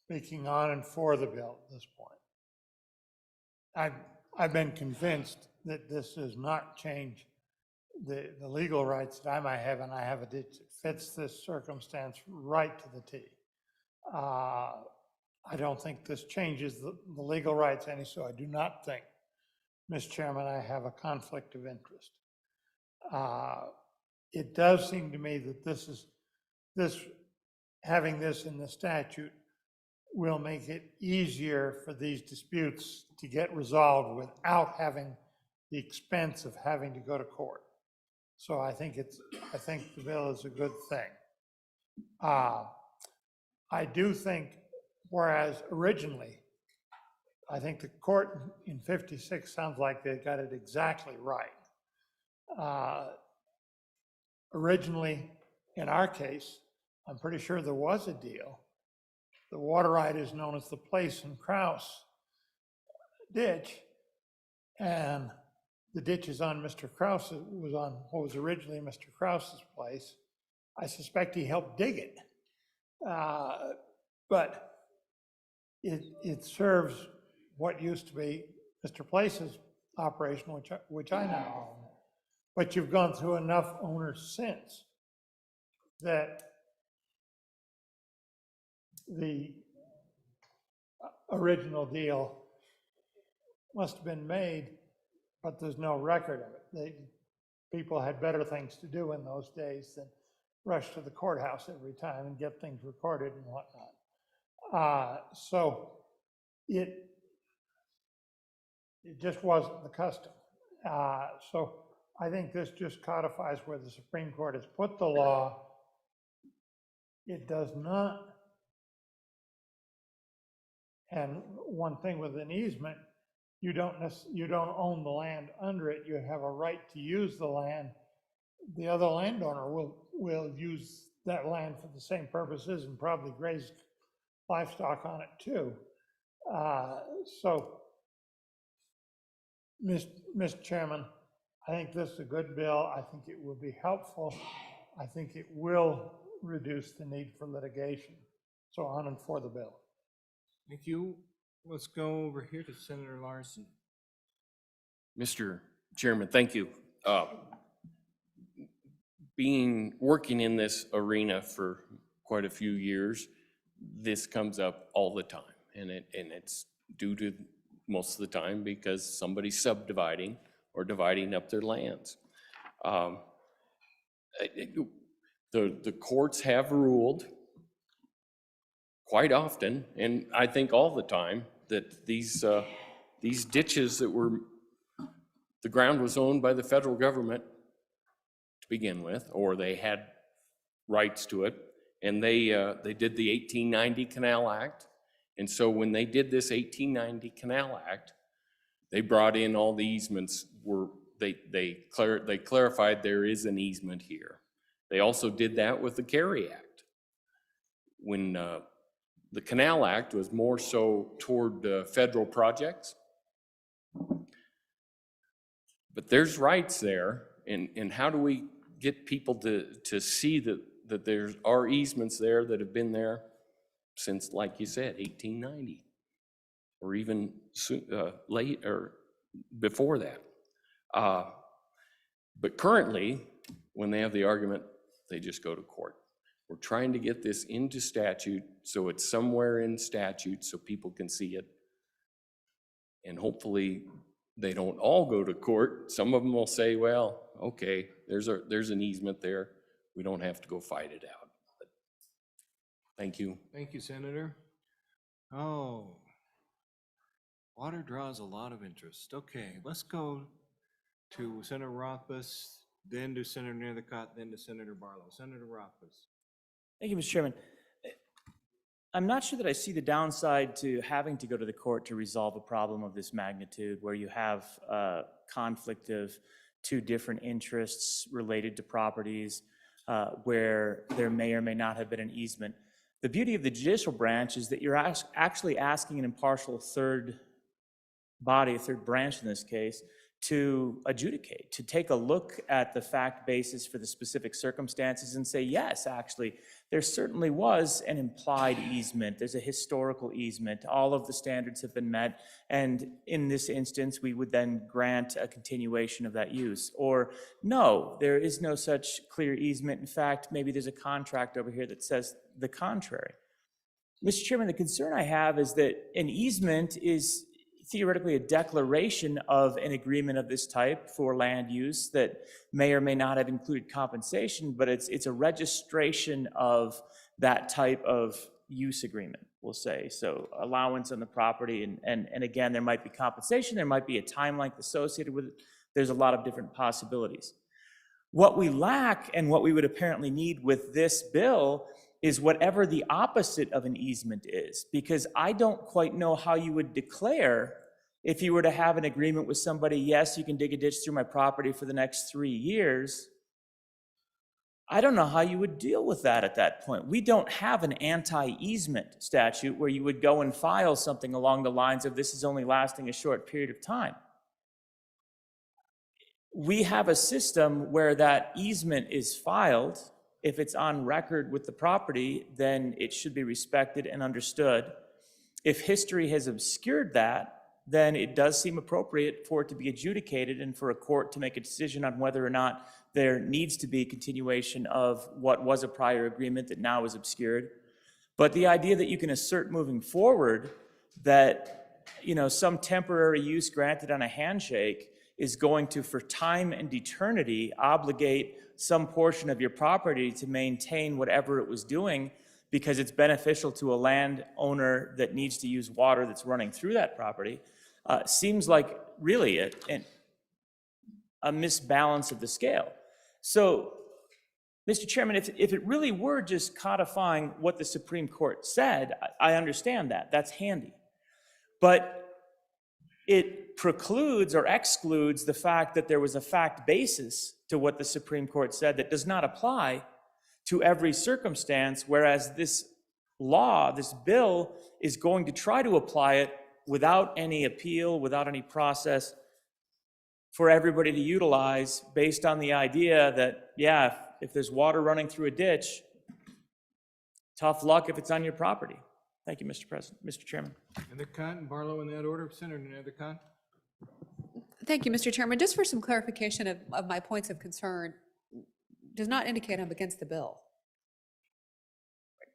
Speaker 11: speaking on and for the bill at this point, I've been convinced that this does not change the legal rights that I might have, and I have a ditch that fits this circumstance right to the T. I don't think this changes the legal rights any, so I do not think, Mr. Chairman, I have a conflict of interest. It does seem to me that having this in the statute will make it easier for these disputes to get resolved without having the expense of having to go to court. So I think the bill is a good thing. I do think, whereas originally, I think the court in 56 sounds like they got it exactly right. Originally, in our case, I'm pretty sure there was a deal. The water right is known as the Place and Kraus ditch, and the ditch is on Mr. Kraus, was on what was originally Mr. Kraus's place. I suspect he helped dig it. But it serves what used to be Mr. Place's operation, which I now own. But you've gone through enough owners since that the original deal must have been made, but there's no record of it. People had better things to do in those days than rush to the courthouse every time and get things recorded and whatnot. So it just wasn't the custom. So I think this just codifies where the Supreme Court has put the law. It does not, and one thing with an easement, you don't own the land under it. You have a right to use the land. The other landowner will use that land for the same purposes and probably graze livestock on it too. So, Mr. Chairman, I think this is a good bill. I think it will be helpful. I think it will reduce the need for litigation. So on and for the bill.
Speaker 19: Thank you. Let's go over here to Senator Larson.
Speaker 3: Mr. Chairman, thank you. Working in this arena for quite a few years, this comes up all the time, and it's due to most of the time because somebody's subdividing or dividing up their lands. The courts have ruled quite often, and I think all the time, that these ditches the ground was owned by the federal government to begin with, or they had rights to it, and they did the 1890 Canal Act. And so when they did this 1890 Canal Act, they brought in all the easements. They clarified there is an easement here. They also did that with the Carey Act. When the Canal Act was more so toward federal projects. But there's rights there, and how do we get people to see that there are easements there that have been there since, like you said, 1890, or even late or before that. But currently, when they have the argument, they just go to court. We're trying to get this into statute, so it's somewhere in statute so people can see it. And hopefully they don't all go to court. Some of them will say, well, okay, there's an easement there. We don't have to go fight it out. But thank you.
Speaker 19: Thank you, Senator. Oh, water draws a lot of interest. Okay, let's go to Senator Rothfuss, then to Senator Nethercott, then to Senator Barlow. Senator Rothfuss.
Speaker 21: Thank you, Mr. Chairman. I'm not sure that I see the downside to having to go to the court to resolve a problem of this magnitude, where you have a conflict of two different interests related to properties, where there may or may not have been an easement. The beauty of the judicial branch is that you're actually asking an impartial third body, a third branch in this case, to adjudicate, to take a look at the fact basis for the specific circumstances and say, yes, actually, there certainly was an implied easement. There's a historical easement. All of the standards have been met. And in this instance, we would then grant a continuation of that use. Or no, there is no such clear easement. In fact, maybe there's a contract over here that says the contrary. Mr. Chairman, the concern I have is that an easement is theoretically a declaration of an agreement of this type for land use that may or may not have included compensation, but it's a registration of that type of use agreement. we'll say. So allowance on the property, and again, there might be compensation, there might be a time length associated with it. There's a lot of different possibilities. What we lack and what we would apparently need with this bill is whatever the opposite of an easement is, because I don't quite know how you would declare if you were to have an agreement with somebody, yes, you can dig a ditch through my property for the next 3 years. I don't know how you would deal with that at that point. We don't have an anti-easement statute where you would go and file something along the lines of this is only lasting a short period of time. We have a system where that easement is filed. If it's on record with the property, then it should be respected and understood. If history has obscured that, then it does seem appropriate for it to be adjudicated and for a court to make a decision on whether or not there needs to be continuation of what was a prior agreement that now is obscured. But the idea that you can assert moving forward that, you know, some temporary use granted on a handshake is going to, for time and eternity, obligate some portion of your property to maintain whatever it was doing because it's beneficial to a landowner that needs to use water that's running through that property, seems like really a misbalance of the scale. So, Mr. Chairman, if it really were just codifying what the Supreme Court said, I understand that. That's handy. But it precludes or excludes the fact that there was a fact basis to what the Supreme Court said that does not apply to every circumstance, whereas this law, this bill, is going to try to apply it without any appeal, without any process for everybody to utilize based on the idea that, yeah, if there's water running through a ditch, tough luck if it's on your property. Thank you, Mr. President, Mr. Chairman.
Speaker 19: Endicott and Barlow in that order. Senator Endicott.
Speaker 20: Thank you, Mr. Chairman. Just for some clarification of my points of concern, does not indicate I'm against the bill.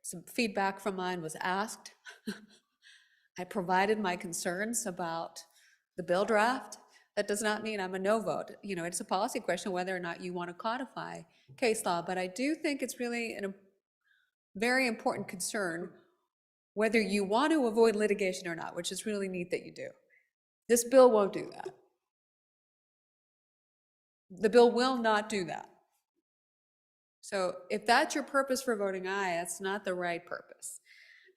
Speaker 20: Some feedback from mine was asked. I provided my concerns about the bill draft. That does not mean I'm a no vote. You know, it's a policy question whether or not you want to codify case law, but I do think it's really a very important concern whether you want to avoid litigation or not, which is really neat that you do. This bill won't do that. The bill will not do that. So if that's your purpose for voting aye, that's not the right purpose.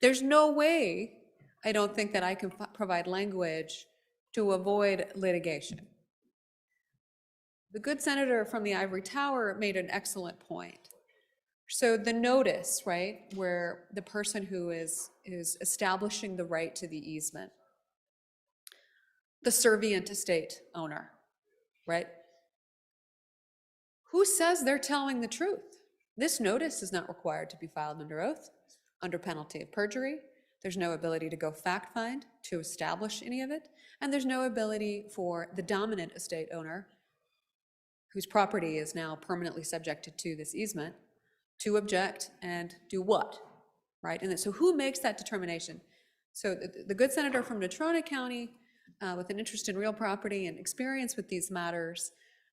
Speaker 20: There's no way, I don't think, that I can provide language to avoid litigation. The good senator from the ivory tower made an excellent point. So the notice, right, where the person who is establishing the right to the easement, the servient estate owner, right? Who says they're telling the truth? This notice is not required to be filed under oath, under penalty of perjury. There's no ability to go fact find to establish any of it. And there's no ability for the dominant estate owner, whose property is now permanently subjected to this easement, to object and do what, right? And so who makes that determination? So the good senator from Natrona County, with an interest in real property and experience with these matters,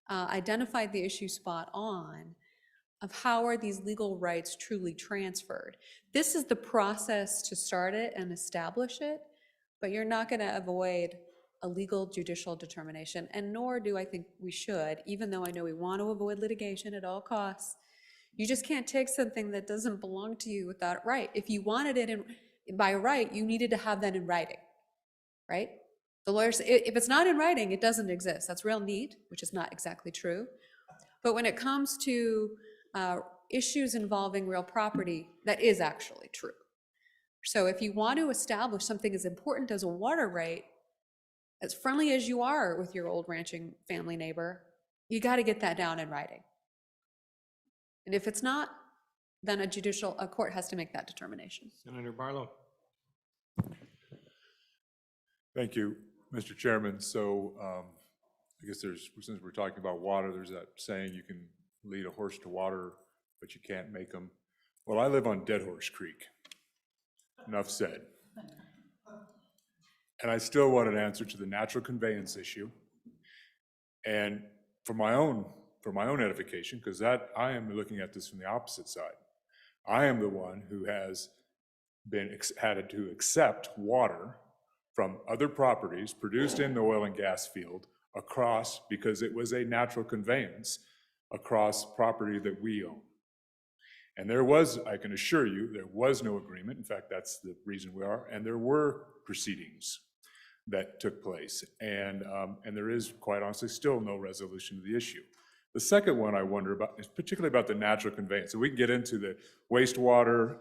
Speaker 20: identified the issue spot on of how are these legal rights truly transferred. This is the process to start it and establish it, but you're not going to avoid a legal judicial determination, and nor do I think we should, even though I know we want to avoid litigation at all costs. You just can't take something that doesn't belong to you without right. If you wanted it by right, you needed to have that in writing, right? The lawyers, if it's not in writing, it doesn't exist. That's real neat, which is not exactly true. But when it comes to issues involving real property, that is actually true. So if you want to establish something as important as a water right, as friendly as you are with your old ranching family neighbor, you got to get that down in writing. And if it's not, then a court has to make that determination.
Speaker 19: Senator Barlow.
Speaker 4: Thank you, Mr. Chairman. So I guess since we're talking about water, there's that saying you can lead a horse to water, but you can't make them. Well, I live on Dead Horse Creek. Enough said. And I still want an answer to the natural conveyance issue. And for my own edification, because I am looking at this from the opposite side. I am the one who has had to accept water from other properties produced in the oil and gas field across, because it was a natural conveyance across property that we own. And there was, I can assure you, there was no agreement. In fact, that's the reason we are. And there were proceedings that took place. And there is, quite honestly, still no resolution to the issue. The second one I wonder about is particularly about the natural conveyance. So we can get into the wastewater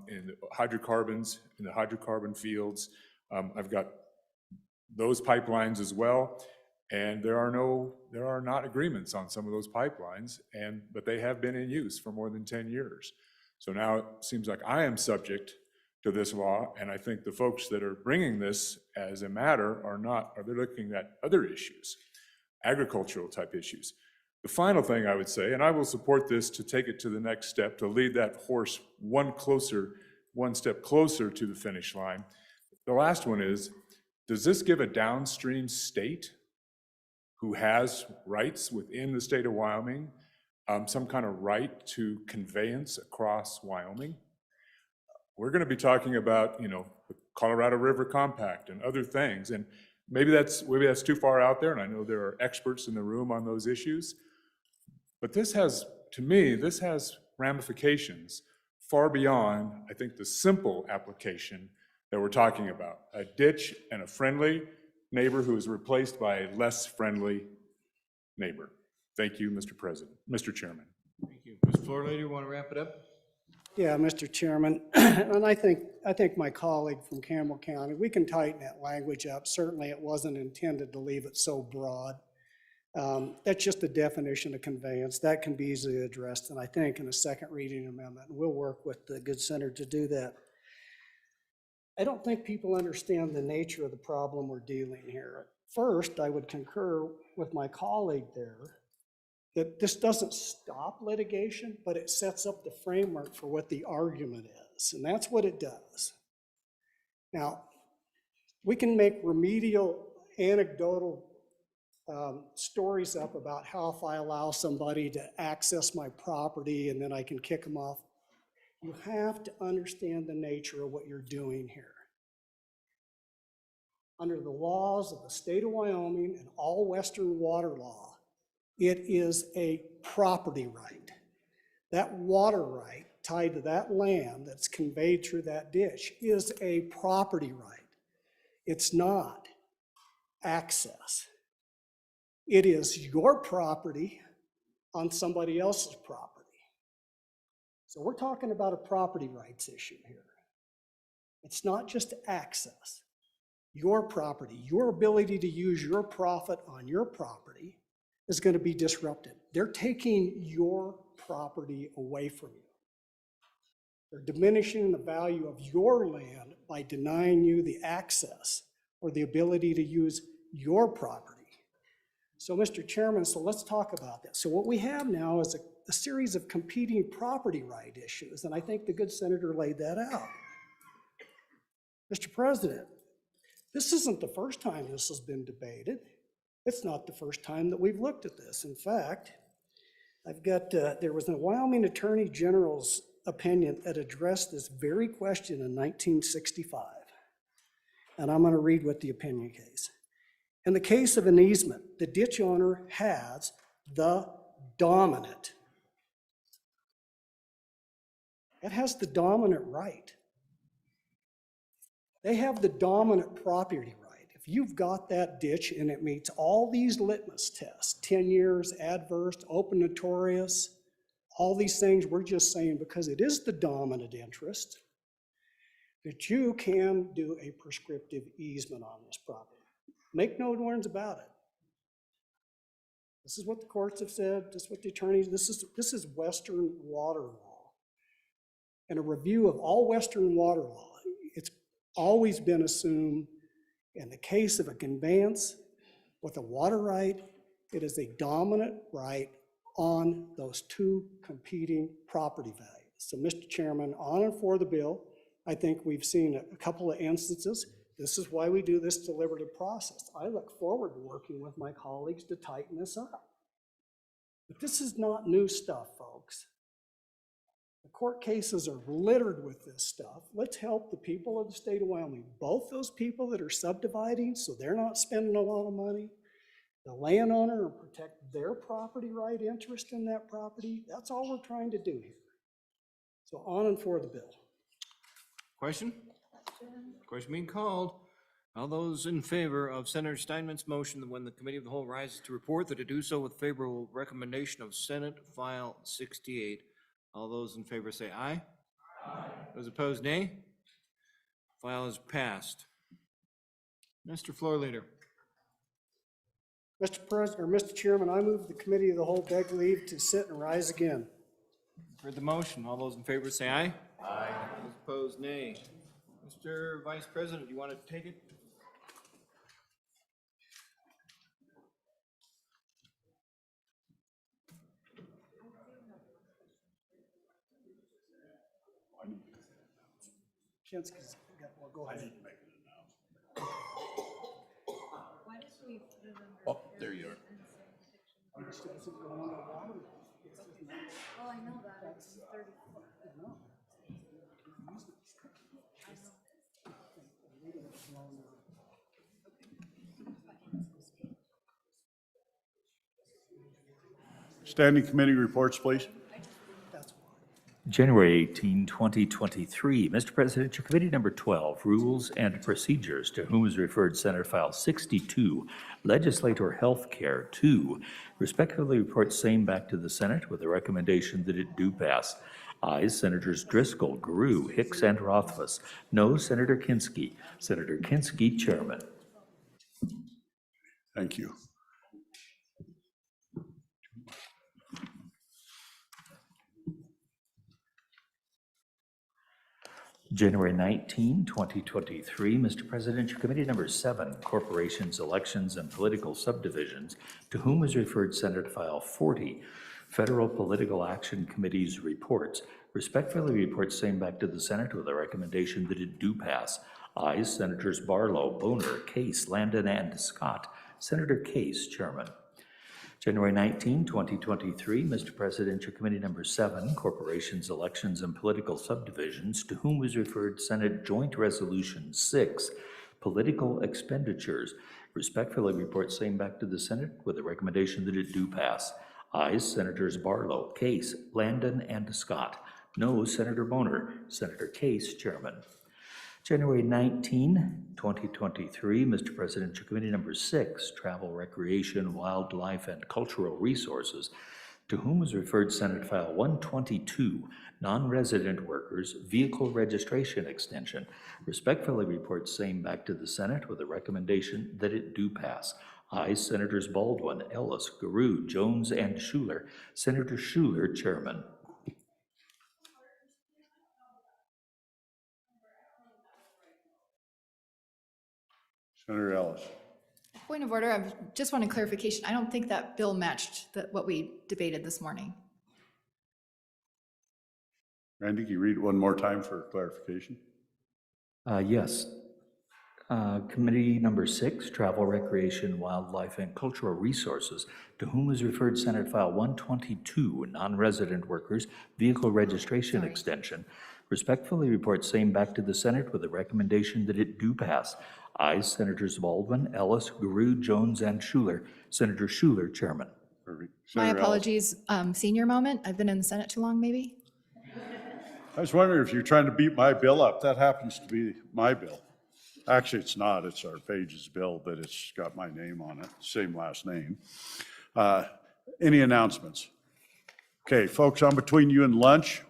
Speaker 4: and the hydrocarbons in the hydrocarbon fields. I've got those pipelines as well. And there are not agreements on some of those pipelines, but they have been in use for more than 10 years. So now it seems like I am subject to this law, and I think the folks that are bringing this as a matter are not, they're looking at other issues, agricultural type issues. The final thing I would say, and I will support this to take it to the next step, to lead that horse one step closer to the finish line. The last one is, does this give a downstream state who has rights within the state of Wyoming, some kind of right to conveyance across Wyoming? We're going to be talking about, the Colorado River Compact and other things, and maybe that's too far out there, and I know there are experts in the room on those issues, but this has ramifications far beyond, I think, the simple application that we're talking about, a ditch and a friendly neighbor who is replaced by a less friendly neighbor. Thank you, Mr. President, Mr. Chairman.
Speaker 19: Thank you. Mr. Floor Leader, you want to wrap it up?
Speaker 8: Yeah, Mr. Chairman, and I think my colleague from Campbell County, we can tighten that language up. Certainly it wasn't intended to leave it so broad. That's just a definition of conveyance. That can be easily addressed, and I think in a second reading amendment, and we'll work with the good senator to do that. I don't think people understand the nature of the problem we're dealing here. First, I would concur with my colleague there that this doesn't stop litigation, but it sets up the framework for what the argument is, and that's what it does. Now, we can make remedial, anecdotal stories up about how if I allow somebody to access my property and then I can kick them off. You have to understand the nature of what you're doing here. Under the laws of the state of Wyoming and all Western water law, it is a property right. That water right tied to that land that's conveyed through that ditch is a property right. It's not access. It is your property on somebody else's property. So we're talking about a property rights issue here. It's not just access. Your property, your ability to use your profit on your property is going to be disrupted. They're taking your property away from you. They're diminishing the value of your land by denying you the access or the ability to use your property. So, Mr. Chairman, so let's talk about that. So what we have now is a series of competing property right issues, and I think the good senator laid that out. Mr. President, this isn't the first time this has been debated. It's not the first time that we've looked at this. In fact, I've got, there was a Wyoming Attorney General's opinion that addressed this very question in 1965. And I'm going to read what the opinion case. In the case of an easement, the ditch owner has the dominant. It has the dominant right. They have the dominant property right. If you've got that ditch and it meets all these litmus tests, 10 years, adverse, open, notorious, all these things, we're just saying because it is the dominant interest that you can do a prescriptive easement on this property. Make no words about it. This is what the courts have said, this is what the attorneys, this is Western water law. And a review of all Western water law, it's always been assumed in the case of a conveyance with a water right, it is a dominant right on those two competing property values. So, Mr. Chairman, on and for the bill, I think we've seen a couple of instances. This is why we do this deliberative process. I look forward to working with my colleagues to tighten this up. But this is not new stuff, folks. court cases are littered with this stuff. Let's help the people of the state of Wyoming, both those people that are subdividing, so they're not spending a lot of money, the landowner, and protect their property right interest in that property. That's all we're trying to do here. So on and for the bill.
Speaker 19: Question? Question being called. All those in favor of Senator Steinman's motion that when the Committee of the Whole rises to report that to do so with favorable recommendation of Senate File 68. All those in favor say aye. Aye. Those opposed, nay. File is passed. Mr. Floor Leader.
Speaker 8: Mr. President, or Mr. Chairman, I move the Committee of the Whole beg leave to sit and rise again.
Speaker 19: Heard the motion. All those in favor say aye. Aye. Those opposed, nay. Mr. Vice President, you want to take it?
Speaker 8: Shinsky's got, well, go ahead.
Speaker 1: Oh, there you are.
Speaker 8: Oh, I know that. It's 30. No.
Speaker 1: Standing committee reports, please.
Speaker 5: January 18, 2023. Mr. President, your committee number 12, Rules and Procedures, to whom is referred Senate File 62, Legislator Healthcare 2, respectively reports same back to the Senate with a recommendation that it do pass. Ayes, Senators Driscoll, Grew, Hicks, and Rothfuss. No, Senator Kinski. Senator Kinski, Chairman.
Speaker 1: Thank you.
Speaker 5: January 19, 2023. Mr. President, your committee number 7, Corporations, Elections, and Political Subdivisions, to whom is referred Senate File 40, Federal Political Action Committee's reports, respectfully reports same back to the Senate with a recommendation that it do pass. Ayes, Senators Barlow, Boner, Case, Landon, and Scott. Senator Case, Chairman. January 19, 2023, Mr. President, your committee number 7, Corporations, Elections, and Political Subdivisions, to whom was referred Senate Joint Resolution 6, Political Expenditures, respectfully reports same back to the Senate with a recommendation that it do pass. Ayes, Senators Barlow, Case, Landon, and Scott. No, Senator Boner. Senator Case, Chairman. January 19, 2023, Mr. President, your committee number 6, Travel, Recreation, Wildlife, and Cultural Resources, to whom was referred Senate File 122, Non-Resident Workers, Vehicle Registration Extension, respectfully reports same back to the Senate with a recommendation that it do pass. Ayes, Senators Baldwin, Ellis, Garou, Jones, and Schuler. Senator Schuler, Chairman.
Speaker 1: Senator Ellis.
Speaker 17: Point of order, I just want a clarification. I don't think that bill matched what we debated this morning.
Speaker 1: Randy, can you read it one more time for clarification?
Speaker 5: Yes. Committee number 6, Travel, Recreation, Wildlife, and Cultural Resources, to whom is referred Senate File 122, Non-Resident Workers, Vehicle Registration Extension, respectfully reports same back to the Senate with a recommendation that it do pass. Ayes, Senators Baldwin, Ellis, Garou, Jones, and Schuler. Senator Schuler, Chairman.
Speaker 17: My apologies, senior moment. I've been in the Senate too long, maybe?
Speaker 1: I was wondering if you're trying to beat my bill up. That happens to be my bill. Actually, it's not. It's our Page's bill, but it's got my name on it, same last name. Any announcements? Okay, folks, I'm between you and lunch.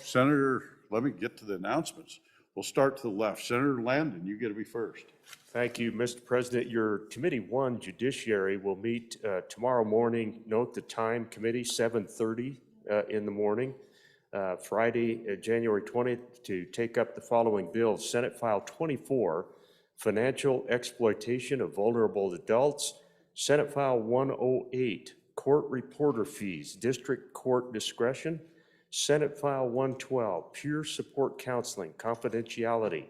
Speaker 1: Senator, let me get to the announcements. We'll start to the left. Senator Landon, you get to be first.
Speaker 9: Thank you, Mr. President. Your Committee 1 Judiciary will meet tomorrow morning. Note the time, committee, 7:30 in the morning. Friday, January 20th, to take up the following bills. Senate File 24, Financial Exploitation of Vulnerable Adults. Senate File 108, Court Reporter Fees, District Court Discretion. Senate File 112, Peer Support Counseling, Confidentiality.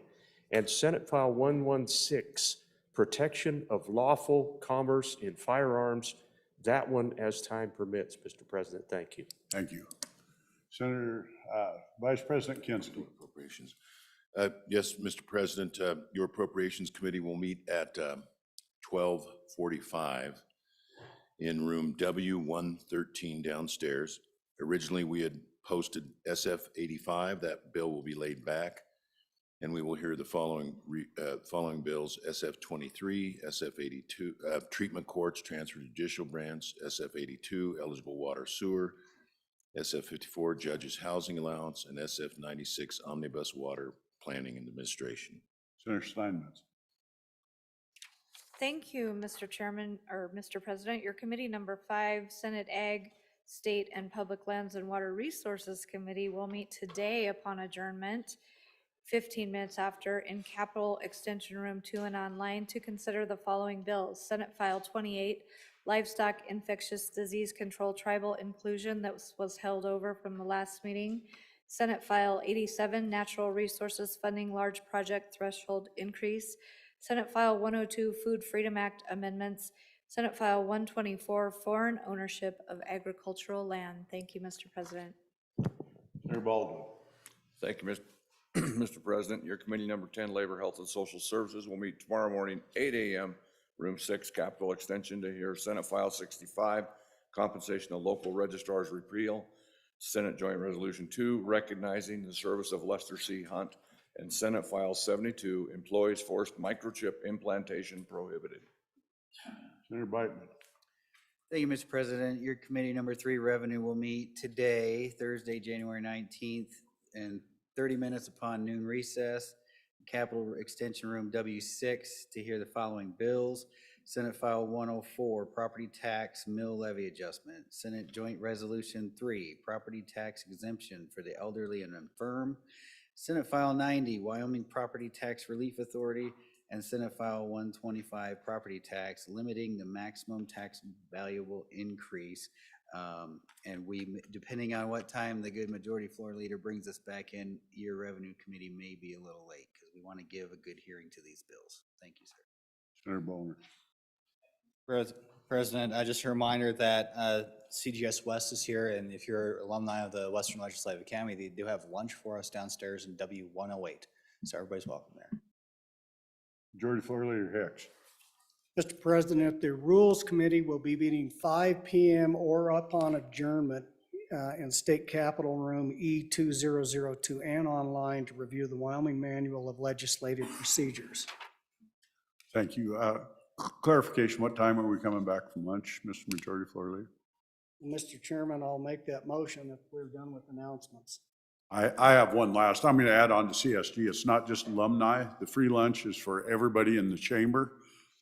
Speaker 9: And Senate File 116, Protection of Lawful Commerce in Firearms. That one as time permits, Mr. President. Thank you.
Speaker 1: Thank you. Senator, Vice President Kinsley.
Speaker 4: Appropriations. Yes, Mr. President, your Appropriations Committee will meet at 12:45 in room W113 downstairs. Originally, we had posted SF 85. That bill will be laid back. And we will hear the following bills: SF 23, SF 82, treatment courts, transfer judicial branch, SF 82, eligible water sewer, SF 54, judges housing allowance, and SF 96, omnibus water planning and administration.
Speaker 1: Senator Steinmetz.
Speaker 18: Thank you, Mr. Chairman, or Mr. President. Your committee number 5, Senate Ag, State and Public Lands and Water Resources Committee will meet today upon adjournment, 15 minutes after, in Capitol Extension Room 2 and online to consider the following bills. Senate File 28, Livestock Infectious Disease Control Tribal Inclusion, that was held over from the last meeting. Senate File 87, Natural Resources Funding Large Project Threshold Increase. Senate File 102, Food Freedom Act Amendments. Senate File 124, Foreign Ownership of Agricultural Land. Thank you, Mr. President.
Speaker 1: Senator Baldwin.
Speaker 10: Thank you, Mr. President. Your committee number 10, Labor, Health, and Social Services, will meet tomorrow morning, 8 a.m., room 6, Capitol Extension, to hear Senate File 65, Compensation of Local Registrars Repeal, Senate Joint Resolution 2, Recognizing the Service of Lester C. Hunt, and Senate File 72, Employees Forced Microchip Implantation Prohibited.
Speaker 1: Senator Brightman.
Speaker 12: Thank you, Mr. President. Your committee number 3, Revenue, will meet today, Thursday, January 19th, and 30 minutes upon noon recess, Capitol Extension Room W6, to hear the following bills. Senate File 104, Property Tax Mill Levy Adjustment. Senate Joint Resolution 3, Property Tax Exemption for the Elderly and Infirm. Senate File 90, Wyoming Property Tax Relief Authority. And Senate File 125, Property Tax, limiting the maximum tax valuable increase. And we, depending on what time the good majority floor leader brings us back in, your Revenue Committee may be a little late because we want to give a good hearing to these bills. Thank you, sir.
Speaker 1: Senator Bowner.
Speaker 6: President, just a reminder that CGS West is here, and if you're alumni of the Western Legislative Academy, they do have lunch for us downstairs in W108. So everybody's welcome there.
Speaker 1: Majority Floor Leader Hicks.
Speaker 8: Mr. President, the Rules Committee will be meeting 5 p.m. or upon adjournment in State Capitol Room E2002 and online to review the Wyoming Manual of Legislative Procedures.
Speaker 1: Thank you. Clarification, what time are we coming back from lunch, Mr. Majority Floor Leader?
Speaker 8: Mr. Chairman, I'll make that motion if we're done with announcements.
Speaker 1: I have one last. I'm going to add on to CSG. It's not just alumni. The free lunch is for everybody in the chamber.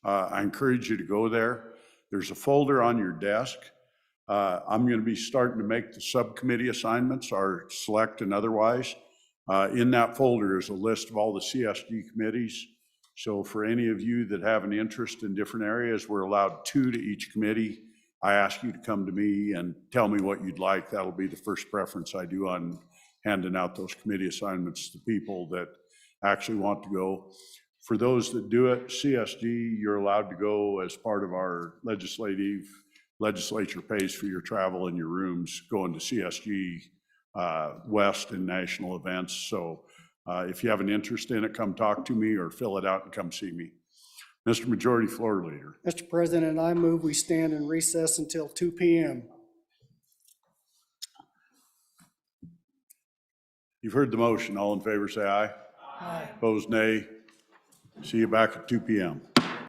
Speaker 1: I encourage you to go there. There's a folder on your desk. I'm going to be starting to make the subcommittee assignments, our select and otherwise. In that folder is a list of all the CSG committees. So for any of you that have an interest in different areas, we're allowed 2 to each committee. I ask you to come to me and tell me what you'd like. That'll be the first preference I do on handing out those committee assignments to people that actually want to go. For those that do it, CSG, you're allowed to go as part of our legislature pays for your travel and your rooms going to CSG West and national events. So if you have an interest in it, come talk to me or fill it out and come see me. Mr. Majority Floor Leader.
Speaker 8: Mr. President, I move we stand in recess until 2 p.m.
Speaker 1: You've heard the motion. All in favor, say aye. Aye. Opposed, nay. See you back at 2 p.m.